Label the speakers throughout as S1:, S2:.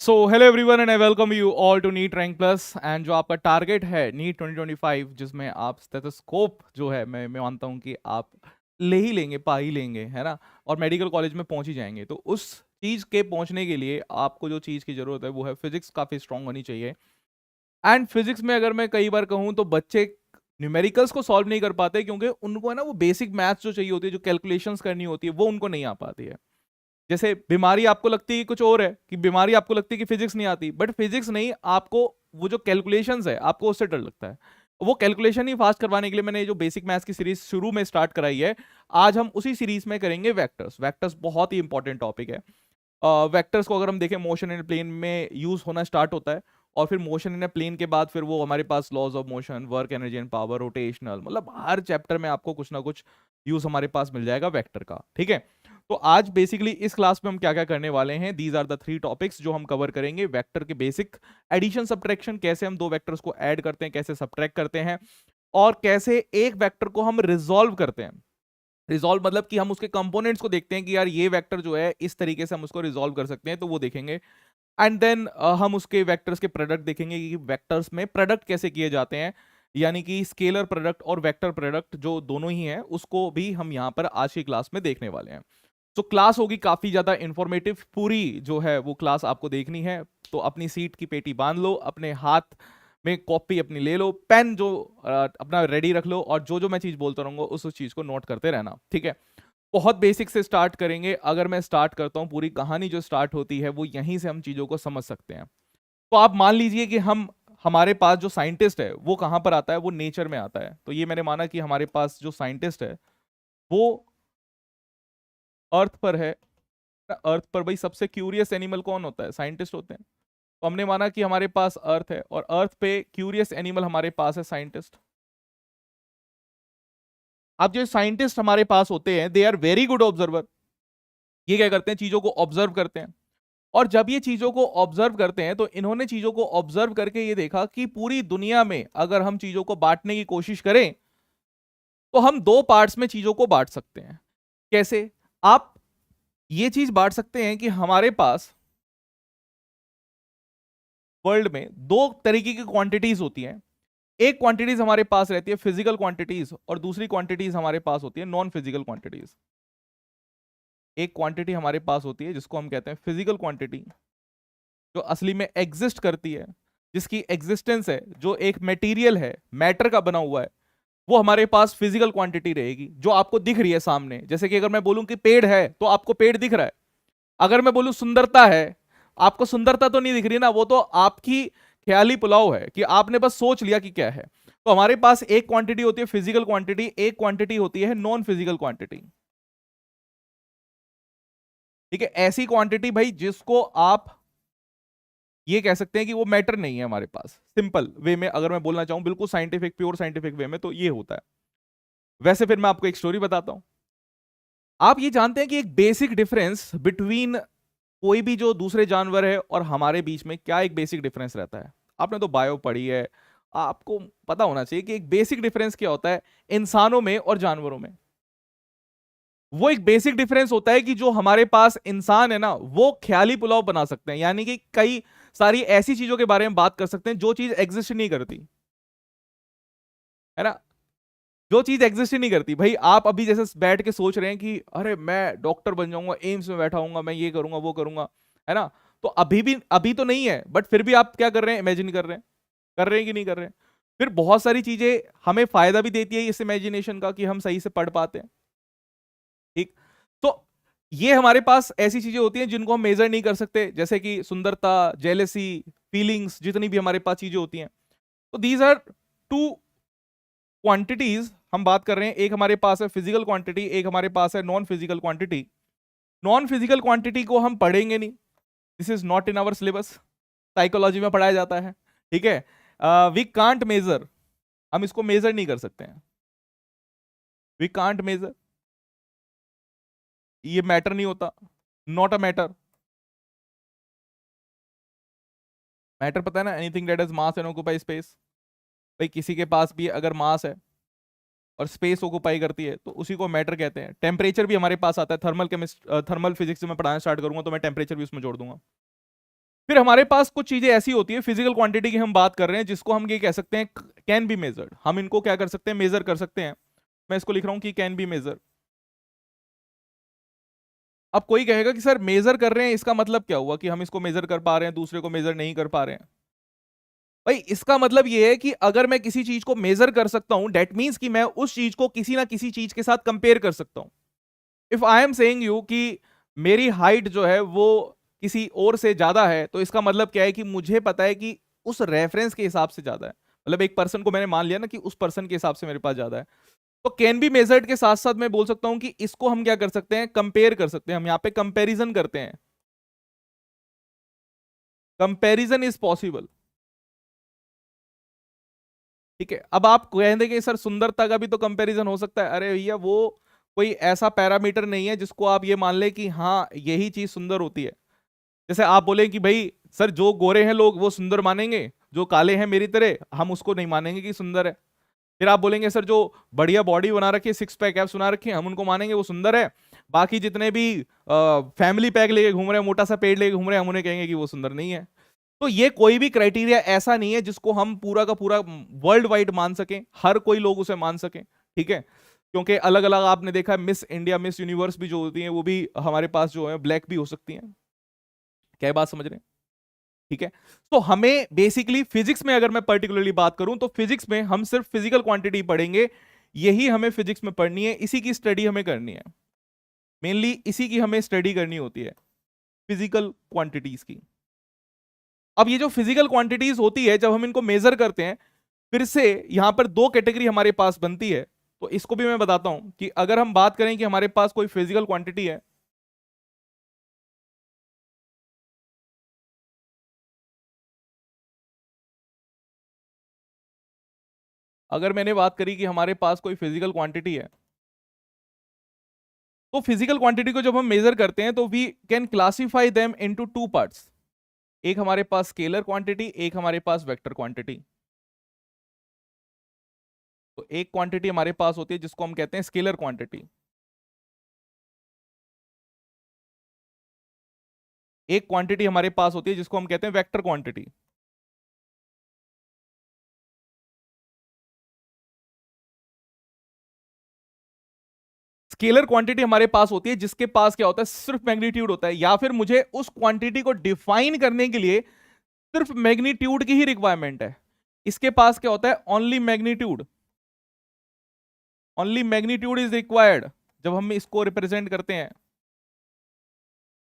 S1: So hello everyone and I welcome you all to NEET rank plus. And जो आपका target है NEET 2025, जिसमें आप स्टेथोस्कोप जो है मैं मानता हूँ कि आप ले ही लेंगे, पा ही लेंगे, है ना। और मेडिकल कॉलेज में पहुंच ही जाएंगे। तो उस चीज़ के पहुंचने के लिए आपको जो चीज़ की ज़रूरत है वो है फिजिक्स काफ़ी स्ट्रांग होनी चाहिए। एंड फिजिक्स में अगर मैं कई बार कहूँ तो बच्चे न्यूमेरिकल्स को सॉल्व नहीं कर पाते, क्योंकि उनको है ना वो बेसिक मैथ्स जो चाहिए होती है, जो कैलकुलेशंस करनी होती है, वो उनको नहीं आ पाती है। जैसे बीमारी आपको लगती है कुछ और है, कि बीमारी आपको लगती है कि फिजिक्स नहीं आती, बट फिजिक्स नहीं, आपको वो जो कैलकुलेशंस है आपको उससे डर लगता है। वो कैलकुलेशन ही फास्ट करवाने के लिए मैंने ये जो बेसिक मैथ्स की सीरीज शुरू में स्टार्ट कराई है। आज हम उसी सीरीज में करेंगे वेक्टर्स। वेक्टर्स बहुत ही इंपॉर्टेंट टॉपिक है। वेक्टर्स को अगर हम देखें, मोशन इन प्लेन में यूज होना स्टार्ट होता है, और फिर मोशन इन प्लेन के बाद फिर वो हमारे पास laws of motion, work energy and power, rotational, मतलब हर चैप्टर में आपको कुछ ना कुछ यूज हमारे पास मिल जाएगा वेक्टर का। ठीक है। तो आज बेसिकली इस क्लास में हम क्या क्या करने वाले हैं, these are the three topics जो हम कवर करेंगे। वेक्टर के बेसिक, एडिशन सब्ट्रैक्शन, कैसे हम दो वेक्टर्स को ऐड करते हैं, कैसे सब्ट्रैक्ट करते हैं, और कैसे एक वेक्टर को हम रिजॉल्व करते हैं। रिजॉल्व मतलब कि हम उसके कंपोनेंट्स को देखते हैं कि यार ये वेक्टर जो है इस तरीके से हम उसको रिजॉल्व कर सकते हैं, तो वो देखेंगे। एंड देन हम उसके वेक्टर्स के प्रोडक्ट देखेंगे कि वेक्टर्स में प्रोडक्ट कैसे किए जाते हैं, यानी कि स्केलर प्रोडक्ट और वेक्टर प्रोडक्ट जो दोनों ही हैं उसको भी हम यहाँ पर आज की क्लास में देखने वाले हैं। तो क्लास होगी काफी ज्यादा इंफॉर्मेटिव, पूरी जो है वो क्लास आपको देखनी है। तो अपनी सीट की पेटी बांध लो, अपने हाथ में कॉपी अपनी ले लो, पेन जो अपना रेडी रख लो, और जो जो मैं चीज बोलता रहूंगा उस चीज को नोट करते रहना। ठीक है। बहुत बेसिक से स्टार्ट करेंगे। अगर मैं स्टार्ट करता हूं, पूरी कहानी जो स्टार्ट होती है वो यहीं से हम चीजों को समझ सकते हैं। तो आप मान लीजिए कि हमारे पास जो साइंटिस्ट है वो कहां पर आता है, वो नेचर में आता है। तो ये मैंने माना कि हमारे पास जो साइंटिस्ट है वो अर्थ पर है। अर्थ पर भाई सबसे क्यूरियस एनिमल कौन होता है? साइंटिस्ट होते हैं। तो हमने माना कि हमारे पास अर्थ है, और अर्थ पे क्यूरियस एनिमल हमारे पास है साइंटिस्ट। अब जो साइंटिस्ट हमारे पास होते हैं, they are very good observer. ये क्या करते हैं? चीजों को ऑब्जर्व करते हैं। और जब ये चीजों को ऑब्जर्व करते हैं तो इन्होंने चीजों को ऑब्जर्व करके ये देखा कि पूरी दुनिया में अगर हम चीजों को बांटने की कोशिश करें तो हम दो पार्ट्स में चीजों को बांट सकते हैं। कैसे? आप ये चीज बांट सकते हैं कि हमारे पास वर्ल्ड में दो तरीके की क्वांटिटीज होती हैं। एक क्वांटिटीज हमारे पास रहती है फिजिकल क्वांटिटीज, और दूसरी क्वांटिटीज हमारे पास होती है नॉन फिजिकल क्वांटिटीज। एक क्वांटिटी हमारे पास होती है जिसको हम कहते हैं फिजिकल क्वांटिटी, जो असली में एग्जिस्ट करती है, जिसकी एग्जिस्टेंस है, जो एक मटेरियल है, मैटर का बना हुआ है, वो हमारे पास फिजिकल क्वांटिटी रहेगी, जो आपको दिख रही है सामने। जैसे कि अगर मैं बोलूं कि पेड़ है तो आपको पेड़ दिख रहा है। अगर मैं बोलूं सुंदरता है, आपको सुंदरता तो नहीं दिख रही ना, वो तो आपकी ख्याली पुलाव है कि आपने बस सोच लिया कि क्या है। तो हमारे पास एक क्वांटिटी होती है फिजिकल क्वांटिटी, एक क्वांटिटी होती है नॉन फिजिकल क्वांटिटी। ठीक है। ऐसी क्वांटिटी भाई जिसको आप ये कह सकते हैं कि वो मैटर नहीं है हमारे पास। सिंपल वे में अगर मैं बोलना चाहूं, बिल्कुल साइंटिफिक, प्योर साइंटिफिक वे में, तो ये होता है। वैसे फिर मैं आपको एक स्टोरी बताता हूं। आप ये जानते हैं कि एक बेसिक डिफरेंस बिटवीन कोई भी जो दूसरे जानवर है और हमारे बीच में क्या एक बेसिक डिफरेंस रहता है? आपने तो बायो पढ़ी है, आपको पता होना चाहिए कि एक बेसिक डिफरेंस क्या होता है इंसानों में और जानवरों में। वो एक बेसिक डिफरेंस होता है कि जो हमारे पास इंसान है ना, वो ख्याली पुलाव बना सकते हैं, यानी कि कई सारी ऐसी चीजों के बारे में बात कर सकते हैं जो चीज एग्जिस्ट नहीं करती, है ना। जो चीज एग्जिस्ट ही नहीं करती भाई। आप अभी जैसे बैठ के सोच रहे हैं कि अरे मैं डॉक्टर बन जाऊंगा, एम्स में बैठा हूंगा, मैं ये करूंगा वो करूंगा, है ना। तो अभी तो नहीं है, बट फिर भी आप क्या कर रहे हैं? इमेजिन कर रहे हैं कि नहीं कर रहे हैं? फिर बहुत सारी चीजें हमें फायदा भी देती है इस इमेजिनेशन का, कि हम सही से पढ़ पाते हैं। ठीक। तो ये हमारे पास ऐसी चीजें होती हैं जिनको हम मेजर नहीं कर सकते, जैसे कि सुंदरता, जेलेसी, फीलिंग्स, जितनी भी हमारे पास चीजें होती हैं। तो दीज आर टू क्वांटिटीज हम बात कर रहे हैं। एक हमारे पास है फिजिकल क्वांटिटी, एक हमारे पास है non physical quantity. Non physical quantity को हम पढ़ेंगे नहीं, this is not in our syllabus. Psychology में पढ़ाया जाता है। ठीक है। वी कांट मेजर, हम इसको मेजर नहीं कर सकते हैं। वी कांट मेजर, ये मैटर नहीं होता, नॉट अ मैटर। मैटर पता है ना, anything that is mass and occupy space. भाई किसी के पास भी अगर मास है और स्पेस ऑक्यूपाई करती है तो उसी को मैटर कहते हैं। टेम्परेचर भी हमारे पास आता है, थर्मल फिजिक्स में पढ़ाना स्टार्ट करूंगा तो मैं टेम्परेचर भी उसमें जोड़ दूंगा। फिर हमारे पास कुछ चीजें ऐसी होती है, फिजिकल क्वांटिटी की हम बात कर रहे हैं, जिसको हम ये कह सकते हैं कैन बी मेजर्ड। हम इनको क्या कर सकते हैं, मेजर कर सकते हैं। मैं इसको लिख रहा हूं कि कैन बी मेजर। अब कोई कहेगा कि सर मेजर कर रहे हैं, इसका मतलब क्या हुआ कि हम इसको मेजर कर पा रहे हैं, दूसरे को मेजर नहीं कर पा रहे हैं? भाई इसका मतलब ये है कि अगर मैं किसी चीज को मेजर कर सकता हूं, डेट मीन्स कि मैं उस चीज को किसी ना किसी चीज के साथ कंपेयर कर सकता हूं। If I am saying you कि मेरी हाइट जो है वो किसी और से ज्यादा है, तो इसका मतलब क्या है कि मुझे पता है कि उस रेफरेंस के हिसाब से ज्यादा है। मतलब एक पर्सन को मैंने मान लिया ना कि उस पर्सन के हिसाब से मेरे पास ज्यादा है। तो कैन बी मेजर्ड के साथ साथ मैं बोल सकता हूं कि इसको हम क्या कर सकते हैं, कंपेयर कर सकते हैं। हम यहां पे कंपैरिजन करते हैं। Comparison is possible. ठीक है, अब आप कह देंगे सर सुंदरता का भी तो कंपैरिजन हो सकता है। अरे भैया वो कोई ऐसा पैरामीटर नहीं है जिसको आप ये मान ले कि हाँ यही चीज सुंदर होती है। जैसे आप बोले कि भाई सर जो गोरे हैं लोग वो सुंदर मानेंगे, जो काले हैं मेरी तरह हम उसको नहीं मानेंगे कि सुंदर है। फिर आप बोलेंगे सर जो बढ़िया बॉडी बना रखी है, सिक्स पैक एब्स बना रखे हैं, हम उनको मानेंगे वो सुंदर है। बाकी जितने भी फैमिली पैक लेके घूम रहे हैं, मोटा सा पेड़ लेके घूम रहे हैं, हम उन्हें कहेंगे कि वो सुंदर नहीं है। तो ये कोई भी क्राइटेरिया ऐसा नहीं है जिसको हम पूरा का पूरा वर्ल्ड वाइड मान सकें, हर कोई लोग उसे मान सकें। ठीक है, क्योंकि अलग अलग आपने देखा है, मिस इंडिया मिस यूनिवर्स भी जो होती हैं वो भी हमारे पास जो है ब्लैक भी हो सकती हैं। क्या ये बात समझ रहे हैं? ठीक है, तो हमें बेसिकली फिजिक्स में अगर मैं पर्टिकुलरली बात करूं तो फिजिक्स में हम सिर्फ फिजिकल क्वांटिटी पढ़ेंगे। यही हमें फिजिक्स में पढ़नी है, इसी की स्टडी हमें करनी है। मेनली इसी की हमें स्टडी करनी होती है, फिजिकल क्वांटिटीज की। अब ये जो फिजिकल क्वांटिटीज होती है, जब हम इनको मेजर करते हैं, फिर से यहां पर दो कैटेगरी हमारे पास बनती है। तो इसको भी मैं बताता हूं कि अगर हम बात करें कि हमारे पास कोई फिजिकल क्वांटिटी है, अगर मैंने बात करी कि हमारे पास कोई फिजिकल क्वांटिटी है, तो फिजिकल क्वांटिटी को जब हम मेजर करते हैं तो we can classify them into two parts. एक हमारे पास स्केलर क्वांटिटी, एक हमारे पास वेक्टर क्वांटिटी। तो एक क्वांटिटी हमारे पास होती है जिसको हम कहते हैं स्केलर क्वांटिटी। एक क्वांटिटी हमारे पास होती है जिसको हम कहते हैं वेक्टर क्वांटिटी। स्केलर क्वांटिटी हमारे पास होती है जिसके पास क्या होता है, सिर्फ मैग्नीट्यूड होता है, या फिर मुझे उस क्वांटिटी को डिफाइन करने के लिए सिर्फ मैग्नीट्यूड की ही रिक्वायरमेंट है। इसके पास क्या होता है, only magnitude. Only magnitude is required जब हम इसको रिप्रेजेंट करते हैं।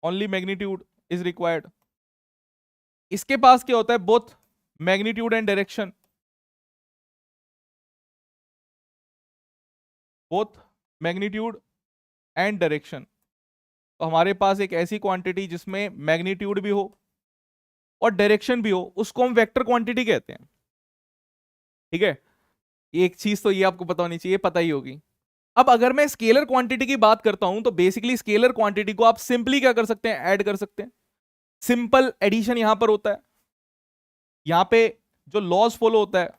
S1: Only magnitude is required. इसके पास क्या होता है, both magnitude and direction. Both magnitude and direction. तो हमारे पास एक ऐसी क्वांटिटी जिसमें मैग्नीट्यूड भी हो और डायरेक्शन भी हो, उसको हम वेक्टर क्वांटिटी कहते हैं। ठीक है, एक चीज तो ये आपको पता होनी चाहिए, पता ही होगी। अब अगर मैं स्केलर क्वांटिटी की बात करता हूं, तो बेसिकली स्केलर क्वांटिटी को आप सिंपली क्या कर सकते हैं, ऐड कर सकते हैं। सिंपल एडिशन यहां पर होता है। यहां पे जो लॉज फॉलो होता है,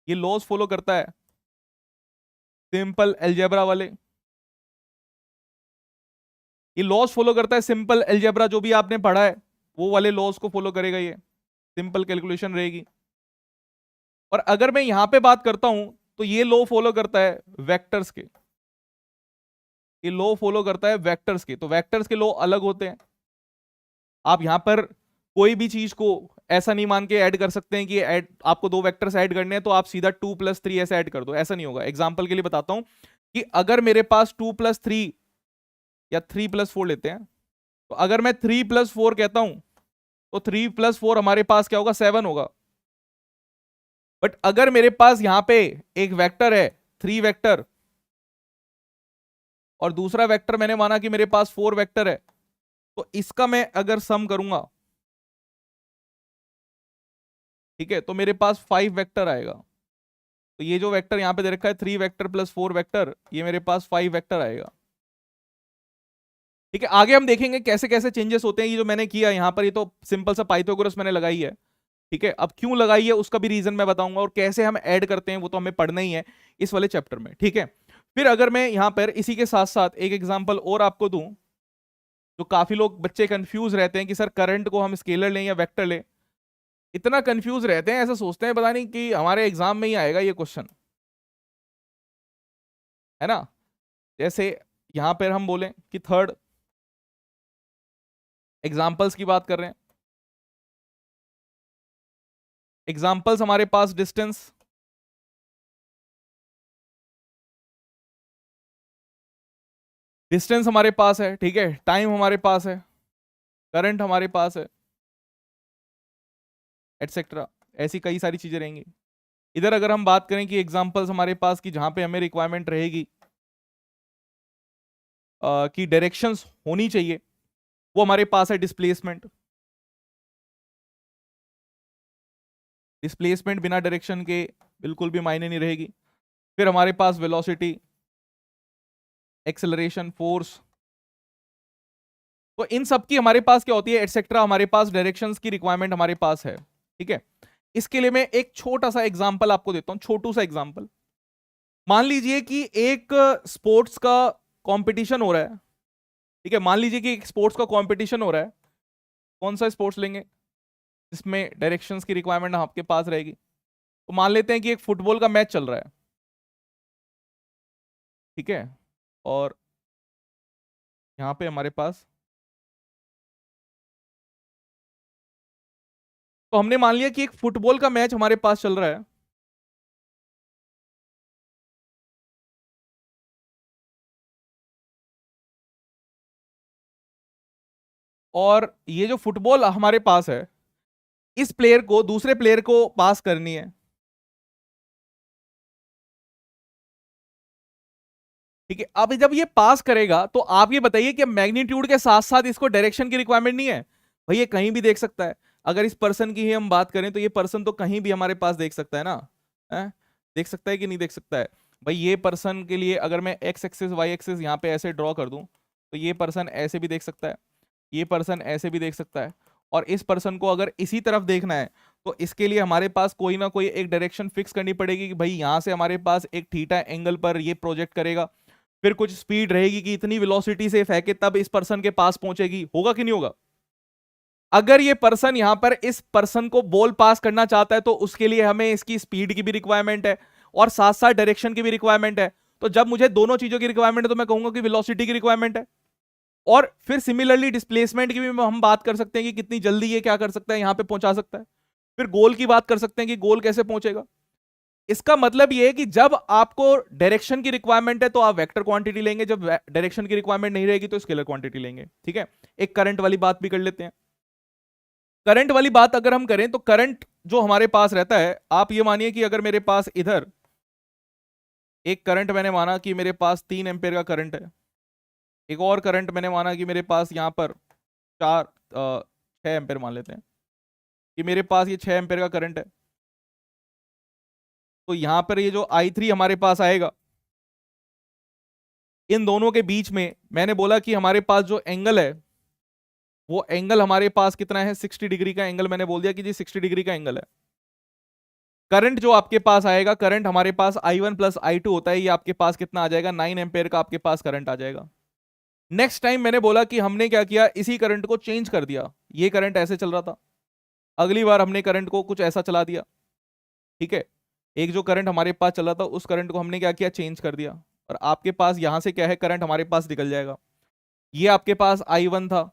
S1: ये लॉज फॉलो करता है सिंपल अलजेब्रा वाले। ये लॉज फॉलो करता है सिंपल अलजेब्रा, जो भी आपने पढ़ा है वो वाले लॉज को फॉलो करेगा। ये सिंपल कैलकुलेशन रहेगी। और अगर मैं यहां पे बात करता हूं, तो ये लॉ फॉलो करता है वेक्टर्स के। ये लॉ फॉलो करता है वेक्टर्स के। तो वेक्टर्स के लॉ अलग होते हैं। आप यहां पर कोई भी चीज को ऐसा नहीं मान के ऐड कर सकते हैं कि ऐड, आपको दो वेक्टर्स ऐड करने हैं तो आप सीधा 2+3 ऐसे ऐड कर दो, ऐसा नहीं होगा। एग्जांपल के लिए बताता हूं कि अगर मेरे पास 2+3 या 3+4 लेते हैं, तो अगर मैं 3+4 कहता हूं, तो 3+4 हमारे पास क्या होगा, 7 होगा। बट अगर मेरे पास यहां पे एक वेक्टर है 3 वेक्टर, और दूसरा वेक्टर मैंने माना कि मेरे पास 4 वेक्टर है, तो इसका मैं अगर सम करूंगा, ठीक है, तो मेरे पास 5 वेक्टर आएगा। तो ये जो वेक्टर यहां पे दे रखा है 3 वेक्टर प्लस 4 वेक्टर, ये मेरे पास 5 वेक्टर आएगा। ठीक है, आगे हम देखेंगे कैसे कैसे चेंजेस होते हैं। ये जो मैंने किया यहाँ पर, ये तो सिंपल सा पाइथागोरस मैंने लगाई है। ठीक है, अब क्यों लगाई है उसका भी रीजन मैं बताऊंगा, और कैसे हम ऐड करते हैं वो तो हमें पढ़ना ही है इस वाले चैप्टर में। ठीक है, फिर अगर मैं यहां पर इसी के साथ साथ एक एग्जांपल और आपको दूं, जो काफी लोग बच्चे कंफ्यूज रहते हैं कि सर करंट को हम स्केलर लें या वेक्टर लें, इतना कंफ्यूज रहते हैं, ऐसा सोचते हैं पता नहीं कि हमारे एग्जाम में ही आएगा ये क्वेश्चन, है ना। जैसे यहां पर हम बोलें कि थर्ड एग्जाम्पल्स की बात कर रहे हैं, एग्जाम्पल्स हमारे पास डिस्टेंस, डिस्टेंस हमारे पास है, ठीक है, टाइम हमारे पास है, करंट हमारे पास है, एटसेट्रा, ऐसी कई सारी चीजें रहेंगी। इधर अगर हम बात करें कि एग्जांपल्स हमारे पास की जहां पे हमें रिक्वायरमेंट रहेगी कि डायरेक्शंस होनी चाहिए, वो हमारे पास है डिस्प्लेसमेंट, डिस्प्लेसमेंट बिना डायरेक्शन के बिल्कुल भी मायने नहीं रहेगी। फिर हमारे पास वेलोसिटी, एक्सेलरेशन, फोर्स, तो इन सब की हमारे पास क्या होती है, एटसेट्रा, हमारे पास डायरेक्शंस की रिक्वायरमेंट हमारे पास है, ठीक है। इसके लिए मैं एक छोटा सा एग्जांपल आपको देता हूं, छोटू सा एग्जांपल। मान लीजिए कि एक स्पोर्ट्स का कंपटीशन हो रहा है, ठीक है, मान लीजिए कि एक स्पोर्ट्स का कंपटीशन हो रहा है। कौन सा स्पोर्ट्स लेंगे जिसमें डायरेक्शंस की रिक्वायरमेंट आपके पास रहेगी? तो मान लेते हैं कि एक फुटबॉल का मैच चल रहा है, ठीक है, और यहाँ पे हमारे पास, तो हमने मान लिया कि एक फुटबॉल का मैच हमारे पास चल रहा है, और ये जो फुटबॉल हमारे पास है, इस प्लेयर को दूसरे प्लेयर को पास करनी है, ठीक है। अब जब ये पास करेगा तो आप ये बताइए कि मैग्नीट्यूड के साथ साथ इसको डायरेक्शन की रिक्वायरमेंट नहीं है? भाई ये कहीं भी देख सकता है। अगर इस पर्सन की ही हम बात करें तो ये पर्सन तो कहीं भी हमारे पास देख सकता है ना, है? देख सकता है कि नहीं देख सकता है? भाई ये पर्सन के लिए अगर मैं एक्स एक्सिस वाई एक्सिस यहाँ पे ऐसे ड्रॉ कर दूं, तो ये पर्सन ऐसे भी देख सकता है, ये पर्सन ऐसे भी देख सकता है, और इस पर्सन को अगर इसी तरफ देखना है तो इसके लिए हमारे पास कोई ना कोई एक डायरेक्शन फिक्स करनी पड़ेगी कि भाई यहां से हमारे पास एक थीटा एंगल पर ये प्रोजेक्ट करेगा, फिर कुछ स्पीड रहेगी कि इतनी वेलोसिटी से फेंके तब इस पर्सन के पास पहुंचेगी, होगा कि नहीं होगा? अगर ये पर्सन यहां पर इस पर्सन को बॉल पास करना चाहता है तो उसके लिए हमें इसकी स्पीड की भी रिक्वायरमेंट है और साथ साथ डायरेक्शन की भी रिक्वायरमेंट है। तो जब मुझे दोनों चीजों की रिक्वायरमेंट है तो मैं कहूंगा कि वेलोसिटी की रिक्वायरमेंट है। और फिर सिमिलरली डिस्प्लेसमेंट की भी हम बात कर सकते हैं कि कितनी जल्दी ये क्या कर सकता है, यहां पे पहुंचा सकता है। फिर गोल की बात कर सकते हैं कि गोल कैसे पहुंचेगा। इसका मतलब ये है कि जब आपको डायरेक्शन की रिक्वायरमेंट है तो आप वेक्टर क्वांटिटी लेंगे, जब डायरेक्शन की रिक्वायरमेंट नहीं रहेगी तो स्केलर क्वांटिटी लेंगे, ठीक है। एक करंट वाली बात भी कर लेते हैं। करंट वाली बात अगर हम करें तो करंट जो हमारे पास रहता है, आप ये मानिए कि अगर मेरे पास इधर एक करंट मैंने माना कि मेरे पास 3 एम्पेयर का करंट है, एक और करंट मैंने माना कि मेरे पास यहाँ पर 6 एम्पेयर मान लेते हैं कि मेरे पास ये 6 एम्पेयर का करंट है। तो यहां पर ये जो I3 हमारे पास आएगा, इन दोनों के बीच में मैंने बोला कि हमारे पास जो एंगल है वो एंगल हमारे पास कितना है, 60 डिग्री का एंगल मैंने बोल दिया कि जी 60 डिग्री का एंगल है। करंट जो आपके पास आएगा, करंट हमारे पास I1 प्लस I2 होता है, ये आपके पास कितना आ जाएगा, 9 एम्पेयर का आपके पास करंट आ जाएगा। नेक्स्ट टाइम मैंने बोला कि हमने क्या किया, इसी करंट को चेंज कर दिया। ये करंट ऐसे चल रहा था, अगली बार हमने करंट को कुछ ऐसा चला दिया, ठीक है। एक जो करंट हमारे पास चला था उस करंट को हमने क्या किया, चेंज कर दिया, और आपके पास यहां से क्या है, करंट हमारे पास निकल जाएगा। ये आपके पास I1 था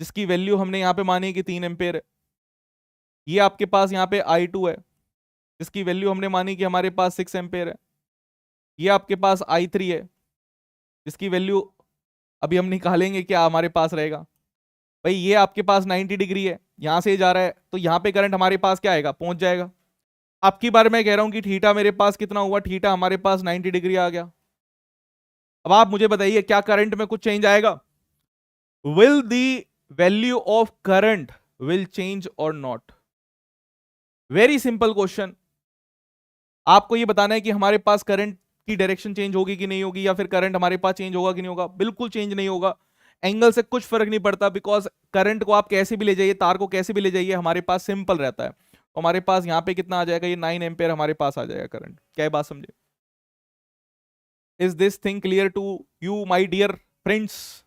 S1: जिसकी वैल्यू हमने यहाँ पे मानी कि 3 एम्पेयर है। ये आपके पास यहाँ पे I2 है जिसकी वैल्यू हमने मानी कि हमारे पास 6 एम्पेयर है। ये आपके पास I3 है जिसकी वैल्यू अभी हम निकालेंगे, क्या हमारे पास रहेगा। भाई ये आपके पास 90 डिग्री है, यहां से जा रहा है तो यहाँ पे करंट हमारे पास क्या आएगा, पहुंच जाएगा। अब की बार मैं कह रहा हूं कि थीटा मेरे पास कितना हुआ, थीटा हमारे पास 90 डिग्री आ गया। अब आप मुझे बताइए क्या करंट में कुछ चेंज आएगा? Will the value of current will change और नॉट? Very simple question. आपको ये बताना है कि हमारे पास करंट की डायरेक्शन चेंज होगी कि नहीं होगी, या फिर करंट हमारे पास चेंज होगा कि नहीं होगा। बिल्कुल चेंज नहीं होगा, एंगल से कुछ फर्क नहीं पड़ता, बिकॉज करंट को आप कैसे भी ले जाइए, तार को कैसे भी ले जाइए, हमारे पास सिंपल रहता है। तो हमारे पास यहाँ पे कितना आ जाएगा, ये 9 एम्पेयर हमारे पास आ जाएगा करंट। क्या ये बात समझे? Is this thing clear to you my dear friends?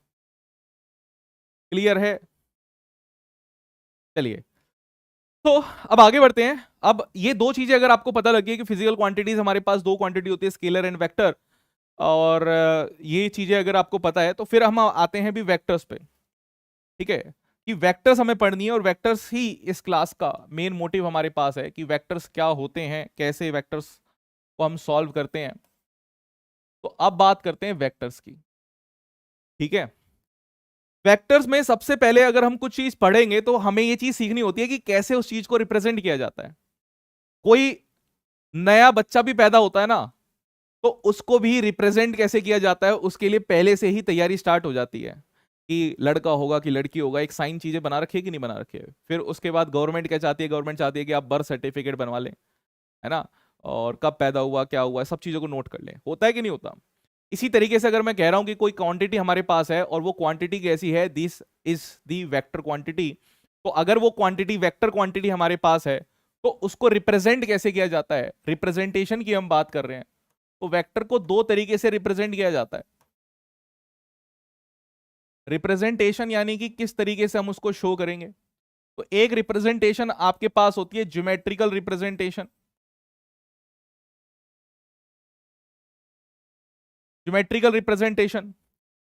S1: Clear है? चलिए, तो अब आगे बढ़ते हैं। अब ये दो चीजें अगर आपको पता लगी है कि फिजिकल क्वांटिटीज हमारे पास दो क्वांटिटी होती है, स्केलर एंड वेक्टर, और ये चीजें अगर आपको पता है तो फिर हम आते हैं भी वेक्टर्स पे। ठीक है, कि वेक्टर्स हमें पढ़नी है, और वेक्टर्स ही इस क्लास का मेन मोटिव हमारे पास है कि वेक्टर्स क्या होते हैं, कैसे वेक्टर्स को हम सॉल्व करते हैं। तो अब बात करते हैं वेक्टर्स की। ठीक है, वेक्टर्स में सबसे पहले अगर हम कुछ चीज पढ़ेंगे तो हमें ये चीज सीखनी होती है कि कैसे उस चीज को रिप्रेजेंट किया जाता है। कोई नया बच्चा भी पैदा होता है ना, तो उसको भी रिप्रेजेंट कैसे किया जाता है, उसके लिए पहले से ही तैयारी स्टार्ट हो जाती है कि लड़का होगा कि लड़की होगा, एक साइन चीजें बना रखी है कि नहीं बना रखी है। फिर उसके बाद गवर्नमेंट क्या चाहती है, गवर्नमेंट चाहती है कि आप बर्थ सर्टिफिकेट बनवा लें, है ना, और कब पैदा हुआ, क्या हुआ, सब चीजों को नोट कर लें। होता है कि नहीं होता? इसी तरीके से अगर मैं कह रहा हूं कि कोई क्वांटिटी हमारे पास है और वो क्वांटिटी कैसी है, this is the vector quantity, तो अगर वो क्वांटिटी वेक्टर क्वांटिटी हमारे पास है तो उसको रिप्रेजेंट कैसे किया जाता है, रिप्रेजेंटेशन की हम बात कर रहे हैं। तो वेक्टर को दो तरीके से रिप्रेजेंट किया जाता है। रिप्रेजेंटेशन यानी कि किस तरीके से हम उसको शो करेंगे। तो एक रिप्रेजेंटेशन आपके पास होती है ज्योमेट्रिकल रिप्रेजेंटेशन, ज्योमेट्रिकल रिप्रेजेंटेशन,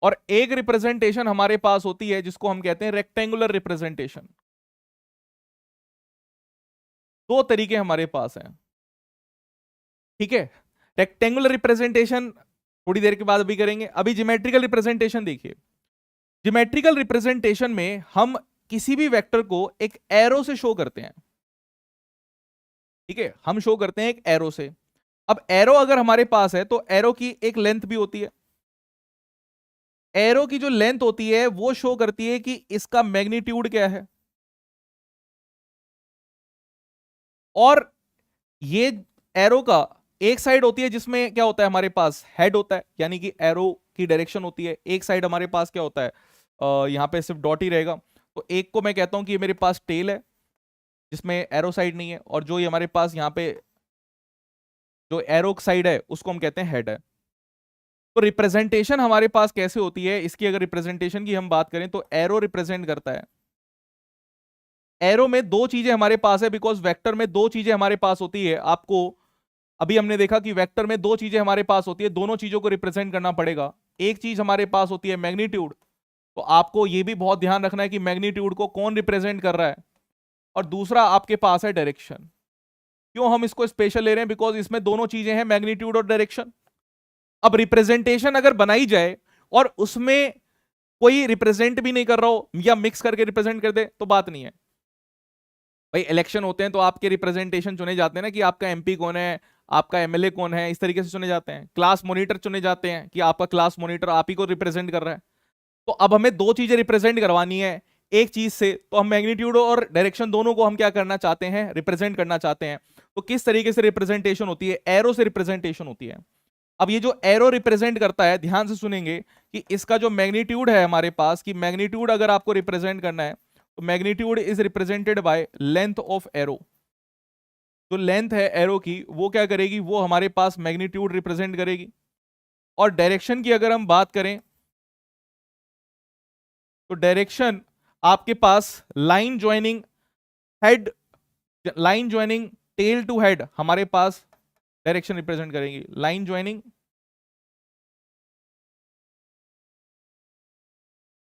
S1: और एक रिप्रेजेंटेशन हमारे पास होती है जिसको हम कहते हैं रेक्टेंगुलर रिप्रेजेंटेशन। दो तरीके हमारे पास हैं। ठीक है, रेक्टेंगुलर रिप्रेजेंटेशन थोड़ी देर के बाद अभी करेंगे। अभी ज्योमेट्रिकल रिप्रेजेंटेशन देखिए। ज्योमेट्रिकल रिप्रेजेंटेशन में हम किसी भी वेक्टर को एक एरो से शो करते हैं। ठीक है, हम शो करते हैं एक एरो से। अब एरो अगर हमारे पास है तो एरो की एक लेंथ भी होती है। एरो की जो लेंथ होती है वो शो करती है कि इसका मैग्नीट्यूड क्या है। और ये एरो का एक साइड होती है जिसमें क्या होता है, हमारे पास हेड होता है, यानी कि एरो की डायरेक्शन होती है। एक साइड हमारे पास क्या होता है, यहां पे सिर्फ डॉट ही रहेगा। तो एक को मैं कहता हूं कि ये मेरे पास टेल है जिसमें एरो साइड नहीं है, और जो ये हमारे पास यहाँ पे जो एरो साइड है उसको हम कहते हैं हेड है। तो रिप्रेजेंटेशन हमारे पास कैसे होती है, इसकी अगर रिप्रेजेंटेशन की हम बात करें तो एरो रिप्रेजेंट करता है। एरो में दो चीजें हमारे पास है, बिकॉज वेक्टर में दो चीजें हमारे पास होती है। आपको अभी हमने देखा कि वेक्टर में दो चीजें हमारे पास होती है, दोनों चीजों को रिप्रेजेंट करना पड़ेगा। एक चीज हमारे पास होती है मैग्नीट्यूड, तो आपको यह भी बहुत ध्यान रखना है कि मैग्नीट्यूड को कौन रिप्रेजेंट कर रहा है। और दूसरा आपके पास है डायरेक्शन। क्यों हम इसको स्पेशल ले रहे हैं, बिकॉज इसमें दोनों चीजें हैं, मैग्नीट्यूड और डायरेक्शन। अब रिप्रेजेंटेशन अगर बनाई जाए और उसमें कोई रिप्रेजेंट भी नहीं कर रहा हो या मिक्स करके रिप्रेजेंट कर दे तो बात नहीं है। भाई इलेक्शन होते हैं तो आपके रिप्रेजेंटेशन चुने जाते हैं ना, कि आपका एमपी कौन है, आपका एमएलए कौन है, इस तरीके से चुने जाते हैं। क्लास मॉनिटर चुने जाते हैं कि आपका क्लास मॉनिटर आप ही को रिप्रेजेंट कर रहा है। तो अब हमें दो चीजें रिप्रेजेंट करवानी है एक चीज से, तो हम मैग्नीट्यूड और डायरेक्शन दोनों को हम क्या करना चाहते हैं, रिप्रेजेंट करना चाहते हैं। तो किस तरीके से रिप्रेजेंटेशन होती है, एरो से रिप्रेजेंटेशन होती है। अब ये जो एरो रिप्रेजेंट करता है, ध्यान से सुनेंगे कि इसका जो मैग्नीट्यूड है हमारे पास, कि मैग्नीट्यूड अगर आपको रिप्रेजेंट करना है तो magnitude is represented by length of arrow. जो लेंथ है एरो की वो क्या करेगी, वो हमारे पास मैग्नीट्यूड रिप्रेजेंट करेगी। और डायरेक्शन की अगर हम बात करें तो डायरेक्शन आपके पास line joining head, line joining tail to head हमारे पास डायरेक्शन रिप्रेजेंट करेंगी। Line joining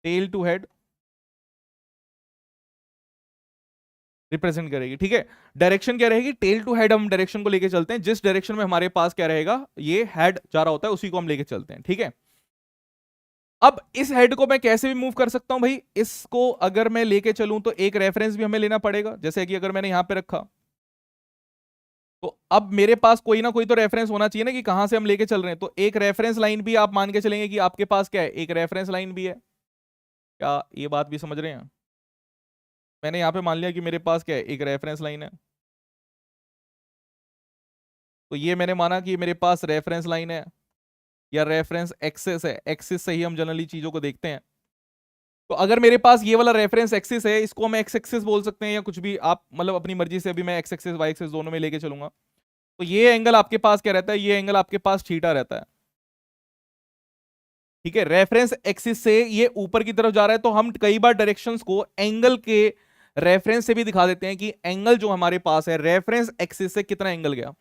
S1: tail to head represent करेगी। ठीक है, डायरेक्शन क्या रहेगी, टेल टू हेड हम डायरेक्शन को लेके चलते हैं। जिस डायरेक्शन में हमारे पास क्या रहेगा, ये हेड जा रहा होता है, उसी को हम लेके चलते हैं। ठीक है, अब इस हेड को मैं कैसे भी मूव कर सकता हूं भाई। इसको अगर मैं लेके चलूं तो एक रेफरेंस भी हमें लेना पड़ेगा, जैसे कि अगर मैंने यहां पे रखा तो अब मेरे पास कोई ना कोई तो रेफरेंस होना चाहिए ना, कि कहां से हम लेके चल रहे हैं। तो एक रेफरेंस लाइन भी आप मान के चलेंगे कि आपके पास क्या है, एक रेफरेंस लाइन भी है। क्या ये बात भी समझ रहे हैं? मैंने यहां पे मान लिया कि मेरे पास क्या है, एक रेफरेंस लाइन है। तो ये मैंने माना कि मेरे पास रेफरेंस लाइन है या रेफरेंस एक्सिस है। एक्सिस से ही हम जनरली चीजों को देखते हैं। तो अगर मेरे पास ये वाला रेफरेंस एक्सिस है, इसको हम एक्स एक्सिस बोल सकते हैं या कुछ भी आप, मतलब अपनी मर्जी से। अभी मैं एक्स एक्सिस वाई एक्सिस दोनों में लेके चलूंगा। तो ये एंगल आपके पास क्या रहता है, ये एंगल आपके पास थीटा रहता है। ठीक है, रेफरेंस एक्सिस से ये ऊपर की तरफ जा रहा है, तो हम कई बार डायरेक्शंस को एंगल के रेफरेंस से भी दिखा देते हैं कि एंगल जो हमारे पास है रेफरेंस एक्सिस से कितना एंगल गया।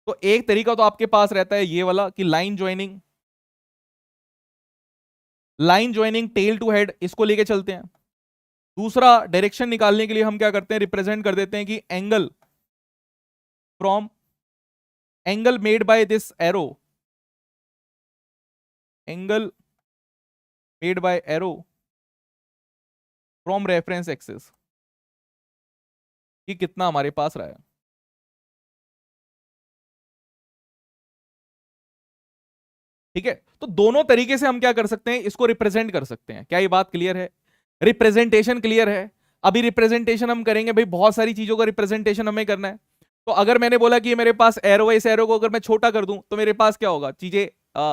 S1: तो एक तरीका तो आपके पास रहता है ये वाला कि line joining tail to head, इसको लेके चलते हैं। दूसरा, डायरेक्शन निकालने के लिए हम क्या करते हैं, रिप्रेजेंट कर देते हैं कि angle made by this arrow, angle made by arrow from reference axis, कि कितना हमारे पास रहा है। ठीक है, तो दोनों तरीके से हम क्या कर सकते हैं, इसको रिप्रेजेंट कर सकते हैं। क्या ये बात क्लियर है? रिप्रेजेंटेशन क्लियर है? अभी रिप्रेजेंटेशन हम करेंगे भाई, बहुत सारी चीजों का रिप्रेजेंटेशन हमें करना है। तो अगर मैंने बोला कि मेरे पास एरो है, इस एरो को अगर मैं छोटा कर दूं तो मेरे पास क्या होगा, चीजें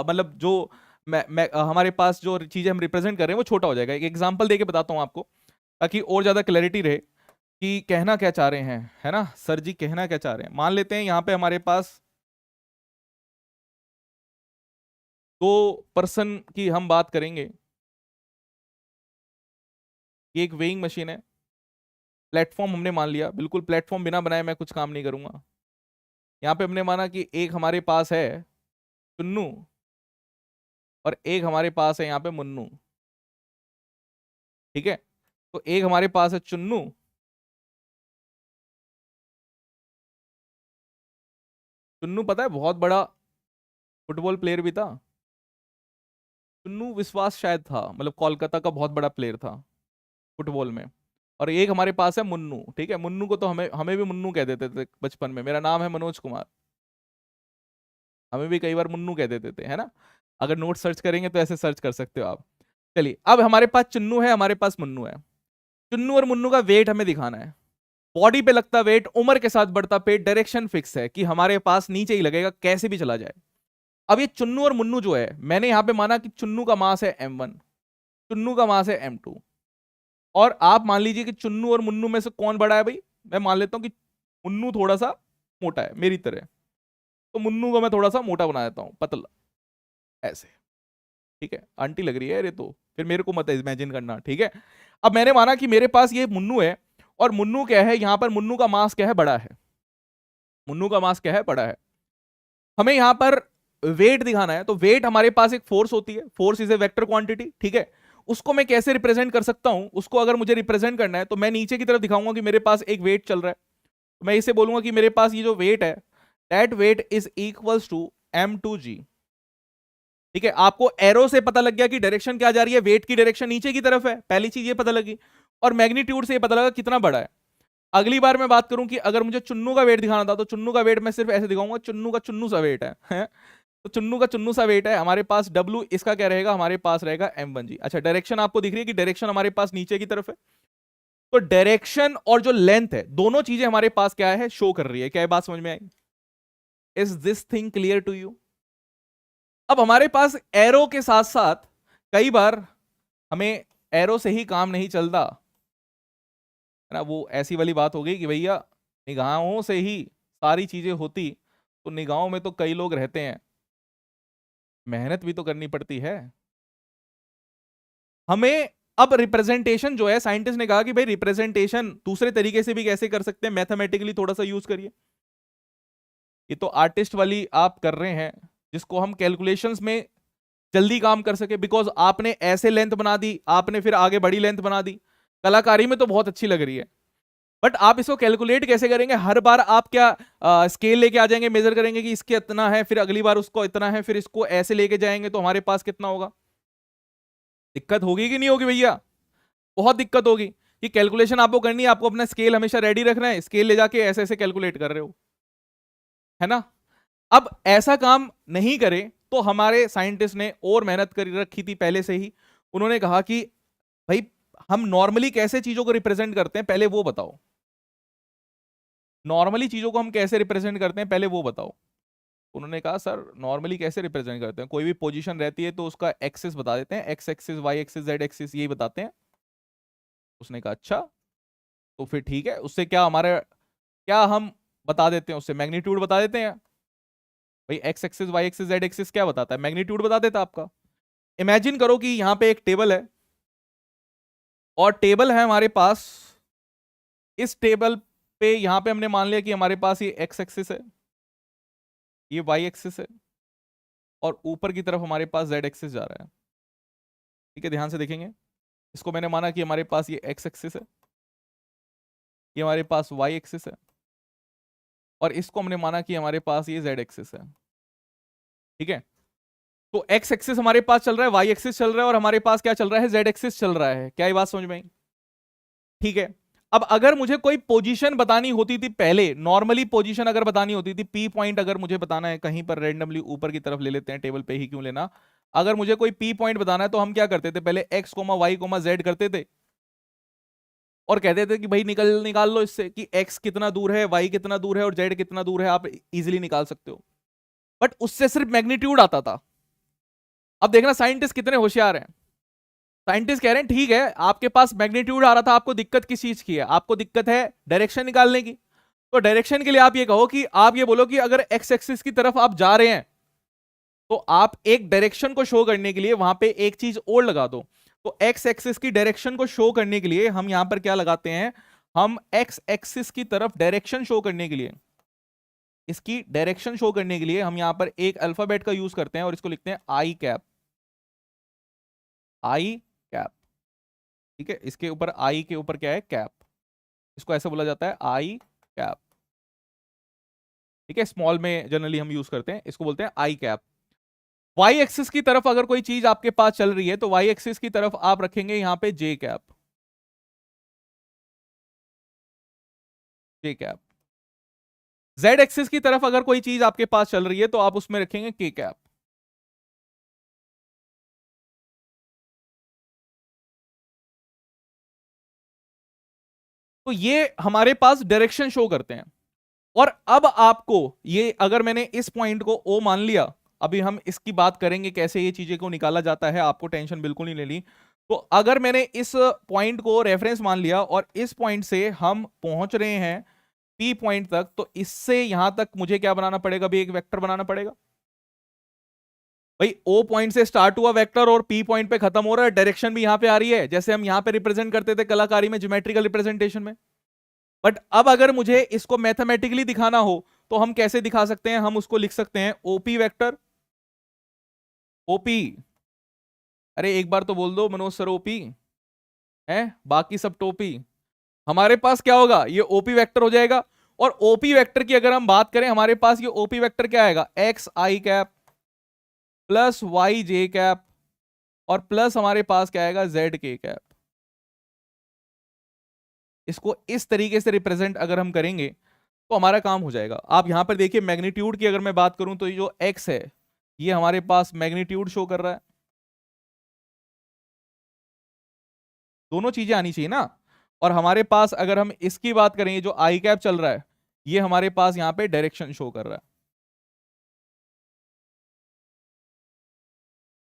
S1: मतलब जो हमारे पास जो चीजें हम रिप्रेजेंट कर रहे हैं वो छोटा हो जाएगा। एक एग्जांपल देके बताता हूं आपको, ताकि और ज्यादा क्लैरिटी रहे कि कहना क्या चाह रहे हैं, है ना सर जी, कहना क्या चाह रहे हैं। मान लेते हैं यहां पे हमारे पास 2 पर्सन की हम बात करेंगे। ये एक वेइंग मशीन है, प्लेटफॉर्म हमने मान लिया, बिल्कुल प्लेटफॉर्म बिना बनाए मैं कुछ काम नहीं करूंगा। यहाँ पे हमने माना कि एक हमारे पास है चुन्नू और एक हमारे पास है यहाँ पे मुन्नू। ठीक है, तो एक हमारे पास है चुन्नू, चुन्नू पता है बहुत बड़ा फुटबॉल प्लेयर भी था। चुन्नू विश्वास शायद था, मतलब कोलकाता का बहुत बड़ा प्लेयर था फुटबॉल में। और एक हमारे पास है मुन्नू। ठीक है, मुन्नू को तो हमें हमें भी मुन्नू कह देते थे बचपन में, मेरा नाम है मनोज कुमार, हमें भी कई बार मुन्नू कह देते थे, है ना। अगर नोट सर्च करेंगे तो ऐसे सर्च कर सकते हो आप। चलिए, अब हमारे पास चुन्नू है, हमारे पास मुन्नू है। चुन्नू और मुन्नू का वेट हमें दिखाना है, बॉडी पे लगता वेट, उम्र के साथ बढ़ता पेट, डायरेक्शन फिक्स है कि हमारे पास नीचे ही लगेगा, कैसे भी चला जाए। अब ये चुन्नू और मुन्नू जो है, मैंने यहां पे माना कि चुन्नू का मास है m1, चुन्नू का मास है m2। और आप मान लीजिए कि चुन्नू और मुन्नू में से कौन बड़ा है भाई। मैं मान लेता हूं कि मुन्नू थोड़ा सा मोटा है मेरी तरह, तो मुन्नू को मैं थोड़ा सा मोटा बना देता हूं, पतला ऐसे। ठीक है, आंटी लग रही है ये तो, फिर मेरे को मत इमेजिन करना। ठीक है, अब मैंने माना कि मेरे पास ये मुन्नू है, और मुन्नू क्या है, यहां पर मुन्नू का मास क्या है, बड़ा है। मुन्नू का मास क्या है, बड़ा है। हमें यहां पर वेट दिखाना है, तो वेट हमारे पास एक फोर्स होती है, force is a vector quantity. ठीक है, उसको मैं कैसे रिप्रेजेंट कर सकता हूं, उसको अगर मुझे रिप्रेजेंट करना है तो मैं नीचे की तरफ दिखाऊंगा कि मेरे पास एक वेट चल रहा है। तो मैं इसे बोलूंगा कि मेरे पास ये जो वेट है, that weight is equals to m2g। ठीक है, आपको एरो से पता लग गया कि डायरेक्शन क्या जा रही है, वेट की डायरेक्शन नीचे की तरफ है, पहली चीज ये पता लगी। और मैग्नीट्यूड से ये पता लगा कितना बड़ा है। अगली बार मैं बात करूं कि अगर मुझे चुन्नू का वेट दिखाना था, तो चुन्नू का वेट मैं सिर्फ ऐसे दिखाऊंगा, चुन्नू का चुन्नू सा वेट है? तो चुन्नू का चुन्नू सा वेट है हमारे पास, W इसका क्या रहेगा, हमारे पास रहेगा m1g। अच्छा, डायरेक्शन आपको दिख रही है कि डायरेक्शन हमारे पास नीचे की तरफ है। तो डायरेक्शन और जो लेंथ है, दोनों चीजें हमारे पास क्या है, शो कर रही है। क्या ये बात समझ में आई? Is this thing clear to you? अब हमारे पास एरो के साथ साथ कई बार हमें एरो से ही काम नहीं चलता, है ना। वो ऐसी वाली बात हो गई कि भैया निगाहों से ही सारी चीजें होती, तो निगाहों में तो कई लोग रहते हैं, मेहनत भी तो करनी पड़ती है हमें। अब रिप्रेजेंटेशन जो है, साइंटिस्ट ने कहा कि भाई रिप्रेजेंटेशन दूसरे तरीके से भी कैसे कर सकते हैं, मैथमेटिकली थोड़ा सा यूज करिए। ये तो आर्टिस्ट वाली आप कर रहे हैं, जिसको हम कैलकुलेशंस में जल्दी काम कर सके, बिकॉज आपने ऐसे लेंथ बना दी, आपने फिर आगे बड़ी लेंथ बना दी, कलाकारी में तो बहुत अच्छी लग रही है, बट आप इसको कैलकुलेट कैसे करेंगे? हर बार आप क्या स्केल लेके आ जाएंगे, मेजर करेंगे कि इसके इतना है, फिर अगली बार उसको इतना है, फिर इसको ऐसे लेके जाएंगे तो हमारे पास कितना होगा? दिक्कत होगी कि नहीं होगी भैया? बहुत दिक्कत होगी। कि कैलकुलेशन आपको करनी है, आपको अपना स्केल हमेशा रेडी रखना है, स्केल ले जाके ऐसे ऐसे कैलकुलेट कर रहे हो, है ना। अब ऐसा काम नहीं करे, तो हमारे साइंटिस्ट ने और मेहनत कर रखी थी पहले से ही। उन्होंने कहा कि भाई हम नॉर्मली कैसे चीजों को रिप्रेजेंट करते हैं, पहले वो बताओ। नॉर्मली चीजों को हम कैसे रिप्रेजेंट करते हैं, पहले वो बताओ। उन्होंने कहा सर नॉर्मली कैसे रिप्रेजेंट करते हैं, कोई भी पोजीशन रहती है तो उसका एक्सिस बता देते हैं, X axis, Y axis, Z axis, यही बताते हैं। उसने कहा अच्छा, तो फिर ठीक है, उससे क्या हमारे, क्या हम बता देते हैं, उससे मैग्नीट्यूड बता देते हैं। भाई X axis, Y axis, Z axis क्या बताता है, मैग्नीट्यूड बता देता आपका। इमेजिन करो कि यहां पे एक टेबल है और टेबल है हमारे पास। इस टेबल पे यहां पे हमने मान लिया कि हमारे पास ये एक्स एक्सिस है, ये वाई एक्सिस है, और ऊपर की तरफ हमारे पास जेड एक्सिस जा रहा है। ठीक है, ध्यान से देखेंगे। इसको मैंने माना कि हमारे पास ये एक्स एक्सिस है, ये हमारे पास वाई एक्सिस है, और इसको हमने माना कि हमारे पास ये जेड एक्सिस है। ठीक है, तो एक्स एक्सिस हमारे पास चल रहा है, वाई एक्सिस चल रहा है, और हमारे पास क्या चल रहा है, जेड एक्सिस चल रहा है। क्या ये बात समझ में आई? ठीक है, अब अगर मुझे कोई पोजीशन बतानी होती थी, पहले नॉर्मली पोजीशन अगर बतानी होती थी, पी पॉइंट अगर मुझे बताना है कहीं पर रैंडमली ऊपर की तरफ ले लेते हैं, टेबल पे ही क्यों लेना। अगर मुझे कोई पी पॉइंट बताना है तो हम क्या करते थे, पहले X comma Y comma Z करते थे और कहते थे कि भाई निकाल लो इससे कि एक्स कितना दूर है, वाई कितना दूर है और जेड कितना दूर है, आप इजीली निकाल सकते हो। बट उससे सिर्फ मैग्नीट्यूड आता था। अब देखना साइंटिस्ट कितने होशियार हैं। साइंटिस्ट कह रहे हैं ठीक है, आपके पास मैग्नीट्यूड आ रहा था, आपको दिक्कत किस चीज की है, आपको दिक्कत है डायरेक्शन निकालने की। तो डायरेक्शन के लिए आप ये कहो कि आप ये बोलो कि अगर एक्स एक्सिस की तरफ आप जा रहे हैं तो आप एक डायरेक्शन को शो करने के लिए वहां पे एक चीज और लगा दो। तो एक्स एक्सिस की डायरेक्शन को शो करने के लिए हम यहां पर क्या लगाते हैं, हम एक्स एक्सिस की तरफ डायरेक्शन शो करने के लिए, इसकी डायरेक्शन शो करने के लिए हम यहां पर एक अल्फाबेट का यूज करते हैं और इसको लिखते हैं आई कैप। आई कैप। ठीक है, इसके ऊपर आई के ऊपर क्या है, कैप। इसको ऐसे बोला जाता है आई कैप। ठीक है, स्मॉल में जनरली हम यूज करते हैं, इसको बोलते हैं आई कैप। वाई एक्सिस की तरफ अगर कोई चीज आपके पास चल रही है तो वाई एक्सिस की तरफ आप रखेंगे यहां पे जे कैप। जे कैप। जेड एक्सिस की तरफ अगर कोई चीज आपके पास चल रही है तो आप उसमें रखेंगे के कैप। तो ये हमारे पास डायरेक्शन शो करते हैं। और अब आपको ये, अगर मैंने इस पॉइंट को ओ मान लिया, अभी हम इसकी बात करेंगे कैसे ये चीजें को निकाला जाता है, आपको टेंशन बिल्कुल नहीं लेनी। तो अगर मैंने इस पॉइंट को रेफरेंस मान लिया और इस पॉइंट से हम पहुंच रहे हैं पी पॉइंट तक, तो इससे यहां तक मुझे क्या बनाना पड़ेगा, भी एक वेक्टर बनाना पड़ेगा। भाई ओ पॉइंट से स्टार्ट हुआ वेक्टर और पी पॉइंट पे खत्म हो रहा है, डायरेक्शन भी यहां पे आ रही है, जैसे हम यहां पे रिप्रेजेंट करते थे कलाकारी में, ज्योमेट्रिकल रिप्रेजेंटेशन में। बट अब अगर मुझे इसको मैथमेटिकली दिखाना हो तो हम कैसे दिखा सकते हैं, हम उसको लिख सकते हैं ओपी वेक्टर। ओपी, अरे एक बार तो बोल दो मनोज सर, ओपी है, बाकी सब टोपी। हमारे पास क्या होगा, ये ओपी वेक्टर हो जाएगा। और ओपी वेक्टर की अगर हम बात करें, हमारे पास ये ओपी वेक्टर क्या आएगा, x I cap plus Y J cap और प्लस हमारे पास क्या आएगा, जेड के कैप। इसको इस तरीके से रिप्रेजेंट अगर हम करेंगे तो हमारा काम हो जाएगा। आप यहां पर देखिए मैग्नीट्यूड की अगर मैं बात करूं तो ये जो एक्स है ये हमारे पास मैग्नीट्यूड शो कर रहा है। दोनों चीजें आनी चाहिए ना। और हमारे पास अगर हम इसकी बात करें, ये जो आई कैप चल रहा है ये हमारे पास यहां पे डायरेक्शन शो कर रहा है।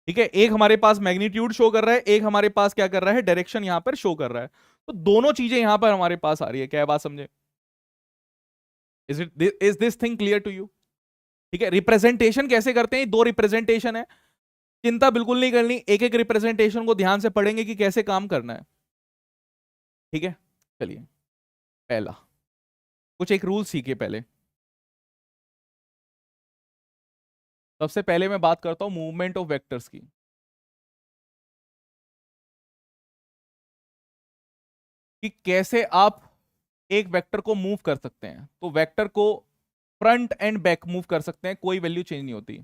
S1: ठीक है, एक हमारे पास मैग्नीट्यूड शो कर रहा है, एक हमारे पास क्या कर रहा है, डायरेक्शन यहां पर शो कर रहा है। तो दोनों चीजें यहां पर हमारे पास आ रही है। क्या बात समझे? Is this thing clear to you? ठीक है, रिप्रेजेंटेशन कैसे करते हैं, दो रिप्रेजेंटेशन है, चिंता बिल्कुल नहीं करनी, एक एक रिप्रेजेंटेशन को ध्यान से पढ़ेंगे कि कैसे काम करना है। ठीक है, चलिए पहला कुछ एक रूल सीखिए पहले। सबसे पहले मैं बात करता हूं मूवमेंट ऑफ वेक्टर्स की, कि कैसे आप एक वेक्टर को मूव कर सकते हैं। तो वेक्टर को फ्रंट एंड बैक मूव कर सकते हैं, कोई वैल्यू चेंज नहीं होती।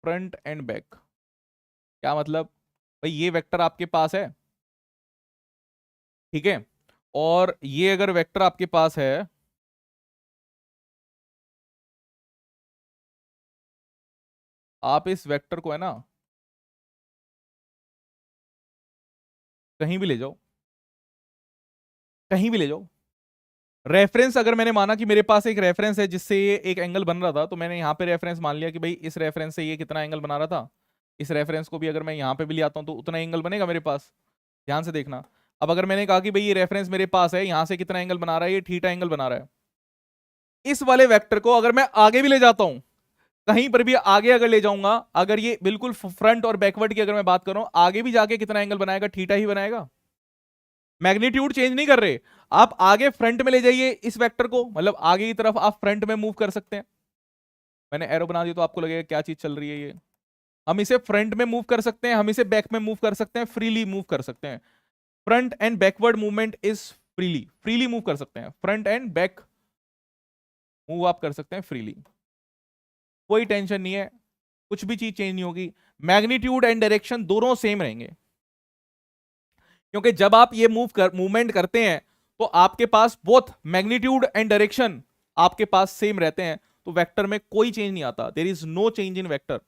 S1: फ्रंट एंड बैक क्या मतलब, भाई ये वेक्टर आपके पास है, ठीक है, और ये अगर वेक्टर आपके पास है, आप इस वेक्टर को है ना कहीं भी ले जाओ, कहीं भी ले जाओ। रेफरेंस अगर मैंने माना कि मेरे पास एक रेफरेंस है जिससे ये एक एंगल बन रहा था, तो मैंने यहां पे रेफरेंस मान लिया कि भाई इस रेफरेंस से ये कितना एंगल बना रहा था, इस रेफरेंस को भी अगर मैं यहां पे भी ले आता हूं तो उतना एंगल बनेगा मेरे पास। ध्यान से देखना। अब अगर मैंने कहा कि भाई ये रेफरेंस मेरे पास है, यहां से कितना एंगल बना रहा है, ये थीटा एंगल बना रहा है, इस वाले वेक्टर को अगर मैं आगे भी ले जाता हूं कहीं पर भी आगे अगर ले जाऊंगा, अगर ये बिल्कुल फ्रंट और बैकवर्ड की अगर मैं बात करूं, आगे भी जाके कितना एंगल बनाएगा, थीटा ही बनाएगा। मैग्नीट्यूड चेंज नहीं कर रहे। आप आगे फ्रंट में ले जाइए इस वेक्टर को, मतलब आगे की तरफ आप फ्रंट में मूव कर सकते हैं। मैंने एरो बना दिया तो आपको लगेगा क्या चीज चल रही है ये। हम इसे फ्रंट में मूव कर सकते हैं, हम इसे बैक में मूव कर सकते हैं, फ्रीली मूव कर सकते हैं। Front end backward movement is freely, freely move कर सकते हैं, फ्रंट एंड बैक मूव आप कर सकते हैं फ्रीली, कोई टेंशन नहीं है, कुछ भी चीज चेंज नहीं होगी। मैग्नीट्यूड एंड डायरेक्शन दोनों सेम रहेंगे, क्योंकि जब आप ये मूवमेंट करते हैं तो आपके पास बोथ मैग्नीट्यूड एंड डायरेक्शन आपके पास सेम रहते हैं, तो वेक्टर में कोई चेंज नहीं आता, there is no change in vector,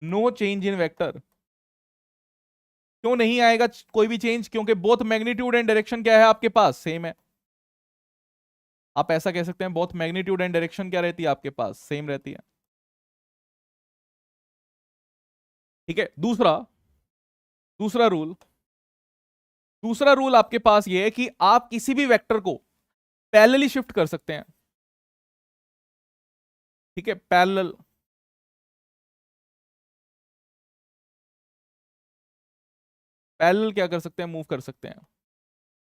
S1: no change in vector. क्यों नहीं आएगा कोई भी चेंज? क्योंकि बोथ मैग्नीट्यूड एंड डायरेक्शन क्या है आपके पास, सेम है। आप ऐसा कह सकते हैं बोथ मैग्नीट्यूड एंड डायरेक्शन क्या रहती है आपके पास, सेम रहती है। ठीक है। दूसरा दूसरा रूल दूसरा रूल आपके पास ये है कि आप किसी भी वेक्टर को पैरेलली शिफ्ट कर सकते हैं। ठीक है, पैरेलल। पैरेलल क्या कर सकते हैं, मूव कर सकते हैं।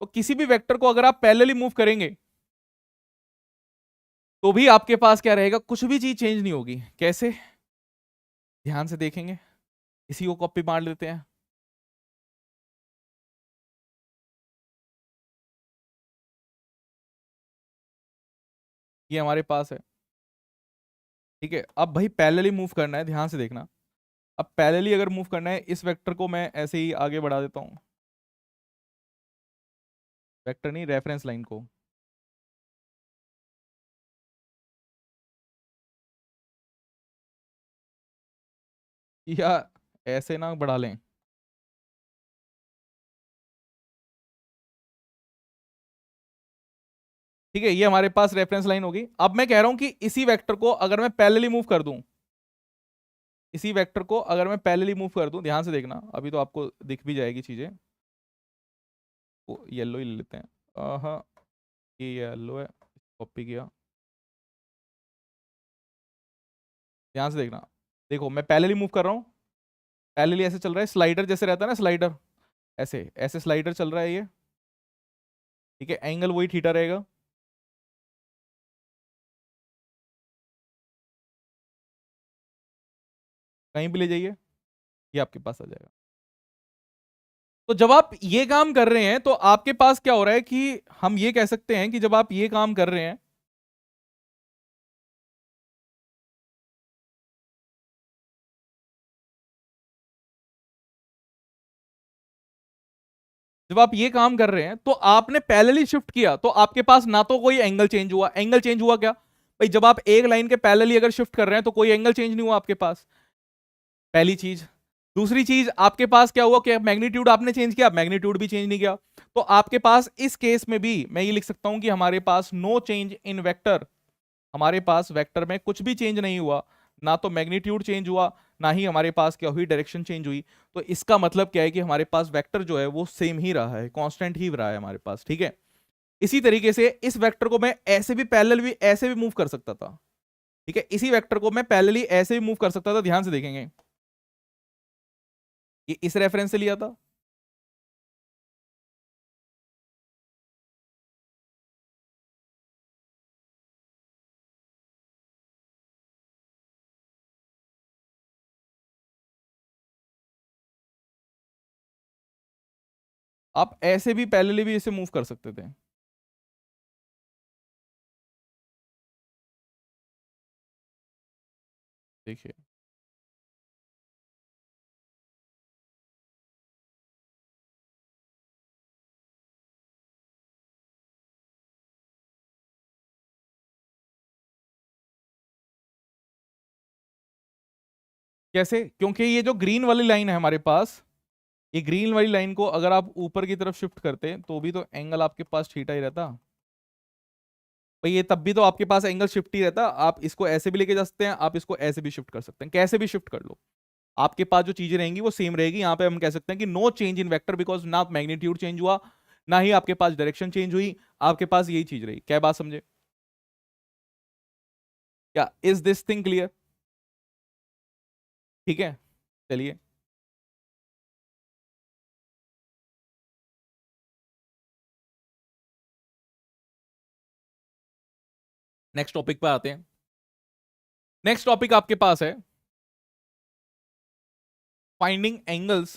S1: तो किसी भी वेक्टर को अगर आप पैरेलली मूव करेंगे तो भी आपके पास क्या रहेगा, कुछ भी चीज चेंज नहीं होगी। कैसे, ध्यान से देखेंगे, इसी को कॉपी मार लेते हैं। ये हमारे पास है। ठीक है, अब भाई पैरेलली मूव करना है, ध्यान से देखना। अब पैरेलली अगर मूव करना है, इस वेक्टर को मैं ऐसे ही आगे बढ़ा देता हूं, वेक्टर नहीं, रेफरेंस लाइन को। या ऐसे ना बढ़ा लें। ठीक है, ये हमारे पास रेफरेंस लाइन होगी। अब मैं कह रहा हूं कि इसी वेक्टर को अगर मैं पैरेलली मूव कर दूं, इसी वेक्टर को अगर मैं पैरेलली मूव कर दूं, ध्यान से देखना, अभी तो आपको दिख भी जाएगी चीजें। वो येलो ही ले लेते हैं। हाँ, ये येलो है, कॉपी किया। ध्यान से देखना, देखो मैं पैरेलली मूव कर रहा हूँ, पैरेलली ऐसे चल रहा है, स्लाइडर जैसे रहता है ना, स्लाइडर ऐसे ऐसे स्लाइडर चल रहा है ये। ठीक है, एंगल वही थीटा रहेगा। कहीं भी ले जाइए, ये आपके पास आ जाएगा। तो जब आप ये काम कर रहे हैं तो आपके पास क्या हो रहा है कि हम ये कह सकते हैं कि जब आप ये काम कर रहे हैं, जब आप ये काम कर रहे हैं तो आपने पैरेलली शिफ्ट किया, तो आपके पास ना तो कोई एंगल चेंज हुआ। एंगल चेंज हुआ क्या भाई, जब आप एक लाइन के पैरेलली अगर शिफ्ट कर रहे हैं तो कोई एंगल चेंज नहीं हुआ आपके पास, पहली चीज। दूसरी चीज, आपके पास क्या हुआ कि मैग्नीट्यूड आपने चेंज किया, मैग्नीट्यूड भी चेंज नहीं किया। तो आपके पास इस केस में भी मैं ये लिख सकता हूं कि हमारे पास नो चेंज इन वेक्टर, हमारे पास वेक्टर में कुछ भी चेंज नहीं हुआ, ना तो मैग्नीट्यूड चेंज हुआ, ना ही हमारे पास क्या हुई, डायरेक्शन चेंज हुई। तो इसका मतलब क्या है कि हमारे पास वेक्टर जो है वो सेम ही रहा है, कांस्टेंट ही रहा है हमारे पास। ठीक है, इसी तरीके से इस वेक्टर को मैं ऐसे भी पैरेलल भी ऐसे भी मूव कर सकता था। ठीक है, इसी वेक्टर को मैं पैरेलली ऐसे भी मूव कर सकता था। ध्यान से देखेंगे, ये इस रेफरेंस से लिया था। आप ऐसे भी पैरेलली भी इसे मूव कर सकते थे। देखिए, कैसे, क्योंकि ये जो ग्रीन वाली लाइन है हमारे पास, ये ग्रीन वाली लाइन को अगर आप ऊपर की तरफ शिफ्ट करते तो भी तो एंगल आपके पास थीटा ही रहता भाई। ये तब भी तो आपके पास एंगल शिफ्ट ही रहता। आप इसको ऐसे भी लेके जा सकते हैं, आप इसको ऐसे भी शिफ्ट कर सकते हैं, कैसे भी शिफ्ट कर लो, आपके पास जो चीजें रहेंगी वो सेम रहेगी। यहाँ पे हम कह सकते हैं कि no change in vector, because ना मैग्नीट्यूड चेंज हुआ, ना ही आपके पास डायरेक्शन चेंज हुई, आपके पास यही चीज रही। क्या बात समझे? या इज दिस थिंग क्लियर? ठीक है, चलिए नेक्स्ट टॉपिक पर आते हैं। नेक्स्ट टॉपिक आपके पास है finding angles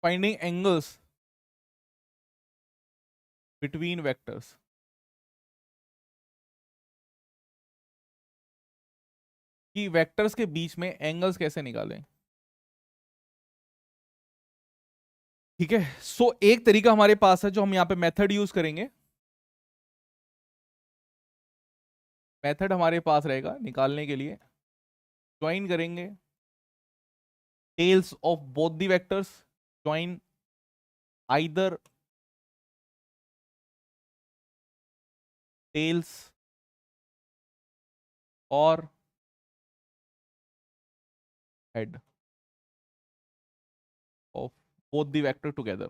S1: finding angles between vectors. कि वेक्टर्स के बीच में एंगल्स कैसे निकालें। ठीक है, सो एक तरीका हमारे पास है जो हम यहां पे मेथड यूज करेंगे। मेथड हमारे पास रहेगा निकालने के लिए, ज्वाइन करेंगे tails of both the vectors, join either tails और head of both the vector together.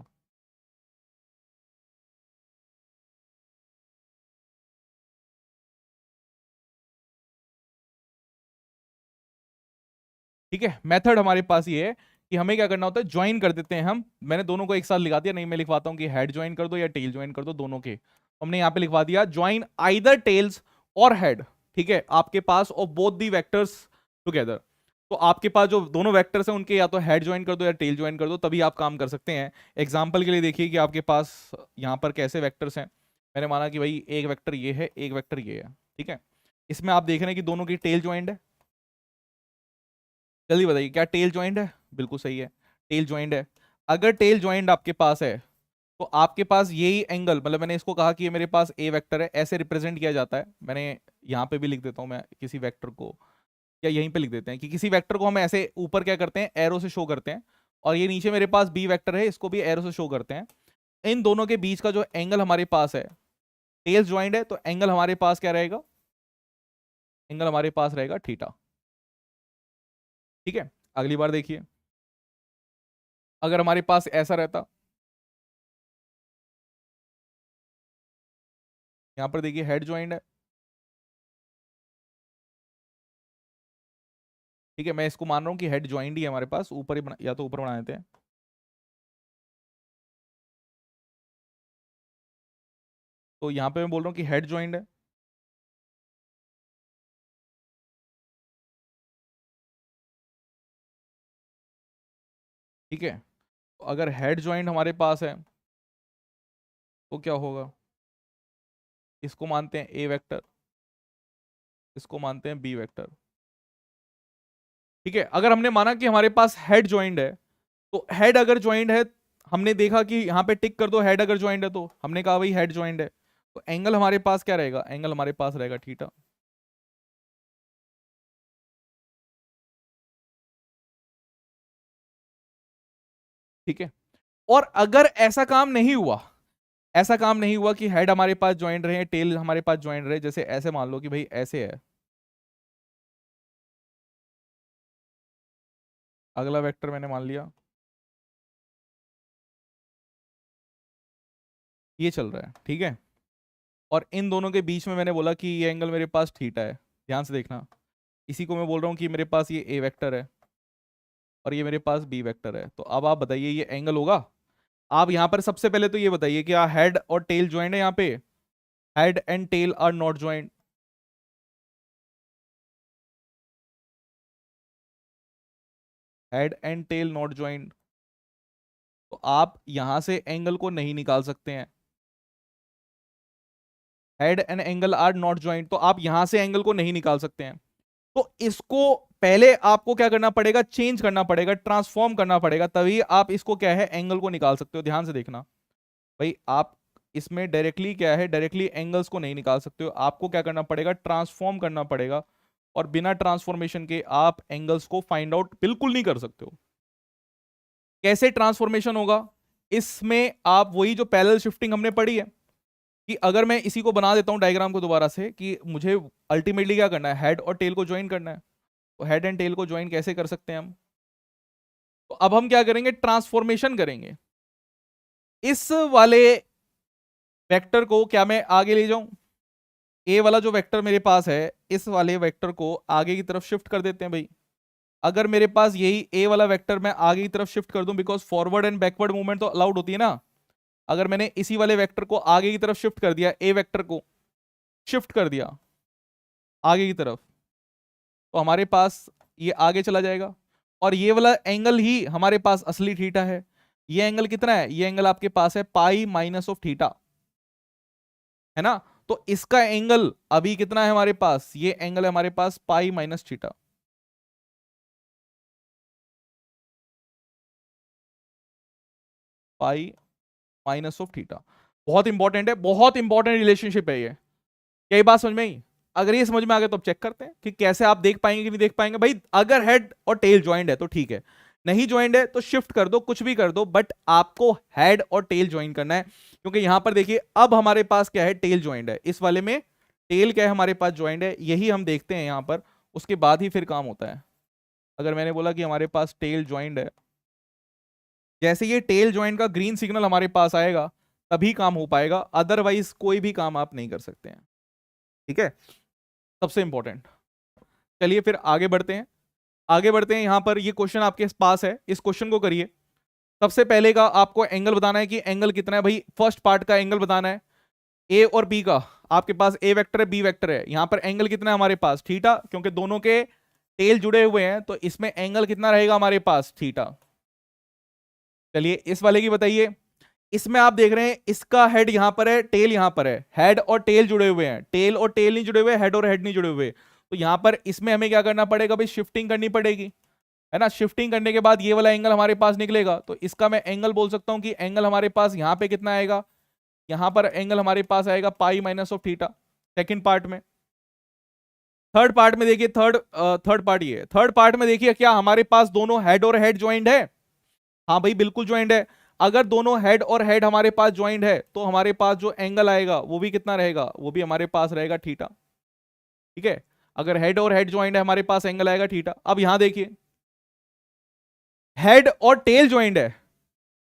S1: ठीक है, मेथड हमारे पास ये है कि हमें क्या करना होता है, ज्वाइन कर देते हैं हम। मैंने दोनों को एक साथ लिखा दिया, नहीं मैं लिखवाता हूं कि हेड ज्वाइन कर दो या टेल ज्वाइन कर दो, दोनों के हमने यहां पे लिखवा दिया ज्वाइन आइदर टेल्स और हेड। ठीक है, आपके पास of both the vectors together. तो आपके पास जो दोनों वेक्टर्स हैं उनके या तो हेड ज्वाइन कर दो या टेल ज्वाइन कर दो, तभी आप काम कर सकते हैं। एग्जाम्पल के लिए देखिए कि आपके पास यहां पर कैसे वेक्टर्स हैं। मैंने माना कि भाई एक वेक्टर ये है, एक वेक्टर ये है। ठीक है, इसमें आप देख रहे हैं कि दोनों की टेल ज्वाइंट है। जल्दी बताइए क्या टेल ज्वाइंट है? बिल्कुल सही है, टेल ज्वाइंट है। अगर टेल ज्वाइंट आपके पास है तो आपके पास यही एंगल, मतलब मैंने इसको कहा कि ये मेरे पास ए वेक्टर है, ऐसे रिप्रेजेंट किया जाता है। मैंने यहाँ पे भी लिख देता हूँ मैं किसी वेक्टर को, या यहीं पे लिख देते हैं कि किसी वेक्टर को हम ऐसे ऊपर क्या करते हैं, एरो से शो करते हैं। और ये नीचे मेरे पास बी वेक्टर है, इसको भी एरो से शो करते हैं। इन दोनों के बीच का जो एंगल हमारे पास है, टेल्स ज्वाइंट है तो एंगल हमारे पास क्या रहेगा, एंगल हमारे पास रहेगा थीटा। ठीक है, अगली बार देखिए, अगर हमारे पास ऐसा रहता, यहां पर देखिए हेड ज्वाइंट है। ठीक है, मैं इसको मान रहा हूं कि हेड ज्वाइंट ही है हमारे पास, ऊपर ही बना, या तो ऊपर बना देते हैं। तो यहां पे मैं बोल रहा हूं कि हेड ज्वाइंट है। ठीक है, तो अगर हेड ज्वाइंट हमारे पास है तो क्या होगा, इसको मानते हैं ए वेक्टर, इसको मानते हैं बी वेक्टर। ठीक है, अगर हमने माना कि हमारे पास हेड ज्वाइंट है, तो हेड अगर ज्वाइंट है, हमने देखा कि यहां पे टिक कर दो हेड अगर ज्वाइंट है, तो हमने कहा भाई हेड ज्वाइंट है, तो एंगल हमारे पास क्या रहेगा, एंगल हमारे पास रहेगा थीटा। ठीक है, और अगर ऐसा काम नहीं हुआ, ऐसा काम नहीं हुआ कि हेड हमारे पास ज्वाइंट रहे, टेल हमारे पास ज्वाइंट रहे, जैसे ऐसे मान लो कि भाई ऐसे है, अगला वेक्टर मैंने मान लिया ये चल रहा है। ठीक है, और इन दोनों के बीच में मैंने बोला कि ये एंगल मेरे पास थीटा है। ध्यान से देखना, इसी को मैं बोल रहा हूँ कि मेरे पास ये ए वेक्टर है और ये मेरे पास बी वेक्टर है। तो अब आप बताइए ये एंगल होगा। आप यहां पर सबसे पहले तो ये बताइए कि हेड और टेल ज्वाइंट है यहाँ पे, head and tail are not joint. Head and tail not joint, तो आप यहां से एंगल को नहीं निकाल सकते हैं। Head and angle are not joint, तो आप यहां से एंगल को नहीं निकाल सकते हैं। तो इसको पहले आपको क्या करना पड़ेगा, चेंज करना पड़ेगा, ट्रांसफॉर्म करना पड़ेगा, तभी आप इसको क्या है, एंगल को निकाल सकते हो। ध्यान से देखना भाई, आप इसमें डायरेक्टली क्या है, डायरेक्टली एंगल्स को नहीं निकाल सकते हो, आपको क्या करना पड़ेगा, ट्रांसफॉर्म करना पड़ेगा। और बिना ट्रांसफॉर्मेशन के आप एंगल्स को फाइंड आउट बिल्कुल नहीं कर सकते हो। कैसे ट्रांसफॉर्मेशन होगा, इसमें आप वही जो पैरेलल शिफ्टिंग हमने पढ़ी है, कि अगर मैं इसी को बना देता हूं डायग्राम को दोबारा से, कि मुझे अल्टीमेटली क्या करना है, हेड और टेल को ज्वाइन करना है। तो हेड एंड टेल को ज्वाइन कैसे कर सकते हैं हम, तो तो अब हम क्या करेंगे, ट्रांसफॉर्मेशन करेंगे। इस वाले वेक्टर को क्या मैं आगे ले जाऊं, ए वाला जो वेक्टर मेरे पास है इस वाले वेक्टर को आगे की तरफ शिफ्ट कर देते हैं भाई। अगर मेरे पास यही ए वाला वेक्टर मैं आगे की तरफ शिफ्ट कर दूं, because forward and backward movement तो अलाउड होती है ना। अगर मैंने इसी वाले वेक्टर को आगे की तरफ शिफ्ट कर दिया, ए वेक्टर को शिफ्ट कर दिया आगे की तरफ, तो हमारे पास ये आगे चला जाएगा और ये वाला एंगल ही हमारे पास असली थीटा है। ये एंगल कितना है, ये एंगल आपके पास है पाई माइनस ऑफ थीटा, है ना। तो इसका एंगल अभी कितना है हमारे पास, ये एंगल है हमारे पास pi minus theta. Pi minus of theta बहुत इंपॉर्टेंट है, बहुत इंपॉर्टेंट रिलेशनशिप है ये। क्या ये बात समझ में आई? अगर ये समझ में आ गया तो अब चेक करते हैं कि कैसे आप देख पाएंगे कि नहीं देख पाएंगे। भाई अगर हेड और टेल ज्वाइंट है तो ठीक है, नहीं ज्वाइंट है तो शिफ्ट कर दो, कुछ भी कर दो, बट आपको हेड और टेल ज्वाइन करना है। क्योंकि यहां पर देखिए अब हमारे पास क्या है, टेल ज्वाइंट है, इस वाले में टेल क्या है हमारे पास, ज्वाइंट है, यही हम देखते हैं यहां पर, उसके बाद ही फिर काम होता है। अगर मैंने बोला कि हमारे पास टेल ज्वाइंट है, जैसे ये टेल ज्वाइंट का ग्रीन सिग्नल हमारे पास आएगा तभी काम हो पाएगा, अदरवाइज कोई भी काम आप नहीं कर सकते हैं। ठीक है, सबसे इंपॉर्टेंट। चलिए फिर आगे बढ़ते हैं, आगे बढ़ते हैं। यहां पर ये क्वेश्चन आपके पास है, इस क्वेश्चन को करिए। सबसे पहले का आपको एंगल बताना है कि एंगल कितना है भाई, फर्स्ट पार्ट का एंगल बताना है। ए और बी का, आपके पास ए वेक्टर है बी वेक्टर है, यहां पर एंगल कितना है हमारे पास, थीटा, क्योंकि दोनों के टेल जुड़े हुए हैं तो इसमें एंगल कितना रहेगा हमारे पास, थीटा। चलिए इस वाले की बताइए। इसमें आप देख रहे हैं इसका हेड यहां पर है, टेल यहां पर है, हेड और टेल जुड़े हुए हैं, टेल और टेल नहीं जुड़े हुए, हेड और हेड नहीं जुड़े हुए। तो यहां पर इसमें हमें क्या करना पड़ेगा भाई, शिफ्टिंग करनी पड़ेगी, है ना। शिफ्टिंग करने के बाद ये वाला एंगल हमारे पास निकलेगा, तो इसका मैं एंगल बोल सकता हूं कि एंगल हमारे पास यहां पे कितना आएगा, यहां पर एंगल हमारे पास आएगा पाई minus of theta, second part में। थर्ड पार्ट में देखिए, थर्ड पार्ट ये है, थर्ड पार्ट में देखिए क्या हमारे पास दोनों हेड और हेड ज्वाइंट है, हाँ भाई बिल्कुल ज्वाइंट है। अगर दोनों हेड और हेड हमारे पास ज्वाइंट है तो हमारे पास जो एंगल आएगा वो भी कितना रहेगा, वो भी हमारे पास रहेगा थीटा। ठीक है, अगर हेड और हेड ज्वाइंट है हमारे पास एंगल आएगा थीटा। अब यहां देखिए हेड और टेल ज्वाइंट है,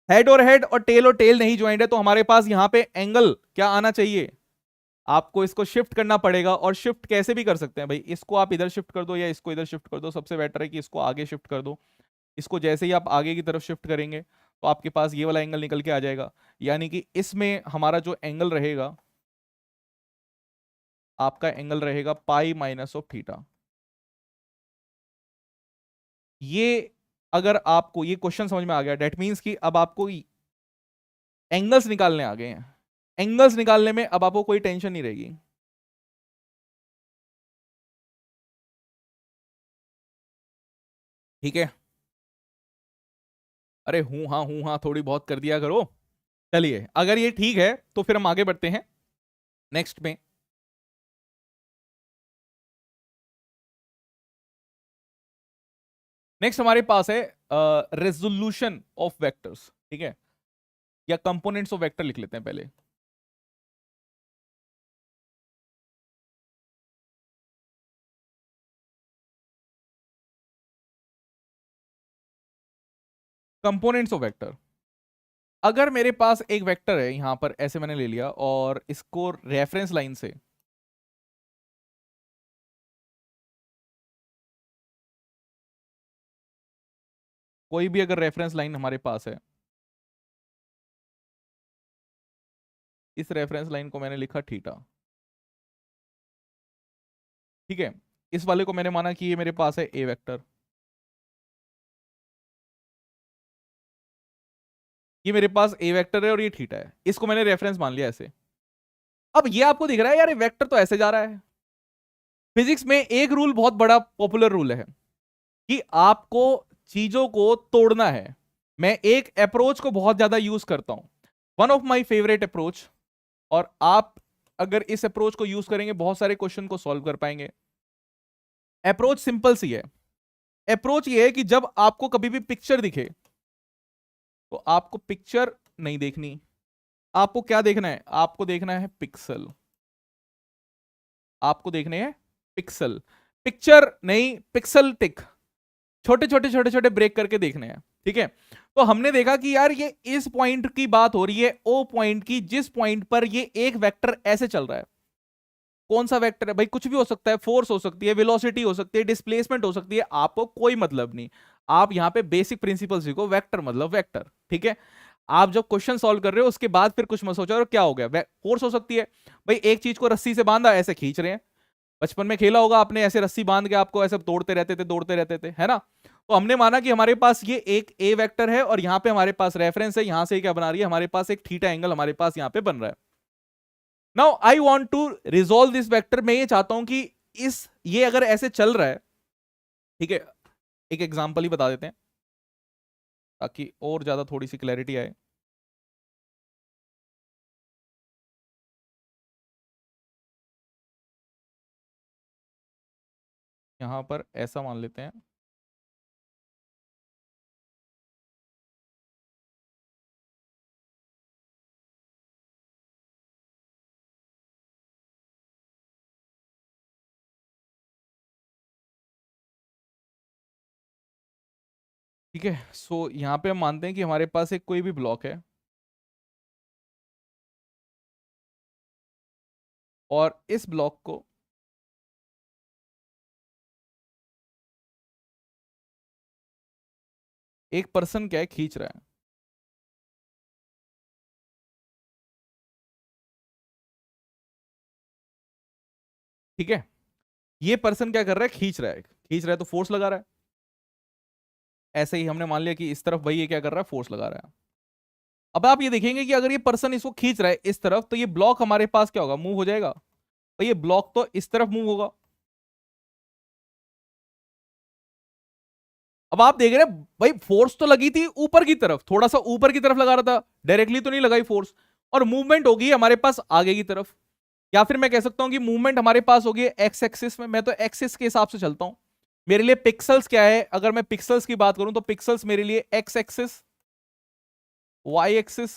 S1: हेड और टेल नहीं ज्वाइंट है, तो हमारे पास यहां पे एंगल क्या आना चाहिए, आपको इसको शिफ्ट करना पड़ेगा। और शिफ्ट कैसे भी कर सकते हैं भाई, इसको आप इधर शिफ्ट कर दो या इसको इधर शिफ्ट कर दो, सबसे बेटर है कि इसको आगे शिफ्ट कर दो। इसको जैसे ही आप आगे की तरफ शिफ्ट करेंगे तो आपके पास ये वाला एंगल निकल के आ जाएगा, यानी कि इसमें हमारा जो एंगल रहेगा, आपका एंगल रहेगा पाई माइनस ऑफ थीटा। ये अगर आपको ये क्वेश्चन समझ में आ गया, डेट मीन्स कि अब आपको एंगल्स निकालने आ गए हैं, एंगल्स निकालने में अब आपको कोई टेंशन नहीं रहेगी। ठीक है, अरे हूं हाँ थोड़ी बहुत कर दिया करो। चलिए अगर ये ठीक है तो फिर हम आगे बढ़ते हैं नेक्स्ट में। नेक्स्ट हमारे पास है रेजोल्यूशन ऑफ वेक्टर्स। ठीक है, या कंपोनेंट्स ऑफ वेक्टर लिख लेते हैं पहले। कंपोनेंट्स ऑफ वेक्टर, अगर मेरे पास एक वेक्टर है यहां पर, ऐसे मैंने ले लिया और इसको रेफरेंस लाइन से कोई भी अगर रेफरेंस लाइन हमारे पास है, इस रेफरेंस लाइन को मैंने लिखा थीटा। ठीक है, इस वाले को मैंने माना कि ये मेरे पास है ए वेक्टर, ये मेरे पास ए वेक्टर है और ये थीटा है, इसको मैंने रेफरेंस मान लिया ऐसे। अब ये आपको दिख रहा है यार ये वेक्टर तो ऐसे जा रहा है। फिजिक्स में एक रूल बहुत बड़ा पॉपुलर रूल है कि आपको चीजों को तोड़ना है। मैं एक अप्रोच को बहुत ज्यादा यूज करता हूं, one of my favourite approach, और आप अगर इस अप्रोच को यूज करेंगे बहुत सारे क्वेश्चन को सॉल्व कर पाएंगे। अप्रोच सिंपल सी है, अप्रोच ये है कि जब आपको कभी भी पिक्चर दिखे तो आपको पिक्चर नहीं देखनी, आपको क्या देखना है, आपको देखना है पिक्सल, आपको देखने हैं पिक्सल, पिक्चर नहीं पिक्सल टिक, छोटे छोटे ब्रेक करके देखने हैं। ठीक है। तो हमने देखा कि यार ये इस पॉइंट की बात हो रही है, ओ पॉइंट की, जिस पॉइंट पर ये एक वेक्टर ऐसे चल रहा है। कौन सा वेक्टर है भाई? कुछ भी हो सकता है, फोर्स हो सकती है, वेलोसिटी हो सकती है, डिस्प्लेसमेंट हो सकती है, आपको कोई मतलब नहीं। आप यहां पे बेसिक प्रिंसिपल सीखो, वेक्टर मतलब वेक्टर, ठीक है। आप जब क्वेश्चन सॉल्व कर रहे हो उसके बाद फिर कुछ मत सोचो और क्या हो गया, फोर्स हो सकती है भाई, एक चीज को रस्सी से बांधा ऐसे खींच रहे हैं। बचपन में खेला होगा आपने, ऐसे रस्सी बांध के आपको ऐसे तोड़ते रहते थे, दौड़ते रहते थे, है ना। तो हमने माना कि हमारे पास ये एक ए वेक्टर है और यहां पे हमारे पास रेफरेंस है, यहां से क्या बना रही है, हमारे पास एक थीटा एंगल हमारे पास यहां पे बन रहा है। Now I want to resolve this vector. मैं ये चाहता हूं कि ये अगर ऐसे चल रहा है, ठीक है, एक एग्जांपल ही बता देते हैं ताकि और ज्यादा थोड़ी सी क्लैरिटी आए। यहां पर ऐसा मान लेते हैं, ठीक है। सो यहां पे हम मानते हैं कि हमारे पास एक कोई भी ब्लॉक है और इस ब्लॉक को एक पर्सन क्या है, खींच रहा है। ठीक है, ये पर्सन क्या कर रहा है, खींच रहा है, खींच रहा है तो फोर्स लगा रहा है। ऐसे ही हमने मान लिया कि इस तरफ भाई ये क्या कर रहा है, फोर्स लगा रहा है। अब आप ये देखेंगे कि अगर ये पर्सन इसको खींच रहा है इस तरफ, तो ये ब्लॉक हमारे पास क्या होगा, मूव हो जाएगा। तो ये ब्लॉक तो इस तरफ मूव होगा। अब आप देख रहे हैं भाई, फोर्स तो लगी थी ऊपर की तरफ, थोड़ा सा ऊपर की तरफ लगा रहा था, डायरेक्टली तो नहीं लगाई फोर्स। और मूवमेंट होगी हमारे पास आगे की तरफ, या फिर मैं कह सकता हूं कि मूवमेंट हमारे पास होगी एक्स एक्सिस में। मैं तो एक्सिस के हिसाब से चलता हूं। मेरे लिए पिक्सल्स क्या है, अगर मैं पिक्सल्स की बात करूं तो पिक्सल्स मेरे लिए एक्स एक्सिस, वाई एक्सिस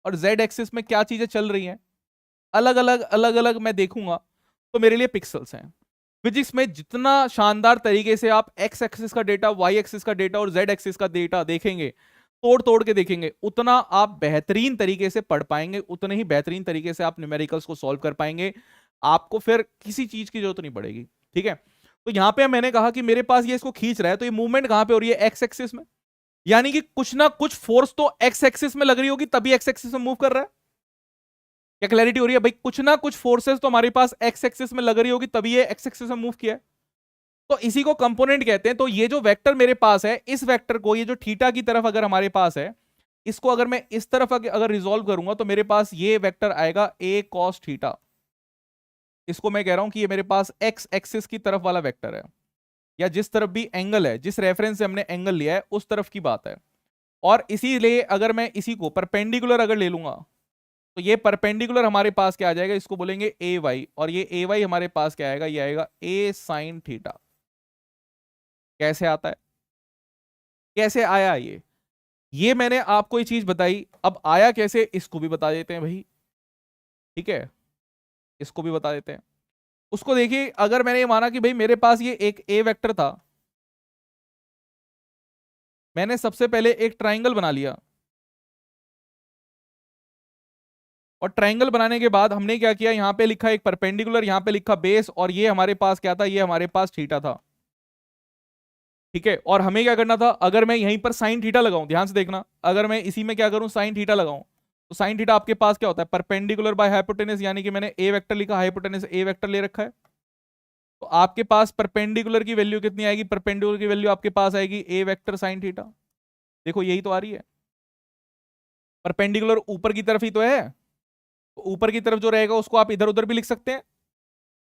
S1: और जेड एक्सिस में क्या चीजें चल रही हैं, अलग अलग मैं देखूंगा तो मेरे लिए पिक्सल्स हैं। फिजिक्स में जितना शानदार तरीके से आप एक्स एक्सिस का डेटा, वाई एक्सिस का डेटा और जेड एक्सिस का डेटा देखेंगे, तोड़ तोड़ के देखेंगे, उतना आप बेहतरीन तरीके से पढ़ पाएंगे, उतने ही बेहतरीन तरीके से आप न्यूमेरिकल्स को सॉल्व कर पाएंगे। आपको फिर किसी चीज की जरूरत नहीं पड़ेगी। ठीक है, तो यहां पे मैंने कहा कि मेरे पास ये इसको खींच रहा है, तो ये मूवमेंट कहां पे हो रही है, एक्स एक्सिस में। यानी कि कुछ ना कुछ फोर्स तो एक्स एक्सिस में लग रही होगी, तभी एक्स एक्सिस में मूव कर रहा है। क्या क्लैरिटी हो रही है भाई? कुछ ना कुछ फोर्सेस तो हमारे पास एक्स एक्सिस में लग रही होगी, तभी ये एक्स एक्सिस में मूव किया है। तो इसी को कंपोनेंट कहते हैं। तो ये जो वेक्टर मेरे पास है, इस वेक्टर को, ये जो थीटा की तरफ अगर हमारे पास है, इसको अगर मैं इस तरफ अगर रिजोल्व करूंगा तो मेरे पास ये वेक्टर आएगा ए कॉस थीटा। इसको मैं कह रहा हूं कि ये मेरे पास एक्स एक्सिस की तरफ वाला वेक्टर है, या जिस तरफ भी एंगल है, जिस रेफरेंस से हमने एंगल लिया है उस तरफ की बात है। और इसीलिए अगर मैं इसी को परपेंडिकुलर अगर ले लूंगा, तो ये परपेंडिकुलर हमारे पास क्या आ जाएगा, इसको बोलेंगे ए वाई, और ये ए वाई हमारे पास क्या आएगा, ये आएगा ए साइन थीटा। कैसे आता है, कैसे आया ये मैंने आपको ये चीज बताई। अब आया कैसे, इसको भी बता देते हैं भाई। ठीक है, इसको भी बता देते हैं। उसको देखिए, अगर मैंने ये माना कि भाई मेरे पास ये एक ए वेक्टर था, मैंने सबसे पहले एक ट्राइंगल बना लिया, और ट्राइंगल बनाने के बाद हमने क्या किया, यहां पे लिखा एक परपेंडिकुलर, यहां पे लिखा बेस, और ये हमारे पास क्या था, ये हमारे पास थीटा था। ठीक है, और हमें क्या करना था, अगर मैं यहीं पर साइन थीटा लगाऊं, ध्यान से देखना, अगर मैं इसी में क्या करूं, साइन थीटा लगाऊं, तो साइन थीटा आपके पास क्या होता है, परपेंडिकुलर बाय हाइपोटेनस, यानी कि मैंने ए वेक्टर लिखा, हाइपोटेनस ए वेक्टर ले रखा है। तो आपके पास परपेंडिकुलर की वैल्यू कितनी आएगी, परपेंडिकुलर की वैल्यू आपके पास आएगी ए वेक्टर साइन थीटा। देखो यही तो आ रही है, परपेंडिकुलर ऊपर की तरफ ही तो है, तो ऊपर की तरफ जो रहेगा उसको आप इधर उधर भी लिख सकते हैं।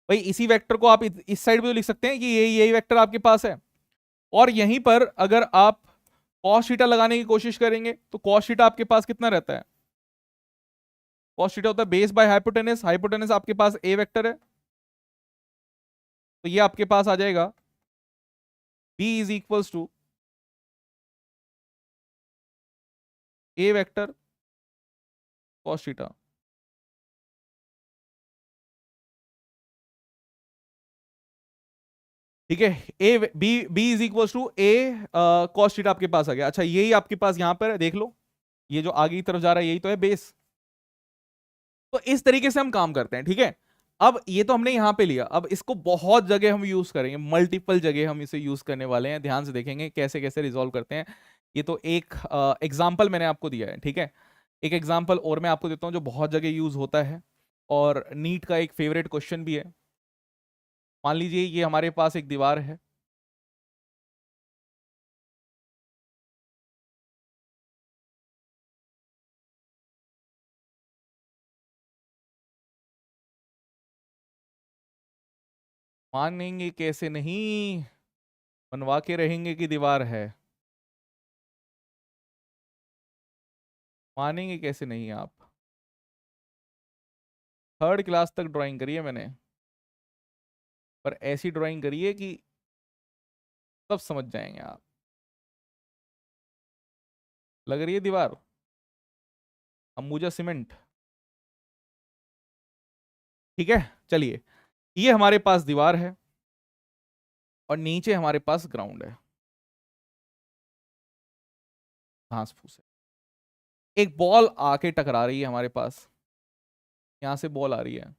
S1: भाई इसी वेक्टर को आप इस साइड भी तो लिख सकते हैं कि यही वेक्टर आपके पास है। और यहीं पर अगर आप कॉस थीटा लगाने की कोशिश करेंगे, तो कॉस थीटा आपके पास कितना रहता है, कॉस थीटा होता है बेस बाय हाइपोटेनस, हाइपोटेनस आपके पास ए वेक्टर है, तो ये आपके पास आ जाएगा B is equals to A vector cos theta. ठीक है, A B B is equal to A cos theta आपके पास आ गया। अच्छा यही आपके पास यहां पर है, देख लो ये जो आगे की तरफ जा रहा है यही तो है बेस। तो इस तरीके से हम काम करते हैं, ठीक है। अब ये तो हमने यहां पे लिया, अब इसको बहुत जगह हम यूज करेंगे, मल्टीपल जगह हम इसे यूज करने वाले हैं, ध्यान से देखेंगे कैसे कैसे रिजॉल्व करते हैं। ये तो एक एग्जाम्पल मैंने आपको दिया है, ठीक है। एक एग्जाम्पल और मैं आपको देता हूं जो बहुत जगह यूज होता है और नीट का एक फेवरेट क्वेश्चन भी है। मान लीजिए ये हमारे पास एक दीवार है, मानेंगे कैसे नहीं, बनवा के रहेंगे कि दीवार है, मानेंगे कैसे नहीं आप। थर्ड क्लास तक ड्राइंग करी है मैंने, पर ऐसी ड्राइंग करी है कि सब समझ जाएंगे आप। लग रही है दीवार, अंबुजा सीमेंट, ठीक है। चलिए, ये हमारे पास दीवार है और नीचे हमारे पास ग्राउंड है, घास फूस है। एक बॉल आके टकरा रही है हमारे पास, यहां से बॉल आ रही है,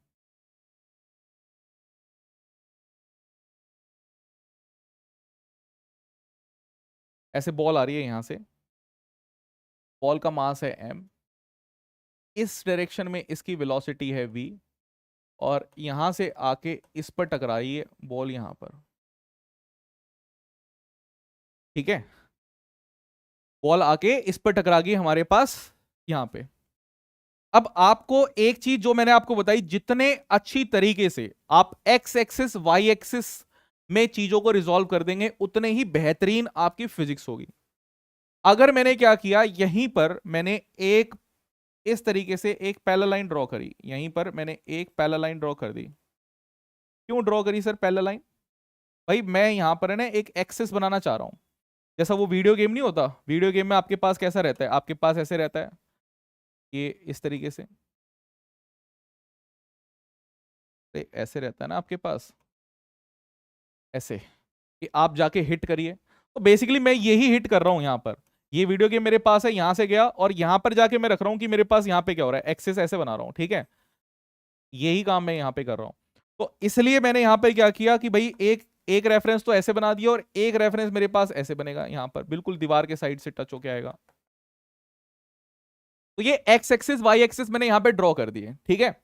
S1: ऐसे बॉल आ रही है यहां से, बॉल का मास है m, इस डायरेक्शन में इसकी वेलोसिटी है v, और यहां से आके इस पर टकरा रही है बॉल यहां पर, ठीक है। बॉल आके इस पर टकरा गई हमारे पास यहां पे। अब आपको एक चीज जो मैंने आपको बताई, जितने अच्छी तरीके से आप एक्स एक्सिस वाई एक्सिस में चीजों को रिजॉल्व कर देंगे उतने ही बेहतरीन आपकी फिजिक्स होगी। अगर मैंने क्या किया, यहीं पर मैंने एक इस तरीके से एक पैरेलल लाइन ड्रॉ करी, यहीं पर मैंने एक पैरेलल लाइन ड्रॉ कर दी। क्यों ड्रॉ करी सर पैरेलल लाइन? भाई मैं यहां पर है ना एक एक्सिस बनाना चाह रहा हूं, जैसा वो वीडियो गेम नहीं होता, वीडियो गेम में आपके पास कैसा रहता है, आपके पास ऐसे रहता है, ये इस तरीके से, ऐसे रहता है ना आपके पास, ऐसे कि आप जाके हिट करिए। तो बेसिकली मैं यही हिट कर रहा हूं यहां पर, ये वीडियो गेम मेरे पास है, यहां से गया और यहां पर जाके मैं रख रहा हूं कि मेरे पास यहां पे क्या हो रहा है, एक्सिस ऐसे बना रहा हूं, ठीक है। यही काम मैं यहां पे कर रहा हूं। तो इसलिए मैंने यहां पर क्या किया कि भाई एक एक रेफरेंस तो ऐसे बना दिया और एक रेफरेंस मेरे पास ऐसे बनेगा यहां पर, बिल्कुल दीवार के साइड से टच होके आएगा। तो ये एक्स एक्सिस वाई एक्सिस मैंने यहां पे ड्रॉ कर दिए, ठीक है।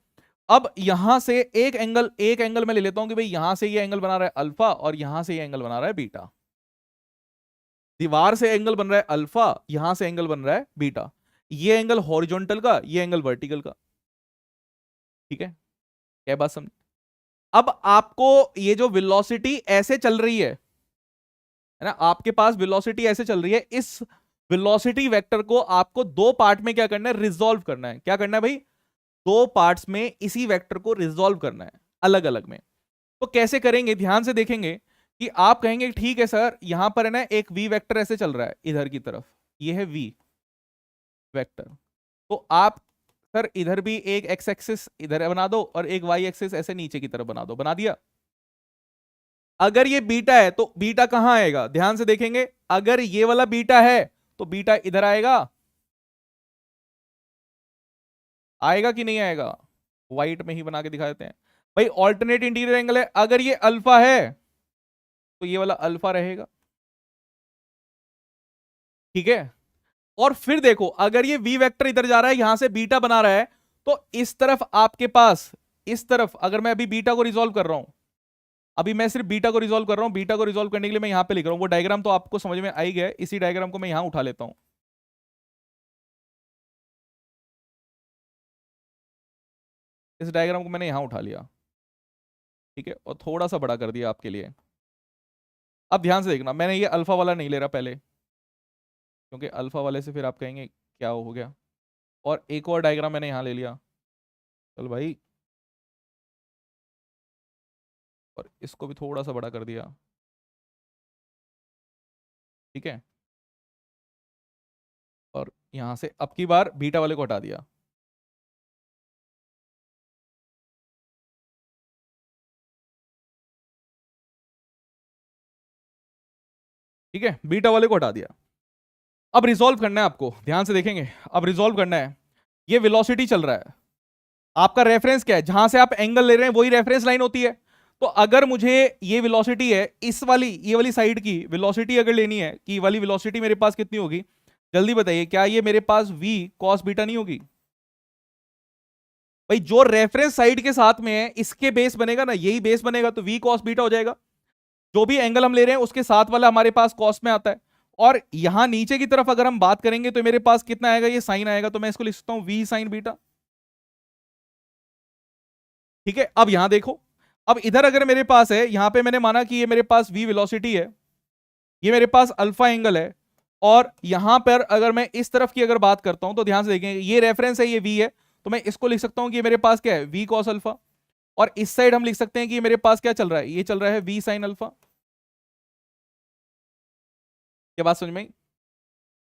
S1: अब यहां से एक एंगल मैं ले लेता हूं कि भाई यहां से ये एंगल बना रहा है अल्फा और यहां से ये एंगल बना रहा है बीटा। दीवार से एंगल बन रहा है अल्फा, यहां से एंगल बन रहा है बीटा, ये एंगल हॉरिजॉन्टल का, ये एंगल वर्टिकल का, ठीक है। क्या बात समझ? अब आपको ये जो वेलोसिटी ऐसे चल रही है ना, आपके पास वेलोसिटी ऐसे चल रही है, इस वेलोसिटी वेक्टर को आपको दो पार्ट में क्या करना है, रिजॉल्व करना है। क्या करना है भाई? दो पार्ट्स में इसी वेक्टर को रिजॉल्व करना है, अलग अलग में। तो कैसे करेंगे, ध्यान से देखेंगे कि आप कहेंगे ठीक है सर, यहां पर है ना एक वी वेक्टर ऐसे चल रहा है इधर की तरफ, ये है वी वेक्टर। तो आप सर इधर भी एक एक्स एक्सिस इधर बना दो और एक वाई एक्सिस ऐसे नीचे की तरफ बना दो, बना दिया। अगर ये बीटा है तो बीटा कहां आएगा, ध्यान से देखेंगे, अगर ये वाला बीटा है तो बीटा इधर आएगा, आएगा कि नहीं आएगा? व्हाइट में ही बना के दिखा देते हैं। भाई ऑल्टरनेट इंटीरियर एंगल है, अगर ये अल्फा है तो ये वाला अल्फा रहेगा, ठीक है। और फिर देखो, अगर ये वी वेक्टर इधर जा रहा है, यहां से बीटा बना रहा है, तो इस तरफ आपके पास, इस तरफ अगर मैं अभी बीटा को रिजॉल्व कर रहा हूं, अभी मैं सिर्फ बीटा को रिजॉल्व कर रहा हूं, बीटा को रिजॉल्व करने के लिए मैं यहां पे लिख रहा हूं, वो डायग्राम तो आपको समझ में आ ही गया है, इसी डायग्राम को मैं यहां उठा लेता हूं। इस डायग्राम को मैंने यहां उठा लिया, ठीक है, और थोड़ा सा बड़ा कर दिया आपके लिए। अब ध्यान से देखना, मैंने ये अल्फा वाला नहीं ले रहा पहले, क्योंकि अल्फा वाले से फिर आप कहेंगे क्या हो गया। और एक और डायग्राम मैंने यहां ले लिया, चल भाई, और इसको भी थोड़ा सा बड़ा कर दिया, ठीक है। और यहां से अब की बार बीटा वाले को हटा दिया। ठीक है, बीटा वाले को हटा दिया। अब रिजॉल्व करना है आपको, ध्यान से देखेंगे, अब रिजॉल्व करना है। ये वेलोसिटी चल रहा है, आपका रेफरेंस क्या है, जहां से आप एंगल ले रहे हैं वही रेफरेंस लाइन होती है। तो अगर मुझे ये वेलोसिटी है, इस वाली ये वाली साइड की वेलोसिटी अगर लेनी है, कि वाली वेलोसिटी मेरे पास कितनी होगी, जल्दी बताइए, क्या ये मेरे पास v cos बीटा नहीं होगी? भाई जो रेफरेंस साइड के साथ में है इसके बेस बनेगा ना, यही बेस बनेगा, तो v cos बीटा हो जाएगा। जो भी एंगल हम ले रहे हैं उसके साथ वाला हमारे पास cos में आता है। और यहां नीचे की तरफ अगर हम बात करेंगे तो मेरे पास कितना आएगा, ये साइन आएगा, तो मैं इसको लिख सकता हूं v sin बीटा। ठीक है, अब यहां देखो, अब इधर अगर मेरे पास है, यहां पे मैंने माना कि ये मेरे पास v वेलोसिटी है, ये मेरे पास अल्फा एंगल है, और यहां पर अगर मैं इस तरफ की अगर बात करता हूं तो ध्यान से देखेंगे, ये रेफरेंस है, ये v है, तो मैं इसको लिख सकता हूं कि ये मेरे पास क्या है, v cos अल्फा। और इस साइड हम लिख सकते हैं कि ये मेरे पास क्या चल रहा है, ये चल रहा है v sin अल्फा। क्या बात समझ में आई?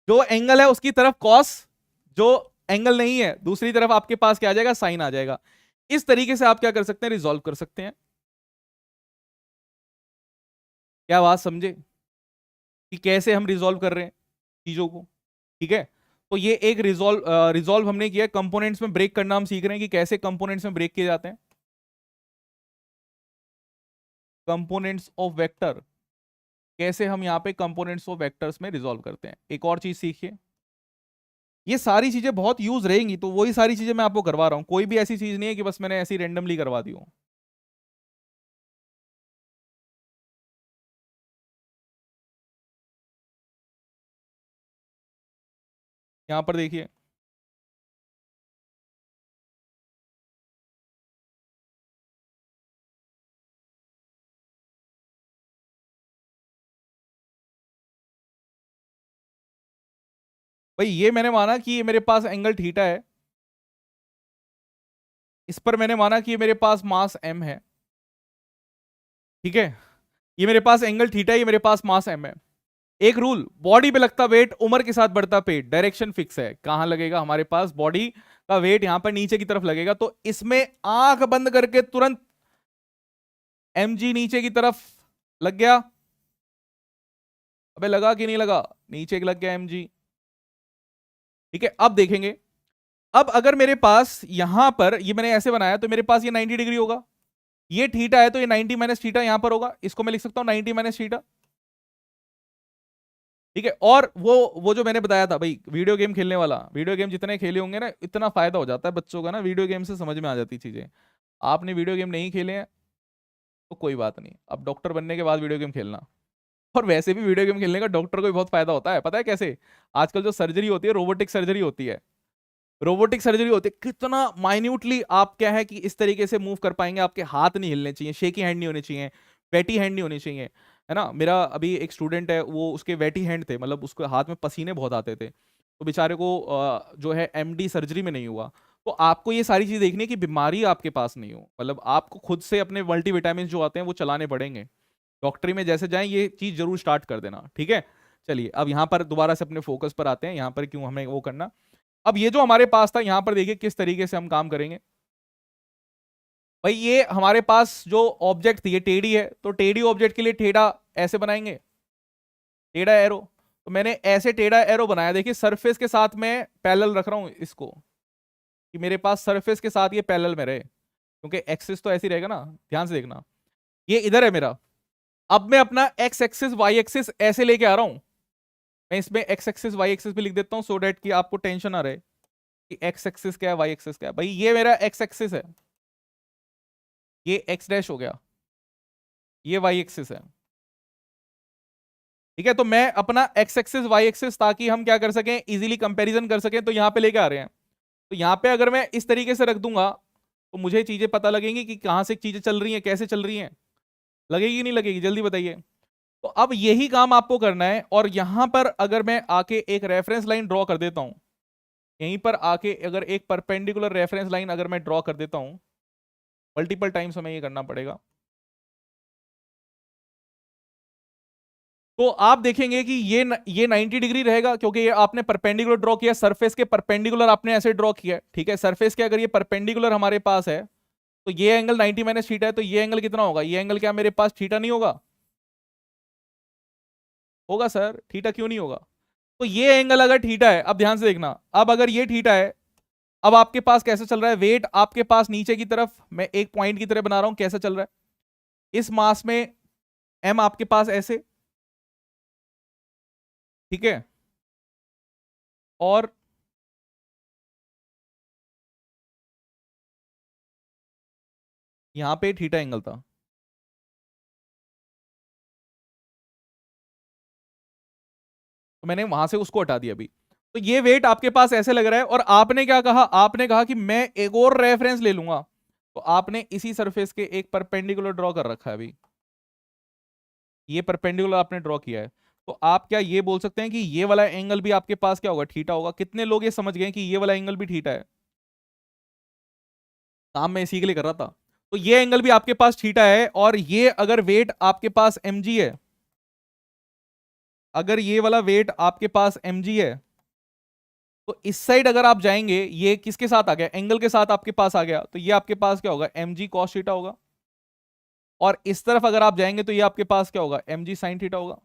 S1: जो एंगल है उसकी तरफ cos, जो एंगल नहीं है दूसरी तरफ आपके पास क्या आ जाएगा, साइन आ जाएगा। इस तरीके से आप क्या कर सकते हैं, रिजॉल्व कर सकते हैं। क्या बात समझे कि कैसे हम रिजॉल्व कर रहे हैं चीजों को? ठीक है, तो ये एक रिजॉल्व हमने किया। कंपोनेंट्स में ब्रेक करना हम सीख रहे हैं कि कैसे कंपोनेंट्स में ब्रेक किए जाते हैं। कंपोनेंट्स ऑफ वेक्टर, कैसे हम यहाँ पे कंपोनेंट्स ऑफ वेक्टर्स में रिजॉल्व करते हैं। एक और चीज सीखिए, ये सारी चीजें बहुत यूज रहेंगी, तो वही सारी चीजें मैं आपको करवा रहा हूँ, कोई भी ऐसी चीज नहीं है कि बस मैंने ऐसी रेंडमली करवा दी हो। यहाँ पर देखिए, भाई ये मैंने माना कि ये मेरे पास एंगल थीटा है, इस पर मैंने माना कि ये मेरे पास मास m है। ठीक है, ये मेरे पास एंगल थीटा है, ये मेरे पास मास m है। एक रूल, बॉडी पे लगता वेट उम्र के साथ बढ़ता पेट, डायरेक्शन फिक्स है, कहां लगेगा हमारे पास, बॉडी का वेट यहां पर नीचे की तरफ लगेगा, तो इसमें आंख बंद करके तुरंत mg नीचे की तरफ लग गया। अबे लगा कि नहीं लगा, नीचे लग गया mg। ठीक है, अब देखेंगे, अब अगर मेरे पास यहां पर ये मैंने ऐसे बनाया तो मेरे पास ये 90 डिग्री होगा, ये थीटा है तो ये 90 माइनस थीटा यहां पर होगा, इसको मैं लिख सकता हूं 90 माइनस थीटा। ठीक है, और वो जो मैंने बताया था भाई, वीडियो गेम खेलने वाला, वीडियो गेम जितने खेले होंगे ना, इतना फायदा हो जाता है बच्चों का ना, वीडियो गेम से समझ में आ जाती चीजें। आपने वीडियो गेम नहीं खेले हैं तो कोई बात नहीं, अब डॉक्टर बनने के बाद वीडियो गेम खेलना। और वैसे भी वीडियो गेम खेलने का डॉक्टर को भी बहुत फायदा होता है, पता है कैसे? आजकल जो सर्जरी होती है, रोबोटिक सर्जरी होती है, रोबोटिक सर्जरी होती है, कितना माइन्यूटली आप क्या है कि इस तरीके से मूव कर पाएंगे, आपके हाथ नहीं हिलने चाहिए, शेकी हैंड नहीं होने चाहिए, वेटी हैंड नहीं होनी चाहिए, है ना। मेरा अभी एक स्टूडेंट है, वो उसके वेटी हैंड थे, मतलब उसके हाथ में पसीने बहुत आते थे, तो बेचारे को जो है एमडी सर्जरी में नहीं हुआ। तो आपको ये सारी चीज देखनी है कि बीमारी आपके पास नहीं हो, मतलब आपको खुद से अपने मल्टीविटामिन जो आते हैं वो चलाने पड़ेंगे। डॉक्टरी में जैसे जाएं ये चीज जरूर स्टार्ट कर देना, ठीक है। चलिए अब यहाँ पर दोबारा से अपने फोकस पर आते हैं, यहाँ पर क्यों हमें वो करना। अब ये जो हमारे पास था, यहां पर देखिए किस तरीके से हम काम करेंगे। भाई ये हमारे पास जो ऑब्जेक्ट थी ये टेढ़ी है, तो टेढ़ी ऑब्जेक्ट के लिए टेढ़ा ऐसे बनाएंगे, टेढ़ा एरो। तो मैंने ऐसे टेढ़ा एरो बनाया, देखिए सरफेस के साथ मैं पैरेलल रख रहा हूं इसको, कि मेरे पास सरफेस के साथ ये पैरेलल में रहे, क्योंकि एक्सिस तो ऐसे ही रहेगा ना। ध्यान से देखना, ये इधर है मेरा, अब मैं अपना एक्स एक्सिस वाई एक्सिस ऐसे लेके आ रहा हूं। मैं इसमें एक्स एक्सिस वाई एक्सिस भी लिख देता हूं, सो डेट कि आपको टेंशन ना रहे कि एक्स एक्सिस क्या है वाई एक्सिस क्या है। भाई ये मेरा एक्स एक्सिस है, ये एक्स डैश हो गया, ये वाई एक्सिस है। ठीक है, तो मैं अपना एक्स एक्सिस वाई एक्सिस, ताकि हम क्या कर सकें, इजीली कंपैरिजन कर सकें, तो यहां पे लेके आ रहे हैं। तो यहां पे अगर मैं इस तरीके से रख दूंगा तो मुझे चीजें पता लगेंगी कि कहां से चीजें चल रही हैं, कैसे चल रही हैं। लगेगी नहीं लगेगी, जल्दी बताइए। तो अब यही काम आपको करना है, और यहां पर अगर मैं आके एक रेफरेंस लाइन ड्रॉ कर देता हूं, यहीं पर आके अगर एक परपेंडिकुलर रेफरेंस लाइन अगर मैं ड्रॉ कर देता हूं, मल्टीपल टाइम्स हमें ये करना पड़ेगा, तो आप देखेंगे कि ये 90 डिग्री रहेगा, क्योंकि ये आपने परपेंडिकुलर ड्रॉ किया, सरफेस के परपेंडिकुलर आपने ऐसे ड्रॉ किया। ठीक है, सरफेस के अगर ये परपेंडिकुलर हमारे पास है, तो ये एंगल 90 माइनस थीटा है, तो ये एंगल कितना होगा, ये एंगल क्या मेरे पास थीटा नहीं होगा? होगा सर, थीटा क्यों नहीं होगा? तो ये एंगल अगर थीटा है, अब ध्यान से देखना, अब अगर ये थीटा है, अब आपके पास कैसे चल रहा है वेट, आपके पास नीचे की तरफ मैं एक पॉइंट की तरह बना रहा हूं, कैसा चल रहा है इस मास में, एम आपके पास ऐसे, ठीक है, और यहां पे थीटा एंगल था। तो मैंने वहां से उसको हटा दिया अभी। तो ये वेट आपके पास ऐसे लग रहा है, और आपने क्या कहा, आपने कहा कि मैं एक और रेफरेंस ले लूंगा। तो आपने इसी सरफेस के एक परपेंडिकुलर ड्रॉ कर रखा है अभी, ये परपेंडिकुलर आपने ड्रॉ किया है। तो आप क्या ये बोल सकते हैं कि ये वाला एंगल भी आपके पास क्या होगा, थीटा होगा? कितने लोग ये समझ गए कि ये वाला एंगल भी थीटा है? काम मैं इसी के लिए कर रहा था। तो ये एंगल भी आपके पास थीटा है, और ये अगर वेट आपके पास mg है, अगर ये वाला वेट आपके पास mg है, तो इस साइड अगर आप जाएंगे, ये किसके साथ आ गया, एंगल के साथ आपके पास आ गया, तो ये आपके पास क्या होगा, mg cos थीटा होगा। और इस तरफ अगर आप जाएंगे तो ये आपके पास क्या होगा, mg sin थीटा होगा।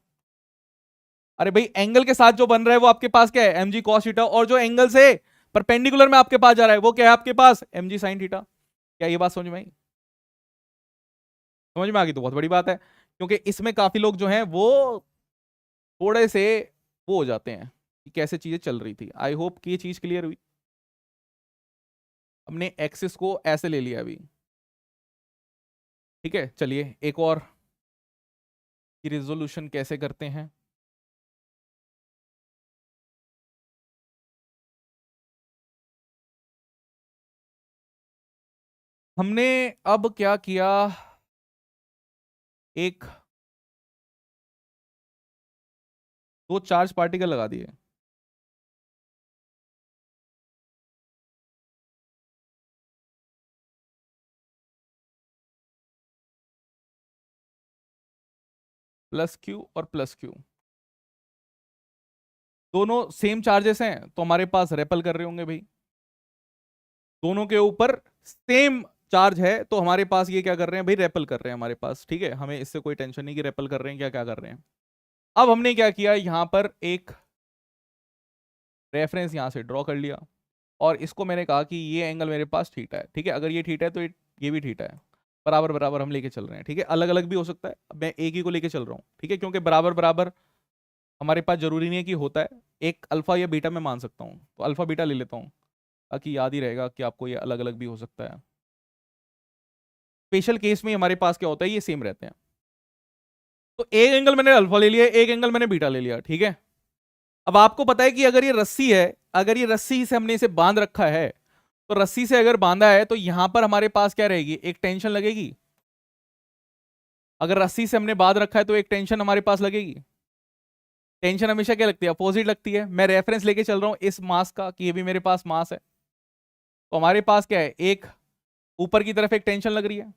S1: अरे भाई, एंगल के साथ जो बन रहा है वो आपके पास क्या है, mg cos थीटा, और जो एंगल से परपेंडिकुलर में आपके पास जा रहा है वो क्या है आपके पास, mg sin थीटा। क्या ये बात समझ में आई? समझ में आ गई तो बहुत बड़ी बात है, क्योंकि इसमें काफी लोग जो हैं वो थोड़े से वो हो जाते हैं कि कैसे चीजें चल रही थी। आई होप कि ये चीज क्लियर हुई। हमने एक्सिस को ऐसे ले लिया अभी, ठीक है। चलिए एक और की रिजोल्यूशन कैसे करते हैं। हमने अब क्या किया, एक दो चार्ज पार्टिकल लगा दिए, प्लस क्यू और प्लस क्यू, दोनों सेम चार्जेस हैं तो हमारे पास रेपल कर रहे होंगे भाई। दोनों के ऊपर सेम चार्ज है तो हमारे पास ये क्या कर रहे हैं भाई, रेपल कर रहे हैं हमारे पास, ठीक है। हमें इससे कोई टेंशन नहीं कि रेपल कर रहे हैं क्या क्या कर रहे हैं। अब हमने क्या किया, यहां पर एक रेफरेंस यहां से ड्रॉ कर लिया, और इसको मैंने कहा कि ये एंगल मेरे पास थीटा है, ठीक है। अगर ये थीटा है तो ये भी थीटा है, बराबर बराबर हम लेके चल रहे हैं, ठीक है। अलग अलग भी हो सकता है, मैं एक ही को लेके चल रहा हूँ, ठीक है, क्योंकि बराबर बराबर हमारे पास जरूरी नहीं है कि होता है। एक अल्फा या बीटा में मान सकता हूँ, तो अल्फा बीटा ले लेता हूँ ताकि याद ही रहेगा कि आपको ये अलग अलग भी हो सकता है। स्पेशल केस में हमारे पास क्या होता है, ये सेम रहते हैं। तो एक एंगल मैंने अल्फा ले लिया, एक एंगल मैंने बीटा ले लिया, ठीक है। अब आपको पता है कि अगर ये रस्सी है, अगर ये रस्सी से हमने इसे बांध रखा है, तो रस्सी से अगर बांधा है तो यहां पर हमारे पास क्या रहेगी, एक टेंशन लगेगी। अगर रस्सी से हमने बांध रखा है तो एक टेंशन हमारे पास लगेगी। टेंशन हमेशा क्या लगती है, अपोजिट लगती है। मैं रेफरेंस लेके चल रहा हूं इस मास का कि ये भी मेरे पास मास है, तो हमारे पास क्या है, एक ऊपर की तरफ एक टेंशन लग रही है।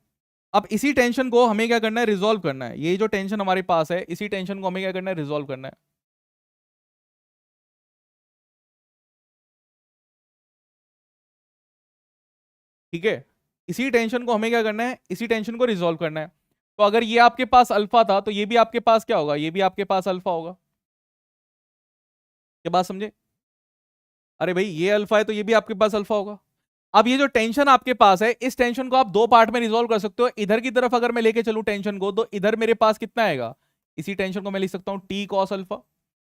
S1: अब इसी टेंशन को हमें क्या करना है, रिजोल्व करना है। ये जो टेंशन हमारे पास है, इसी टेंशन को हमें क्या करना है, रिजोल्व करना है, ठीक है। इसी टेंशन को हमें क्या करना है, इसी टेंशन को रिजोल्व करना है। तो अगर ये आपके पास अल्फा था तो ये भी आपके पास क्या होगा, ये भी आपके पास अल्फा होगा। क्या बात समझे? अरे भाई, ये अल्फा है तो ये भी आपके पास अल्फा होगा। अब ये जो टेंशन आपके पास है, इस टेंशन को आप दो पार्ट में रिजोल्व कर सकते हो। इधर की तरफ अगर मैं लेके चलूं टेंशन को, तो इधर मेरे पास कितना आएगा, इसी टेंशन को मैं लिख सकता हूं टी कॉस अल्फा।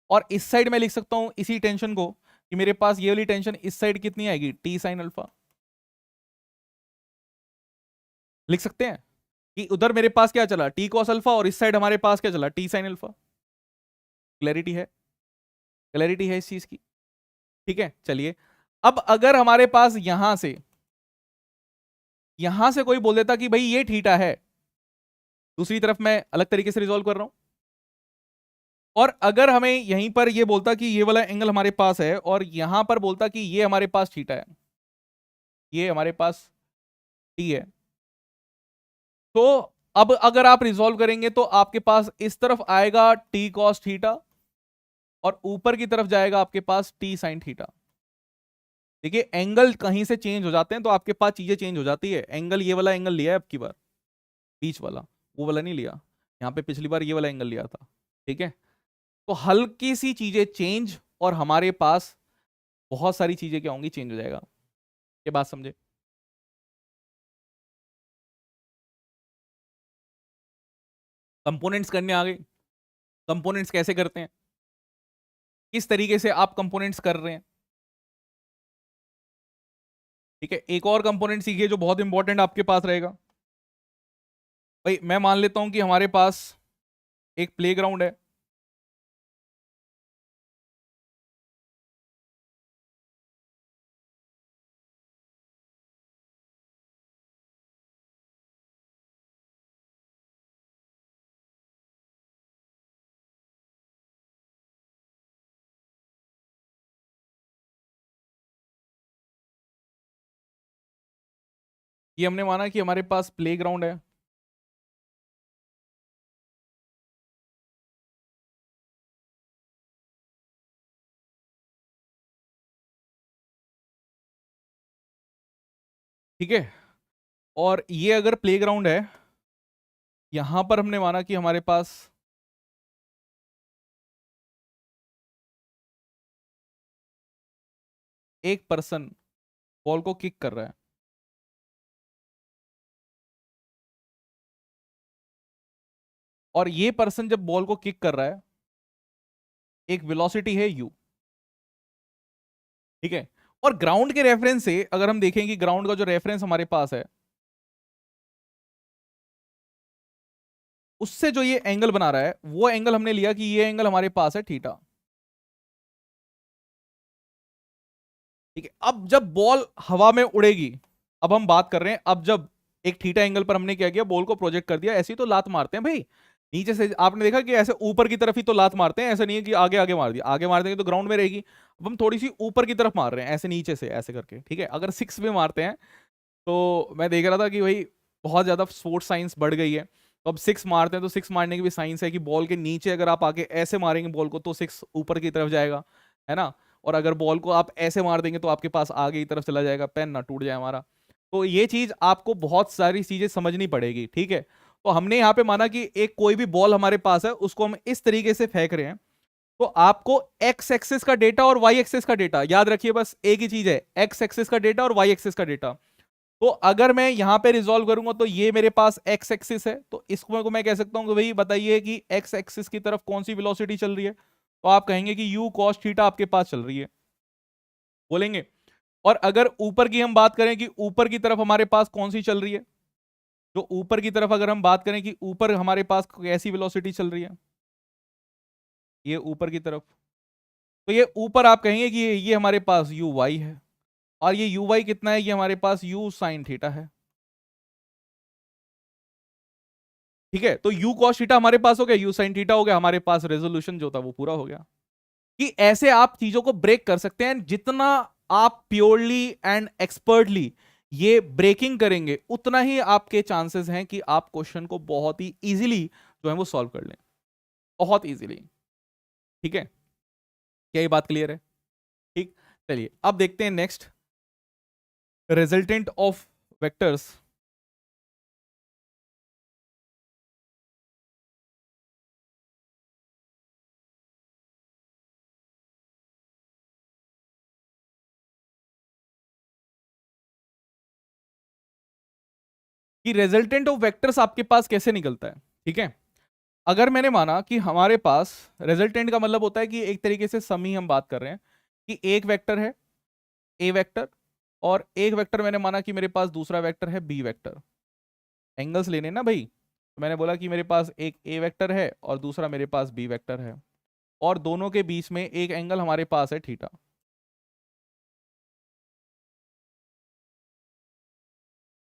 S1: और इस साइड में लिख सकता हूं इसी टेंशन को कि मेरे पास ये वाली टेंशन इस साइड कितनी आएगी, टी साइन अल्फा। लिख सकते हैं कि उधर मेरे पास क्या चला, टी कॉस अल्फा, और इस साइड हमारे पास क्या चला, टी साइन अल्फा। क्लैरिटी है, क्लैरिटी है इस चीज की, ठीक है। चलिए, अब अगर हमारे पास यहां से कोई बोल देता कि भाई ये थीटा है, दूसरी तरफ मैं अलग तरीके से रिजोल्व कर रहा हूं, और अगर हमें यहीं पर ये बोलता कि ये वाला एंगल हमारे पास है, और यहां पर बोलता कि ये हमारे पास थीटा है, ये हमारे पास टी है, तो अब अगर आप रिजोल्व करेंगे तो आपके पास इस तरफ आएगा टी कॉस थीटा, और ऊपर की तरफ जाएगा आपके पास टी साइन थीटा। देखिए, एंगल कहीं से चेंज हो जाते हैं तो आपके पास चीजें चेंज हो जाती है। एंगल, ये वाला एंगल लिया है अब की बार, बीच वाला, वो वाला नहीं लिया। यहाँ पे पिछली बार ये वाला एंगल लिया था, ठीक है। तो हल्की सी चीजें चेंज और हमारे पास बहुत सारी चीजें क्या होंगी, चेंज हो जाएगा। ये बात समझे? कंपोनेंट्स करने आ गए। कंपोनेंट्स कैसे करते हैं, किस तरीके से आप कंपोनेंट्स कर रहे हैं। ठीक है, एक और कंपोनेंट सीखिए जो बहुत इंपॉर्टेंट आपके पास रहेगा। भाई मैं मान लेता हूं कि हमारे पास एक प्लेग्राउंड है। ये हमने माना कि हमारे पास प्लेग्राउंड है। ठीक है, और ये अगर प्लेग्राउंड है, यहां पर हमने माना कि हमारे पास एक पर्सन बॉल को किक कर रहा है। और ये पर्सन जब बॉल को किक कर रहा है, एक वेलोसिटी है u। ठीक है, और ग्राउंड के रेफरेंस से अगर हम देखें कि ग्राउंड का जो रेफरेंस हमारे पास है, उससे जो ये एंगल बना रहा है, वो एंगल हमने लिया कि ये एंगल हमारे पास है थीटा। ठीक है, अब जब बॉल हवा में उड़ेगी, अब हम बात कर रहे हैं, अब जब एक थीटा एंगल पर हमने क्या किया, बॉल को प्रोजेक्ट कर दिया। ऐसे ही तो लात मारते हैं भाई, नीचे से आपने देखा कि ऐसे ऊपर की तरफ ही तो लात मारते हैं, ऐसा नहीं है कि आगे आगे मार दिया, आगे मार देंगे तो ग्राउंड में रहेगी। अब हम थोड़ी सी ऊपर की तरफ मार रहे हैं, ऐसे नीचे से ऐसे करके। ठीक है, अगर सिक्स में मारते हैं, तो मैं देख रहा था कि भाई बहुत ज्यादा स्पोर्ट्स साइंस बढ़ गई है। तो अब सिक्स मारते हैं तो सिक्स मारने की भी साइंस है कि बॉल के नीचे अगर आप आके ऐसे मारेंगे बॉल को, तो सिक्स ऊपर की तरफ जाएगा, है ना। और अगर बॉल को आप ऐसे मार देंगे तो आपके पास आगे की तरफ चला जाएगा, पेन ना टूट जाए हमारा। तो ये चीज आपको बहुत सारी चीजें समझनी पड़ेगी। ठीक है, तो हमने यहाँ पे माना कि एक कोई भी बॉल हमारे पास है, उसको हम इस तरीके से फेंक रहे हैं। तो आपको एक्स एक्सिस का डेटा और वाई एक्सिस का डेटा याद रखिए, बस एक ही चीज है, एक्स एक्सिस का डेटा और वाई एक्सिस का डेटा। तो अगर मैं यहां पे रिजॉल्व करूंगा तो ये मेरे पास एक्स एक्सिस है, तो इसको मैं कह सकता हूं कि भाई बताइए कि एक्स एक्सिस की तरफ कौन सी वेलोसिटी चल रही है। तो आप कहेंगे कि यू कॉस थीटा आपके पास चल रही है, बोलेंगे। और अगर ऊपर की हम बात करें कि ऊपर की तरफ हमारे पास कौन सी चल रही है, तो ऊपर की तरफ अगर हम बात करें कि ऊपर हमारे पास कैसी वेलोसिटी चल रही है, ये ऊपर की तरफ, तो ये ऊपर आप कहेंगे कि ये हमारे पास यू वाई है। और ये यू वाई कितना है, ये हमारे पास यू साइन थीटा है। ठीक है, तो यू कॉस थीटा हमारे पास हो गया, यू साइन थीटा हो गया, हमारे पास रेजोल्यूशन जो था वो पूरा हो गया। कि ऐसे आप चीजों को ब्रेक कर सकते हैं। जितना आप प्योरली एंड एक्सपर्टली ये ब्रेकिंग करेंगे, उतना ही आपके चांसेस हैं कि आप क्वेश्चन को बहुत ही इजीली जो है वो सॉल्व कर लें, बहुत इजीली। ठीक है, क्या ये बात क्लियर है? ठीक, चलिए अब देखते हैं नेक्स्ट, रिजल्टेंट ऑफ वेक्टर्स। कि रिजल्टेंट ऑफ वेक्टर्स आपके पास कैसे निकलता है। ठीक है, अगर मैंने माना कि हमारे पास रिजल्टेंट का मतलब होता है कि एक तरीके से सम ही हम बात कर रहे हैं, कि एक वेक्टर है ए वेक्टर, और एक वेक्टर मैंने माना कि मेरे पास दूसरा वेक्टर है बी वेक्टर। एंगल्स लेने ना भाई, तो मैंने बोला कि मेरे पास एक ए वेक्टर है और दूसरा मेरे पास बी वेक्टर है, और दोनों के बीच में एक एंगल हमारे पास है थीटा।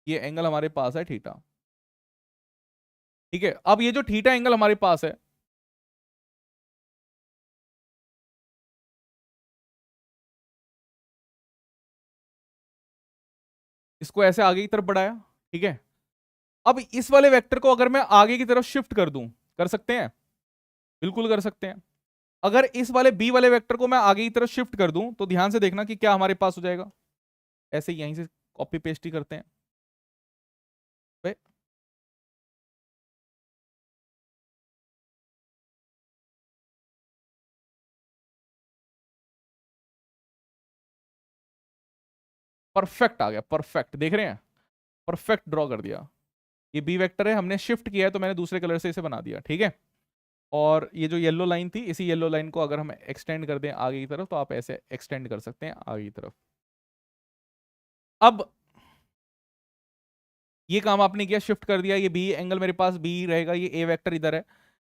S1: ये एंगल हमारे पास है थीटा। ठीक है, अब ये जो थीटा एंगल हमारे पास है, इसको ऐसे आगे की तरफ बढ़ाया। ठीक है, अब इस वाले वेक्टर को अगर मैं आगे की तरफ शिफ्ट कर दूं, कर सकते हैं, बिल्कुल कर सकते हैं। अगर इस वाले बी वाले वेक्टर को मैं आगे की तरफ शिफ्ट कर दूं, तो ध्यान से देखना कि क्या हमारे पास हो जाएगा। ऐसे यहीं से कॉपी पेस्ट ही करते हैं भाई। परफेक्ट आ गया, परफेक्ट, देख रहे हैं, परफेक्ट ड्रॉ कर दिया। ये बी वेक्टर है, हमने शिफ्ट किया है तो मैंने दूसरे कलर से इसे बना दिया, ठीक है। और ये जो येलो लाइन थी, इसी येलो लाइन को अगर हम एक्सटेंड कर दें आगे की तरफ, तो आप ऐसे एक्सटेंड कर सकते हैं आगे की तरफ। अब ये काम आपने किया, शिफ्ट कर दिया, ये बी एंगल मेरे पास बी रहेगा, ये ए वेक्टर इधर है,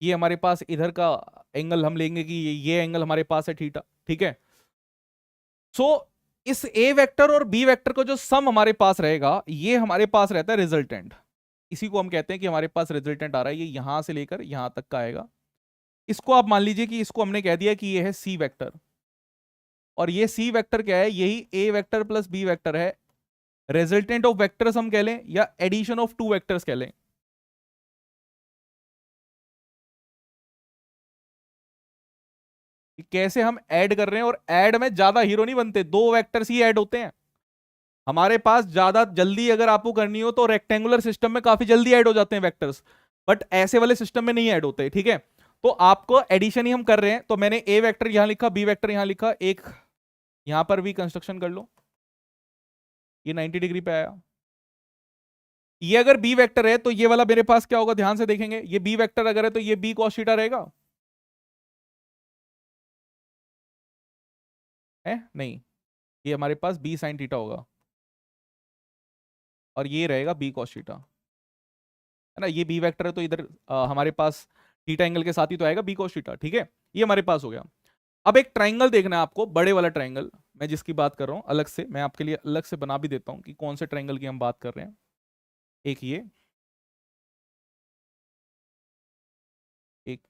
S1: ये हमारे पास इधर का एंगल हम लेंगे कि ये एंगल हमारे पास है थीटा, ठीक है। सो इस ए वेक्टर और बी वेक्टर का जो सम हमारे पास रहेगा, ये हमारे पास रहता है रिजल्टेंट। इसी को हम कहते हैं कि हमारे पास रिजल्टेंट आ रहा है, ये यहां से लेकर यहां तक का आएगा। इसको आप मान लीजिए कि इसको हमने कह दिया कि ये है सी वेक्टर, और ये सी वेक्टर क्या है, यही ए वेक्टर प्लस बी वेक्टर है। रिजल्टेंट ऑफ वेक्टर्स हम कह लें या एडिशन ऑफ टू वेक्टर्स कह लें। कि कैसे हम ऐड कर रहे हैं, और ऐड में ज्यादा हीरो नहीं बनते, दो वेक्टर्स ही ऐड होते हैं हमारे पास। ज्यादा जल्दी अगर आपको करनी हो तो रेक्टेंगुलर सिस्टम में काफी जल्दी ऐड हो जाते हैं वेक्टर्स, बट ऐसे वाले सिस्टम में नहीं ऐड होते, ठीक है। तो आपको एडिशन ही हम कर रहे हैं, तो मैंने ए वेक्टर यहां लिखा, बी वेक्टर यहां लिखा, एक यहां पर भी कंस्ट्रक्शन कर लो, ये 90 डिग्री पे आया। ये अगर बी वेक्टर है तो ये वाला मेरे पास क्या होगा, ध्यान से देखेंगे, ये बी वेक्टर अगर है तो ये बी कॉस थीटा रहेगा, है नहीं, ये हमारे पास बी साइन थीटा होगा, और ये रहेगा बी कॉस थीटा, है ना। ये बी वेक्टर है तो इधर हमारे पास थीटा एंगल के साथ ही तो आएगा बी कॉस थीटा, ठीक है। ये हमारे पास हो गया। अब एक ट्राइंगल देखना है आपको, बड़े वाला ट्राइंगल मैं जिसकी बात कर रहा हूं, अलग से मैं आपके लिए अलग से बना भी देता हूं कि कौन से ट्राइंगल की हम बात कर रहे हैं। एक एक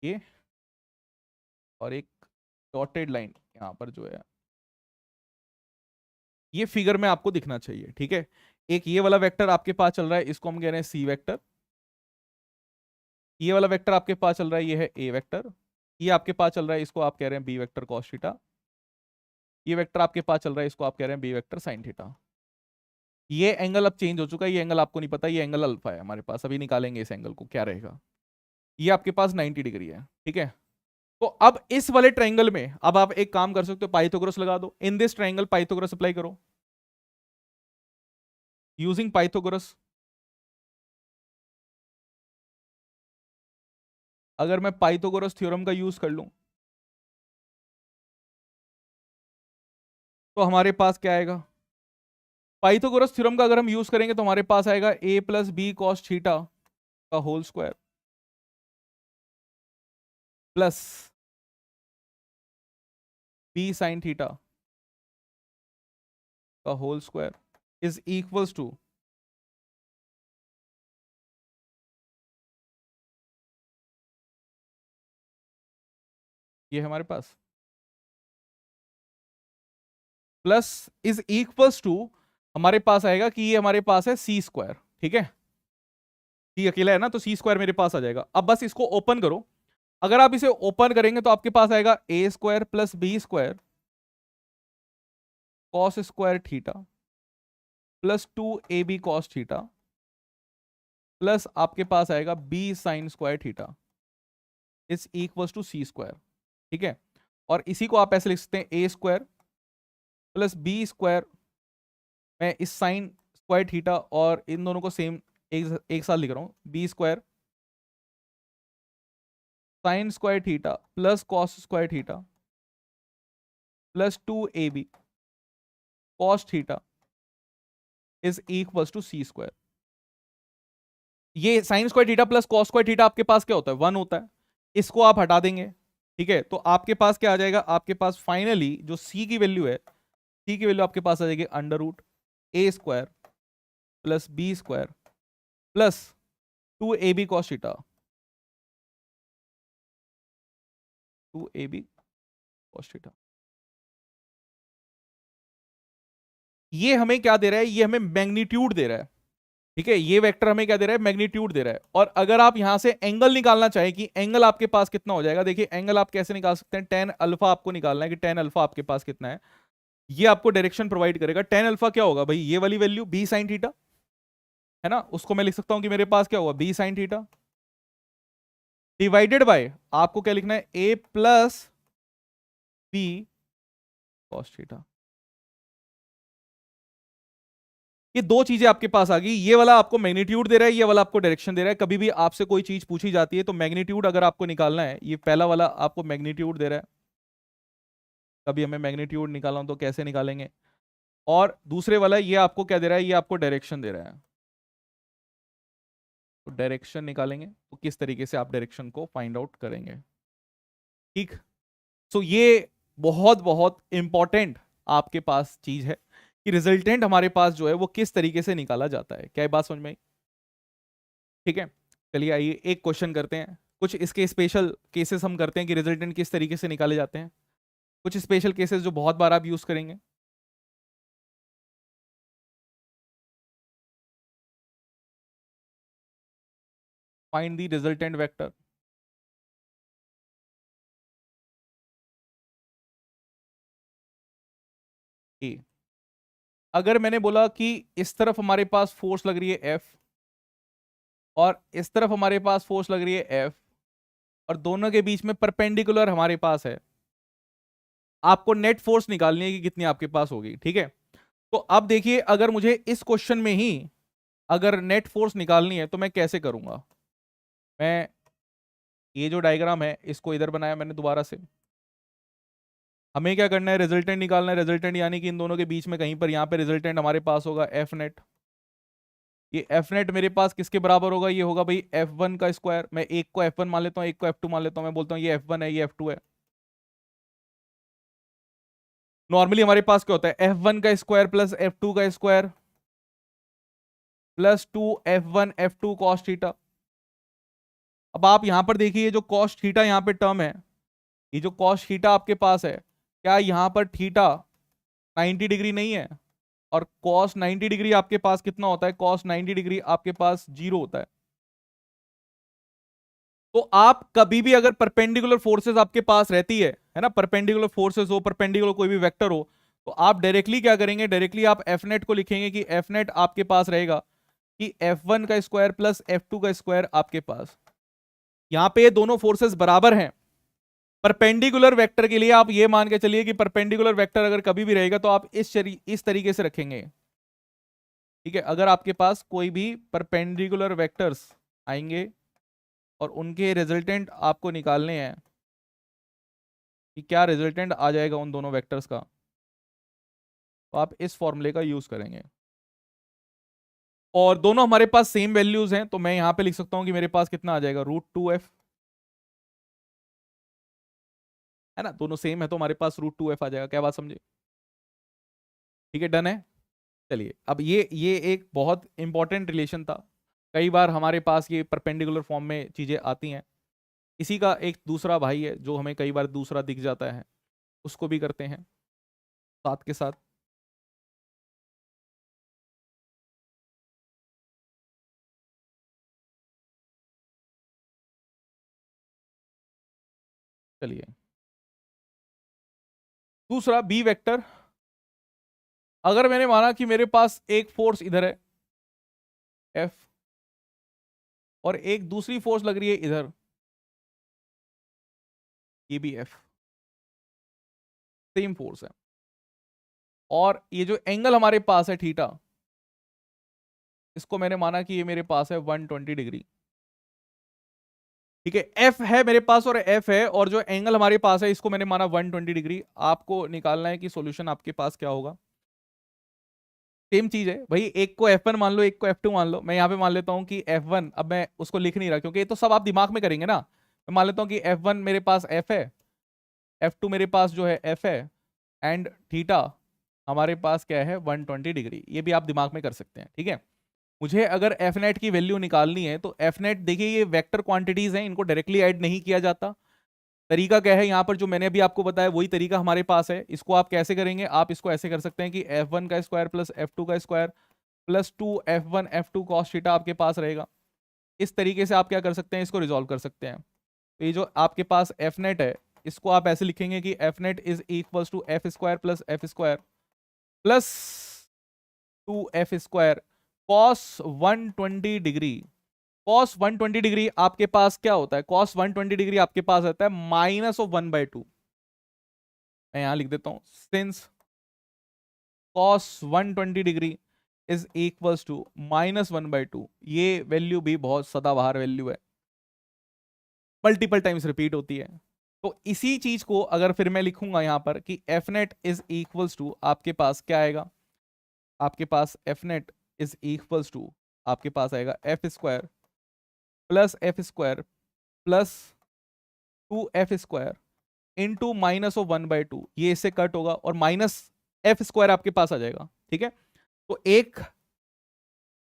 S1: ये और एक डॉटेड लाइन यहां पर जो है, ये फिगर में आपको दिखना चाहिए, ठीक है। एक ये वाला वेक्टर आपके पास चल रहा है, इसको हम कह रहे हैं सी वेक्टर। ये वाला वेक्टर आपके पास चल रहा है, ये है ए वेक्टर। ये आपके पास चल रहा है, इसको आप कह रहे हैं बी वेक्टर कॉस थीटा। ये वेक्टर आपके पास चल रहा है, इसको आप कह रहे हैं बी वेक्टर साइन थीटा। ये एंगल अब चेंज हो चुका है, ये एंगल आपको नहीं पता, ये एंगल अल्फा है हमारे पास, अभी निकालेंगे इस एंगल को क्या रहेगा। ये आपके पास 90 डिग्री है, ठीक है। तो अब इस वाले ट्राइंगल में अब आप एक काम कर सकते हो, पाइथागोरस लगा दो, in this triangle Pythagoras apply करो, यूजिंग पाइथागोरस। अगर मैं पाइथागोरस थ्योरम का यूज कर लूं तो हमारे पास क्या आएगा, पाइथागोरस थ्योरम का अगर हम यूज करेंगे तो हमारे पास आएगा A plus B cos theta का whole square plus B sine theta का whole square is equals to, ये हमारे पास प्लस इज इक्वल्स टू, हमारे पास आएगा कि ये हमारे पास है सी स्क्वायर, ठीक है। सी अकेला है ना, तो सी स्क्वायर मेरे पास आ जाएगा। अब बस इसको ओपन करो, अगर आप इसे ओपन करेंगे तो आपके पास आएगा A square plus B square cos square theta plus 2ab cos theta plus आपके पास आएगा B sine square theta is equals to C square, ठीक है। और इसी को आप ऐसे लिख सकते हैं ए स्क्वायर प्लस बी स्क्वायर, मैं इस साइन स्क्वायर थीटा और इन दोनों को सेम एक साथ लिख रहा हूं, B square sine square theta plus cos square theta plus 2ab cos theta is equals to C square. ये sine square theta plus cos square theta आपके पास क्या होता है, 1 होता है, इसको आप हटा देंगे, ठीक है। तो आपके पास क्या आ जाएगा, आपके पास फाइनली जो सी की वैल्यू है, सी की वैल्यू आपके पास आ जाएगी under root A square plus B square plus 2ab cos theta, 2ab cos theta. ये हमें क्या दे रहा है, ये हमें मैग्नीट्यूड दे रहा है, ठीक है। ये वेक्टर हमें क्या दे रहा है, मैग्नीट्यूड दे रहा है। और अगर आप यहां से एंगल निकालना चाहें कि एंगल आपके पास कितना हो जाएगा, देखिए एंगल आप कैसे निकाल सकते हैं, टेन अल्फा आपको निकालना है कि टेन अल्फा आपके पास कितना है, ये आपको डायरेक्शन प्रोवाइड करेगा। टेन अल्फा क्या होगा भाई, ये वाली वैल्यू बी साइन थीटा, है ना, उसको मैं लिख सकता हूं कि मेरे पास क्या होगा B sine theta divided by, आपको क्या लिखना है, A plus B cos theta. ये दो चीजें आपके पास आ गई, ये वाला आपको मैग्नीट्यूड दे रहा है, ये वाला आपको डायरेक्शन दे रहा है। कभी भी आपसे कोई चीज पूछी जाती है तो मैग्नीट्यूड अगर आपको निकालना है, ये पहला वाला आपको मैग्नीट्यूड दे रहा है, कभी हमें मैग्नीट्यूड निकालना हो तो कैसे निकालेंगे, और दूसरे वाला ये आपको क्या दे रहा है, ये आपको डायरेक्शन दे रहा है। तो डायरेक्शन निकालेंगे तो किस तरीके से आप डायरेक्शन को फाइंड आउट करेंगे, ठीक। सो ये बहुत बहुत इंपॉर्टेंट आपके पास चीज है कि रिजल्टेंट हमारे पास जो है वो किस तरीके से निकाला जाता है। क्या ये बात समझ में आई? ठीक है, चलिए आइए एक क्वेश्चन करते हैं, कुछ इसके स्पेशल केसेस हम करते हैं कि रिजल्टेंट किस तरीके से निकाले जाते हैं, कुछ स्पेशल केसेस जो बहुत बार आप यूज करेंगे। Find the resultant vector. A, अगर मैंने बोला कि इस तरफ हमारे पास फोर्स लग रही है एफ, और इस तरफ हमारे पास फोर्स लग रही है एफ, और दोनों के बीच में परपेंडिकुलर हमारे पास है, आपको नेट फोर्स निकालनी है कि कितनी आपके पास होगी, ठीक है। तो अब देखिए, अगर मुझे इस क्वेश्चन में ही अगर नेट फोर्स निकालनी है तो मैं कैसे करूंगा। मैं ये जो डायग्राम है इसको इधर बनाया मैंने दोबारा से। हमें क्या करना है, रिजल्टेंट निकालना है। रिजल्टेंट यानी कि इन दोनों के बीच में कहीं पर यहाँ पे रिजल्टेंट हमारे पास होगा एफ नेट। ये एफ नेट मेरे पास किसके बराबर होगा, ये होगा भाई एफ वन का स्क्वायर। मैं एक को एफ वन मान लेता हूँ, एक को एफ टू मान लेता हूँ। मैं बोलता हूँ ये एफ वन है, ये एफ टू है। नॉर्मली हमारे पास क्या होता है, एफ वन का स्क्वायर प्लस एफ टू का square plus two F one F two cos theta. अब आप यहां पर देखिए, जो कॉस थीटा यहाँ पे टर्म है, ये जो कॉस थीटा आपके पास है, क्या यहाँ पर थीटा 90 डिग्री नहीं है? और कॉस 90 डिग्री आपके पास कितना होता है, कॉस 90 डिग्री आपके पास 0 होता है। तो आप कभी भी अगर परपेंडिकुलर फोर्सेस आपके पास रहती है ना, परपेंडिकुलर फोर्सेस हो, परपेंडिकुलर कोई भी वेक्टर हो, तो आप डायरेक्टली क्या करेंगे, डायरेक्टली आप एफ नेट को लिखेंगे कि एफ नेट आपके पास रहेगा कि एफ वन का स्क्वायर प्लस एफ टू का स्क्वायर आपके पास। यहां पे दोनों फोर्सेस बराबर हैं। परपेंडिकुलर वेक्टर के लिए आप ये मान के चलिए कि परपेंडिकुलर वेक्टर अगर कभी भी रहेगा तो आप इस तरीके से रखेंगे, ठीक है। अगर आपके पास कोई भी परपेंडिकुलर वेक्टर्स आएंगे और उनके रिजल्टेंट आपको निकालने हैं कि क्या रिजल्टेंट आ जाएगा उन दोनों वेक्टर्स का, तो आप इस फॉर्मूले का यूज करेंगे। और दोनों हमारे पास सेम वैल्यूज हैं, तो मैं यहां पे लिख सकता हूं कि मेरे पास कितना आ जाएगा, √2f, है ना। दोनों सेम है तो हमारे पास √2f आ जाएगा। क्या बात समझे? ठीक है, डन है। चलिए, अब ये एक बहुत इंपॉर्टेंट रिलेशन था। कई बार हमारे पास ये परपेंडिकुलर फॉर्म में चीजें आती हैं। इसी का एक दूसरा भाई है जो हमें कई बार दूसरा दिख जाता है, उसको भी करते हैं साथ के साथ। चलिए, दूसरा बी वेक्टर। अगर मैंने माना कि मेरे पास एक फोर्स इधर है एफ, और एक दूसरी फोर्स लग रही है इधर, ये भी एफ, सेम फोर्स है, और ये जो एंगल हमारे पास है थीटा, इसको मैंने माना कि ये मेरे पास है 120 डिग्री, ठीक है। एफ है मेरे पास और एफ है, और जो एंगल हमारे पास है इसको मैंने माना 120 डिग्री। आपको निकालना है कि सॉल्यूशन आपके पास क्या होगा। सेम चीज है भाई, एक को F1 मान लो, एक को F2 मान लो। मैं यहाँ पे मान लेता हूँ कि F1, अब मैं उसको लिख नहीं रहा क्योंकि ये तो सब आप दिमाग में करेंगे ना। मैं मान लेता हूँ कि F1 मेरे पास F है, F2 मेरे पास जो है F है, एंड थीटा हमारे पास क्या है, 120 डिग्री। ये भी आप दिमाग में कर सकते हैं, ठीक है। मुझे अगर एफ नेट की वैल्यू निकालनी है तो एफ नेट, देखिए ये वेक्टर क्वांटिटीज हैं, इनको डायरेक्टली ऐड नहीं किया जाता। तरीका क्या है, यहाँ पर जो मैंने अभी आपको बताया वही तरीका हमारे पास है। इसको आप कैसे करेंगे, आप इसको ऐसे कर सकते हैं कि F1 का स्क्वायर प्लस F2 का square plus 2 F1 F2 cos theta आपके पास रहेगा। इस तरीके से आप क्या कर सकते हैं, इसको रिजॉल्व कर सकते हैं। तो ये जो आपके पास एफ नेट है, इसको आप ऐसे लिखेंगे कि F net is equal to F square plus F square plus 2f square cos 120 degree. Cos 120 degree आपके पास क्या होता है, कॉस 120 डिग्री आपके पास आता है -1/2। मैं यहां लिख देता हूं, since cos 120 degree is equals to -1/2। ये वैल्यू भी बहुत सदाबहार वैल्यू है, मल्टीपल टाइम्स रिपीट होती है। तो इसी चीज को अगर फिर मैं लिखूंगा यहां पर कि F net is equals to, आपके पास क्या आएगा, आपके पास F net is equals to, आपके पास आएगा F square plus 2f² into -1/2। ये इससे कट होगा और -f² आपके पास आ जाएगा। ठीक है, तो एक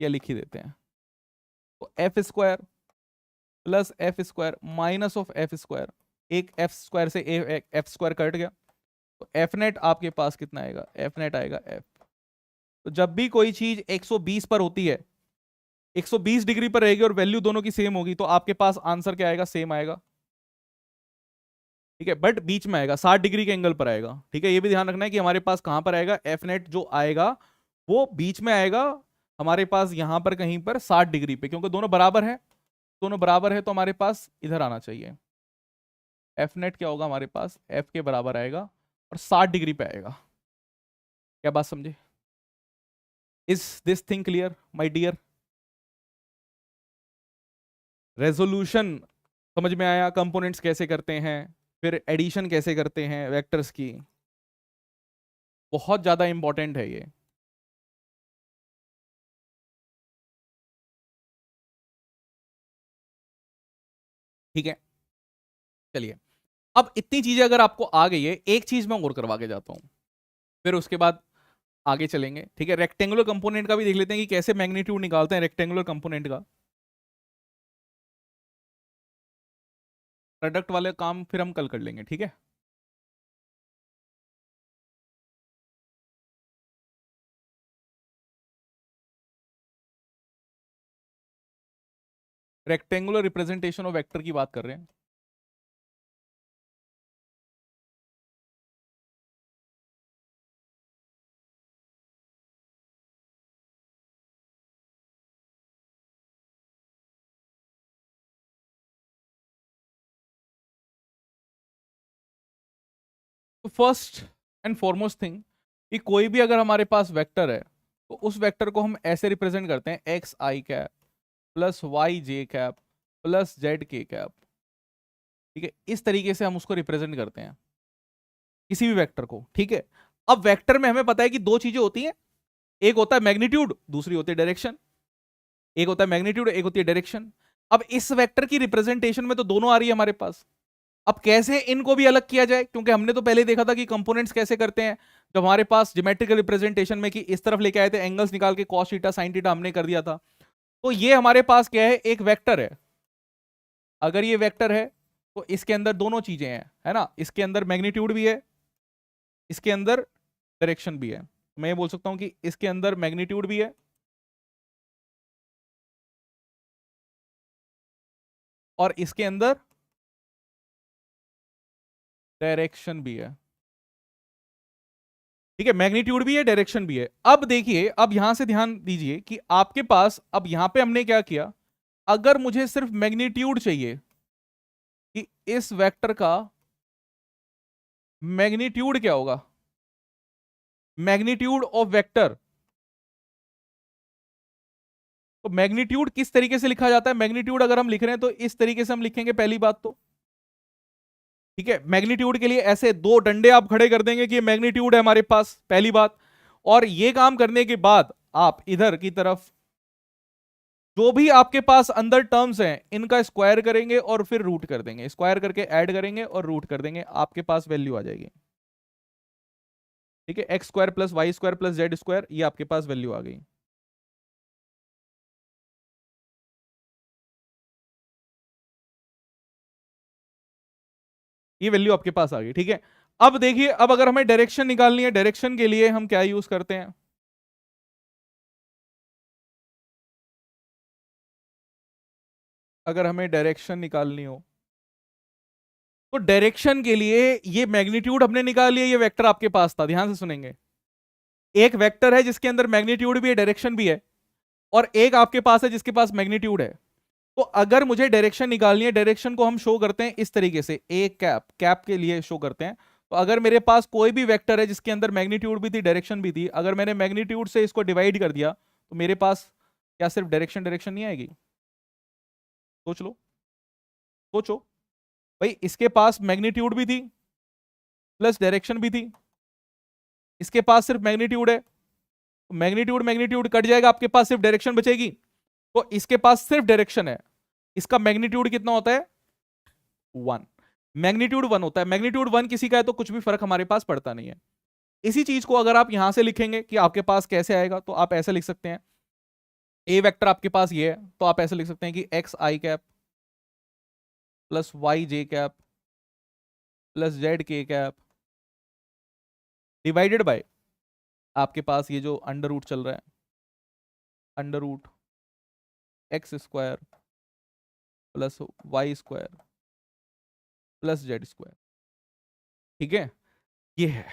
S1: या लिख ही देते हैं, तो f² प्लस f² -f², एक f² से f² कट गया, तो एफ नेट आपके पास कितना आएगा, एफ नेट आएगा f। तो जब भी कोई चीज 120 पर होती है, 120 डिग्री पर रहेगी और वैल्यू दोनों की सेम होगी, तो आपके पास आंसर क्या आएगा, सेम आएगा। ठीक है, बट बीच में आएगा, 60 डिग्री के एंगल पर आएगा। ठीक है, ये भी ध्यान रखना है कि हमारे पास कहां पर आएगा, एफ नेट जो आएगा वो बीच में आएगा हमारे पास, यहां पर कहीं पर 60 डिग्री पे, क्योंकि दोनों बराबर है, दोनों बराबर है तो हमारे पास इधर आना चाहिए। एफ नेट क्या होगा हमारे पास, एफ के बराबर आएगा और 60 डिग्री पे आएगा। क्या बात समझे? Is this thing clear my dear? Resolution समझ में आया, कंपोनेंट्स कैसे करते हैं, फिर एडिशन कैसे करते हैं वेक्टर्स की, बहुत ज्यादा इंपॉर्टेंट है ये। ठीक है, चलिए, अब इतनी चीजें अगर आपको आ गई है, एक चीज मैं और करवा के जाता हूं, फिर उसके बाद आगे चलेंगे। ठीक है, रेक्टेंगुलर कंपोनेंट का भी देख लेते हैं कि कैसे मैग्नीट्यूड निकालते हैं रेक्टेंगुलर कंपोनेंट का। प्रोडक्ट वाले काम फिर हम कल कर लेंगे, ठीक है। रेक्टेंगुलर रिप्रेजेंटेशन ऑफ वेक्टर की बात कर रहे हैं। तो फर्स्ट एंड फॉरमोस्ट थिंग कि कोई भी अगर हमारे पास वेक्टर है, तो उस वेक्टर को हम ऐसे रिप्रेजेंट करते हैं, x I cap plus Y J cap plus Z K cap. ठीक है, इस तरीके से हम उसको रिप्रेजेंट करते हैं किसी भी वेक्टर को। ठीक है, अब वेक्टर में हमें पता है कि दो चीजें होती हैं, एक होता है मैग्नीट्यूड, दूसरी होती है डायरेक्शन। एक होता है मैग्नीट्यूड, एक होती है डायरेक्शन। अब इस वेक्टर की रिप्रेजेंटेशन में तो दोनों आ रही है हमारे पास। अब कैसे इनको भी अलग किया जाए, क्योंकि हमने तो पहले देखा था कि कंपोनेंट्स कैसे करते हैं, जब हमारे पास ज्योमेट्रिकल रिप्रेजेंटेशन में कि इस तरफ लेके आए थे, एंगल्स निकाल के कॉस थीटा साइन थीटा हमने कर दिया था। तो ये हमारे पास क्या है, एक वेक्टर है। अगर ये वेक्टर है तो इसके अंदर दोनों चीजें हैं, है ना, इसके अंदर मैग्नीट्यूड भी है, इसके अंदर डायरेक्शन भी है। मैं ये बोल सकता हूं कि इसके अंदर मैग्नीट्यूड भी है और इसके अंदर डायरेक्शन भी है। ठीक है, मैग्नीट्यूड भी है, डायरेक्शन भी है। अब देखिए, अब यहां से ध्यान दीजिए कि आपके पास, अब यहां पे हमने क्या किया, अगर मुझे सिर्फ मैग्नीट्यूड चाहिए कि इस वेक्टर का मैग्नीट्यूड क्या होगा, मैग्नीट्यूड ऑफ वेक्टर, तो मैग्नीट्यूड किस तरीके से लिखा जाता है, मैग्नीट्यूड अगर हम लिख रहे हैं तो इस तरीके से हम लिखेंगे पहली बात तो। ठीक है, मैग्नीट्यूड के लिए ऐसे दो डंडे आप खड़े कर देंगे कि ये मैग्नीट्यूड है हमारे पास, पहली बात। और ये काम करने के बाद आप इधर की तरफ जो भी आपके पास अंदर टर्म्स हैं इनका स्क्वायर करेंगे और फिर रूट कर देंगे, स्क्वायर करके ऐड करेंगे और रूट कर देंगे, आपके पास वैल्यू आ जाएगी। ठीक है, x² plus y² plus z², ये आपके पास वैल्यू आ गई। ये वैल्यू आपके पास आ गई। ठीक है, अब देखिए, अब अगर हमें डायरेक्शन निकालनी है, डायरेक्शन के लिए हम क्या यूज करते हैं, अगर हमें डायरेक्शन निकालनी हो तो डायरेक्शन के लिए ये मैग्नीट्यूड हमने निकाल लिया, ये वेक्टर आपके पास था, ध्यान से सुनेंगे। एक वेक्टर है जिसके अंदर मैग्नीट्यूड भी है, डायरेक्शन भी है, और एक आपके पास है जिसके पास मैग्नीट्यूड है। तो अगर मुझे डायरेक्शन निकालनी है, डायरेक्शन को हम शो करते हैं इस तरीके से, ए कैप, कैप के लिए शो करते हैं। तो अगर मेरे पास कोई भी वेक्टर है जिसके अंदर मैग्नीट्यूड भी थी, डायरेक्शन भी थी, अगर मैंने मैग्नीट्यूड से इसको डिवाइड कर दिया तो मेरे पास क्या सिर्फ डायरेक्शन डायरेक्शन नहीं आएगी? सोच लो, सोचो भाई, इसके पास मैग्नीट्यूड भी थी प्लस डायरेक्शन भी थी, इसके पास सिर्फ मैग्नीट्यूड है, मैग्नीट्यूड मैग्नीट्यूड कट जाएगा, आपके पास सिर्फ डायरेक्शन बचेगी। तो इसके पास सिर्फ डायरेक्शन है, इसका मैग्नीट्यूड कितना होता है? 1। मैग्नीट्यूड 1 होता है, मैग्नीट्यूड 1 किसी का है तो कुछ भी फर्क हमारे पास पड़ता नहीं है। इसी चीज को अगर आप यहां से लिखेंगे कि आपके पास कैसे आएगा, तो आप ऐसे लिख सकते हैं, ए वेक्टर आपके पास ये है, तो आप ऐसे लिख सकते हैं कि X I cap plus Y J cap plus Z K cap divided by आपके पास ये जो अंडर रूट चल रहा है, under root X square plus Y square plus Z square. ठीक है, ये है।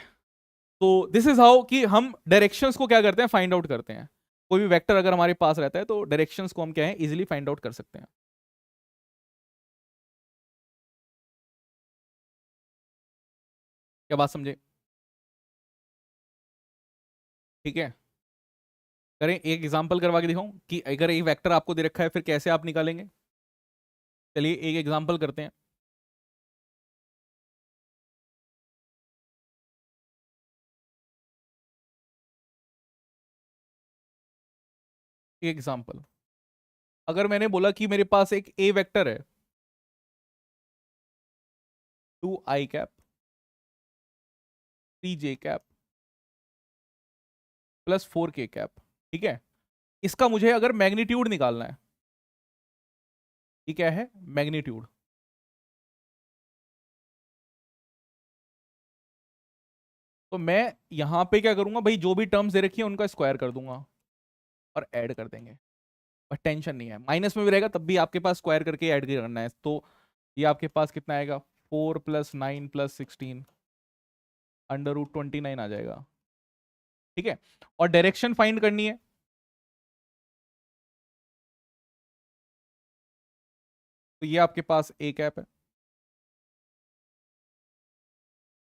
S1: तो दिस इज हाउ कि हम डायरेक्शंस को क्या करते हैं, फाइंड आउट करते हैं। कोई भी वेक्टर अगर हमारे पास रहता है तो डायरेक्शंस को हम क्या है, इजीली फाइंड आउट कर सकते हैं। क्या बात समझे? ठीक है, करें एक एग्जांपल करवा के दिखाऊं कि अगर एक वेक्टर आपको दे रखा है फिर कैसे आप निकालेंगे। चलिए एक एग्जांपल करते हैं। एक एग्जांपल, अगर मैंने बोला कि मेरे पास एक ए वेक्टर है 2 i cap 3j cap plus 4k cap, ठीक है, इसका मुझे अगर मैग्नीट्यूड निकालना है, ये क्या है, मैग्नीट्यूड। तो मैं यहां पे क्या करूंगा भाई, जो भी टर्म्स दे रखी है उनका स्क्वायर कर दूंगा और ऐड कर देंगे, और टेंशन नहीं है, माइनस में भी रहेगा तब भी आपके पास स्क्वायर करके ऐड करना है। तो ये आपके पास कितना आएगा, 4 + 9 + 16 √29 आ जाएगा। ठीक है, और डायरेक्शन फाइंड करनी है, तो ये आपके पास ए कैप है,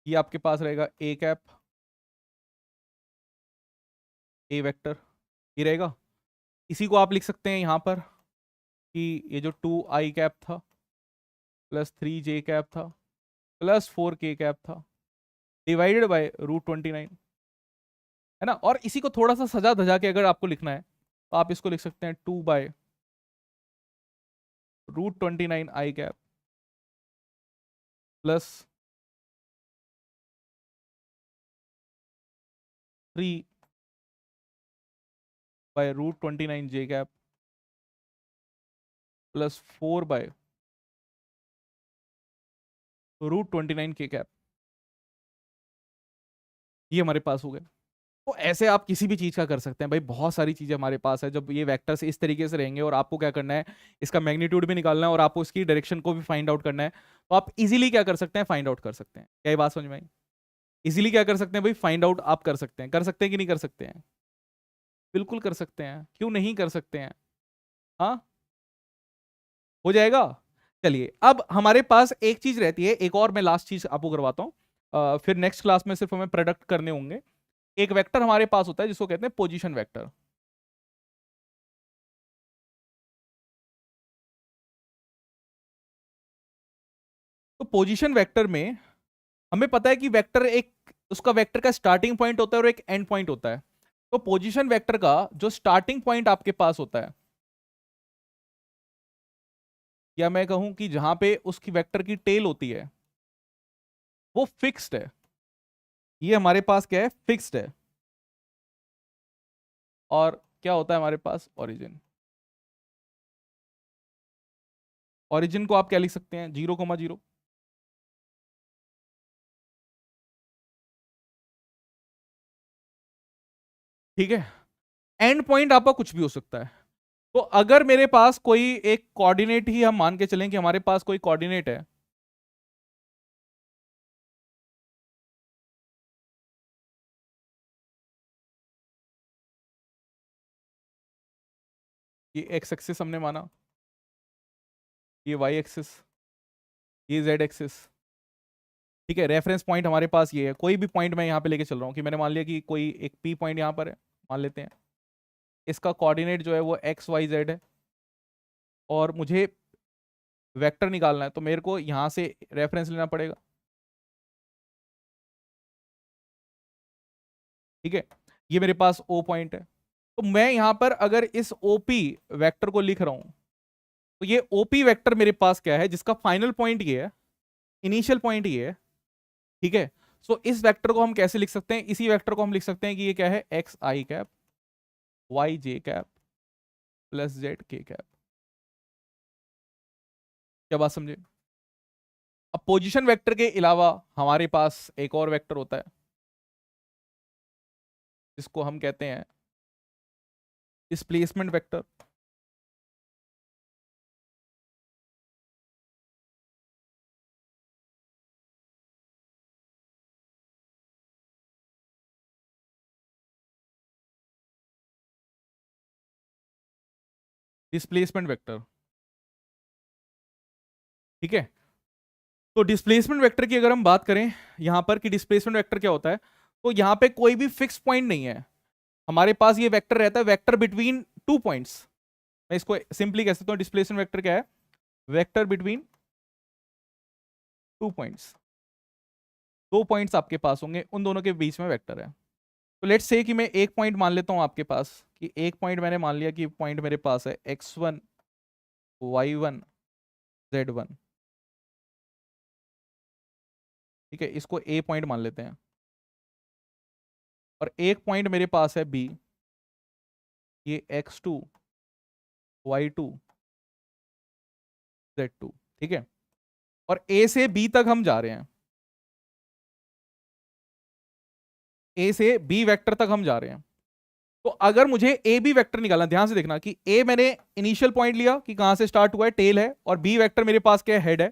S1: ये आपके पास रहेगा ए कैप ए वेक्टर, ये रहेगा। इसी को आप लिख सकते हैं यहां पर कि ये जो 2 i कैप था प्लस 3j कैप था प्लस 4k कैप था डिवाइडेड बाय √29, है ना। और इसी को थोड़ा सा सजा धजा के अगर आपको लिखना है तो आप इसको लिख सकते हैं 2/√29 i cap plus 3/√29 j cap plus 4/√29 k cap. ये हमारे पास हो गए। तो ऐसे आप किसी भी चीज का कर सकते हैं भाई, बहुत सारी चीजें हमारे पास है। जब ये वेक्टर्स इस तरीके से रहेंगे और आपको क्या करना है, इसका मैग्नीट्यूड भी निकालना है और आपको इसकी डायरेक्शन को भी फाइंड आउट करना है, तो आप इजीली क्या कर सकते हैं, फाइंड आउट कर सकते हैं। क्या ये बात समझ में आई? इजीली क्या कर सकते हैं भाई, फाइंड आउट आप कर सकते हैं कि नहीं कर सकते हैं? बिल्कुल कर सकते हैं, क्यों नहीं कर सकते हैं? हाँ, हो जाएगा। चलिए अब हमारे पास एक चीज रहती है, एक और मैं लास्ट चीज आपको करवाता हूँ, फिर नेक्स्ट क्लास में सिर्फ हमें प्रोडक्ट करने होंगे। एक वेक्टर हमारे पास होता है जिसको कहते हैं पोजीशन वेक्टर। तो पोजीशन वेक्टर में हमें पता है कि वेक्टर एक, उसका वेक्टर का स्टार्टिंग पॉइंट होता है और एक एंड पॉइंट होता है। तो पोजीशन वेक्टर का जो स्टार्टिंग पॉइंट आपके पास होता है, या मैं कहूं कि जहां पे उसकी वेक्टर की टेल होती है, वो फिक्स्ड है। ये हमारे पास क्या है, फिक्स्ड है। और क्या होता है हमारे पास, ओरिजिन। ओरिजिन को आप क्या लिख सकते हैं, 0,0। ठीक है, एंड पॉइंट आपका कुछ भी हो सकता है। तो अगर मेरे पास कोई एक कोऑर्डिनेट ही हम मान के चलें कि हमारे पास कोई कोऑर्डिनेट है, ये एक्स एक्सिस हमने माना, ये वाई एक्सिस, ये जेड एक्सिस। ठीक है, रेफरेंस पॉइंट हमारे पास ये है। कोई भी पॉइंट मैं यहाँ पे लेके चल रहा हूँ कि मैंने मान लिया कि कोई एक पी पॉइंट यहाँ पर है, मान लेते हैं। इसका कोऑर्डिनेट जो है वो एक्स वाई जेड है, और मुझे वेक्टर निकालना है तो मेरे को यहां से रेफरेंस लेना पड़ेगा। ठीक है, ये मेरे पास ओ पॉइंट है, तो मैं यहां पर अगर इस ओपी वेक्टर को लिख रहा हूं तो ये ओपी वेक्टर मेरे पास क्या है, जिसका फाइनल पॉइंट ये है, इनिशियल पॉइंट ये है। ठीक है, सो इस वेक्टर को हम कैसे लिख सकते हैं, इसी वेक्टर को हम लिख सकते हैं कि ये क्या है, x I cap Y J cap plus Z K cap. क्या बात समझे? अब पोजीशन वेक्टर के अलावा हमारे पास एक और वेक्टर होता है, जिसको हम कहते हैं डिस्प्लेसमेंट वेक्टर। डिस्प्लेसमेंट वेक्टर, ठीक है। तो डिस्प्लेसमेंट वेक्टर की अगर हम बात करें यहां पर कि डिस्प्लेसमेंट वेक्टर क्या होता है, तो यहां पे कोई भी फिक्स पॉइंट नहीं है हमारे पास, ये वेक्टर रहता है वेक्टर बिटवीन टू पॉइंट्स। मैं इसको सिंपली कह सकता हूं डिस्प्लेसमेंट वेक्टर क्या है, वेक्टर बिटवीन टू पॉइंट्स। दो पॉइंट्स आपके पास होंगे, उन दोनों के बीच में वेक्टर है। तो लेट्स से कि मैं एक पॉइंट मान लेता हूं आपके पास, कि एक पॉइंट मैंने मान लिया कि पॉइंट मेरे पास है x1 y1 z1। ठीक है, इसको ए पॉइंट मान लेते हैं, और एक पॉइंट मेरे पास है बी, ये x2 y2 z2। ठीक है, और ए से बी तक हम जा रहे हैं, ए से बी वेक्टर तक हम जा रहे हैं। तो अगर मुझे ए बी वेक्टर निकालना, ध्यान से देखना कि ए मैंने इनिशियल पॉइंट लिया कि कहां से स्टार्ट हुआ है, टेल है, और बी वेक्टर मेरे पास क्या है, हेड है।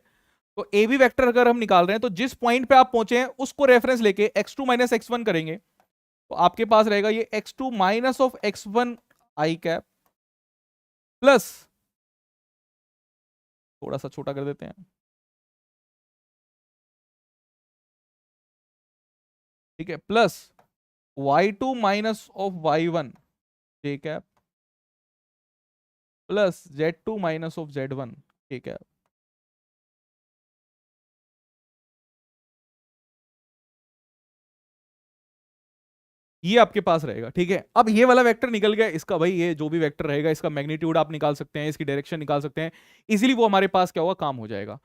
S1: तो ए बी वेक्टर अगर हम निकाल रहे हैं तो जिस पॉइंट पे आप पहुंचे हैं उसको रेफरेंस लेके x2 माइनस एक्स करेंगे, तो आपके पास रहेगा ये x2 minus of x1 I cap plus, थोड़ा सा छोटा कर देते हैं, ठीक है, plus y2 minus of y1 J cap plus z2 minus of z1 के कैप। ये आपके पास रहेगा। ठीक है, अब ये वाला वेक्टर निकल गया, इसका भाई ये जो भी वेक्टर रहेगा इसका मैग्नीट्यूड आप निकाल सकते हैं, इसकी डायरेक्शन निकाल सकते हैं इजीली, वो हमारे पास क्या होगा, काम हो जाएगा।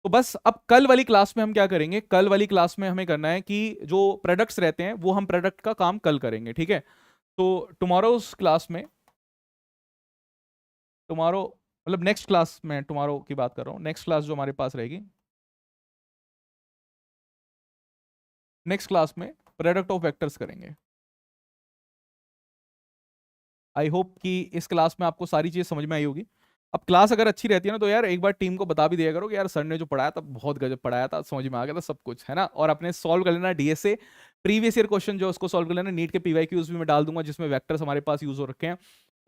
S1: तो बस अब कल वाली क्लास में हम क्या करेंगे, कल वाली क्लास में हमें करना है कि जो प्रोडक्ट्स रहते हैं वो हम प्रोडक्ट का काम कल करेंगे। ठीक है, तो टुमारोज क्लास में, टुमारो मतलब नेक्स्ट क्लास में, टुमारो की बात कर रहा हूँ, नेक्स्ट क्लास जो हमारे पास रहेगी, नेक्स्ट क्लास में प्रोडक्ट ऑफ वेक्टर्स करेंगे। आई होप कि इस क्लास में आपको सारी चीज़ समझ में आई होगी। अब क्लास अगर अच्छी रहती है ना तो यार एक बार टीम को बता भी दिया करो कि यार सर ने जो पढ़ाया था बहुत गजब पढ़ाया था, समझ में आ गया था सब कुछ, है ना। और अपने सॉल्व कर लेना डीएसए प्रीवियस ईयर क्वेश्चन जो उसको सॉल्व कर लेना, नीट के पीवाईक्यूज भी मैं डाल दूंगा जिसमें वेक्टर्स हमारे पास यूज हो रखे हैं।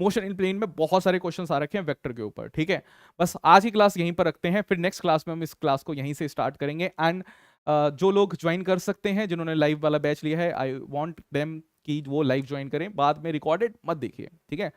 S1: मोशन इन प्लेन में बहुत सारे क्वेश्चन आ रखे हैं वेक्टर के ऊपर। ठीक है, बस आज की क्लास यहीं पर रखते हैं, फिर नेक्स्ट क्लास में हम इस क्लास को यहीं से स्टार्ट करेंगे। एंड जो लोग ज्वाइन कर सकते हैं, जिन्होंने लाइव वाला बैच लिया है, आई वॉन्ट देम कि वो लाइव ज्वाइन करें, बाद में रिकॉर्डेड मत देखिए। ठीक है,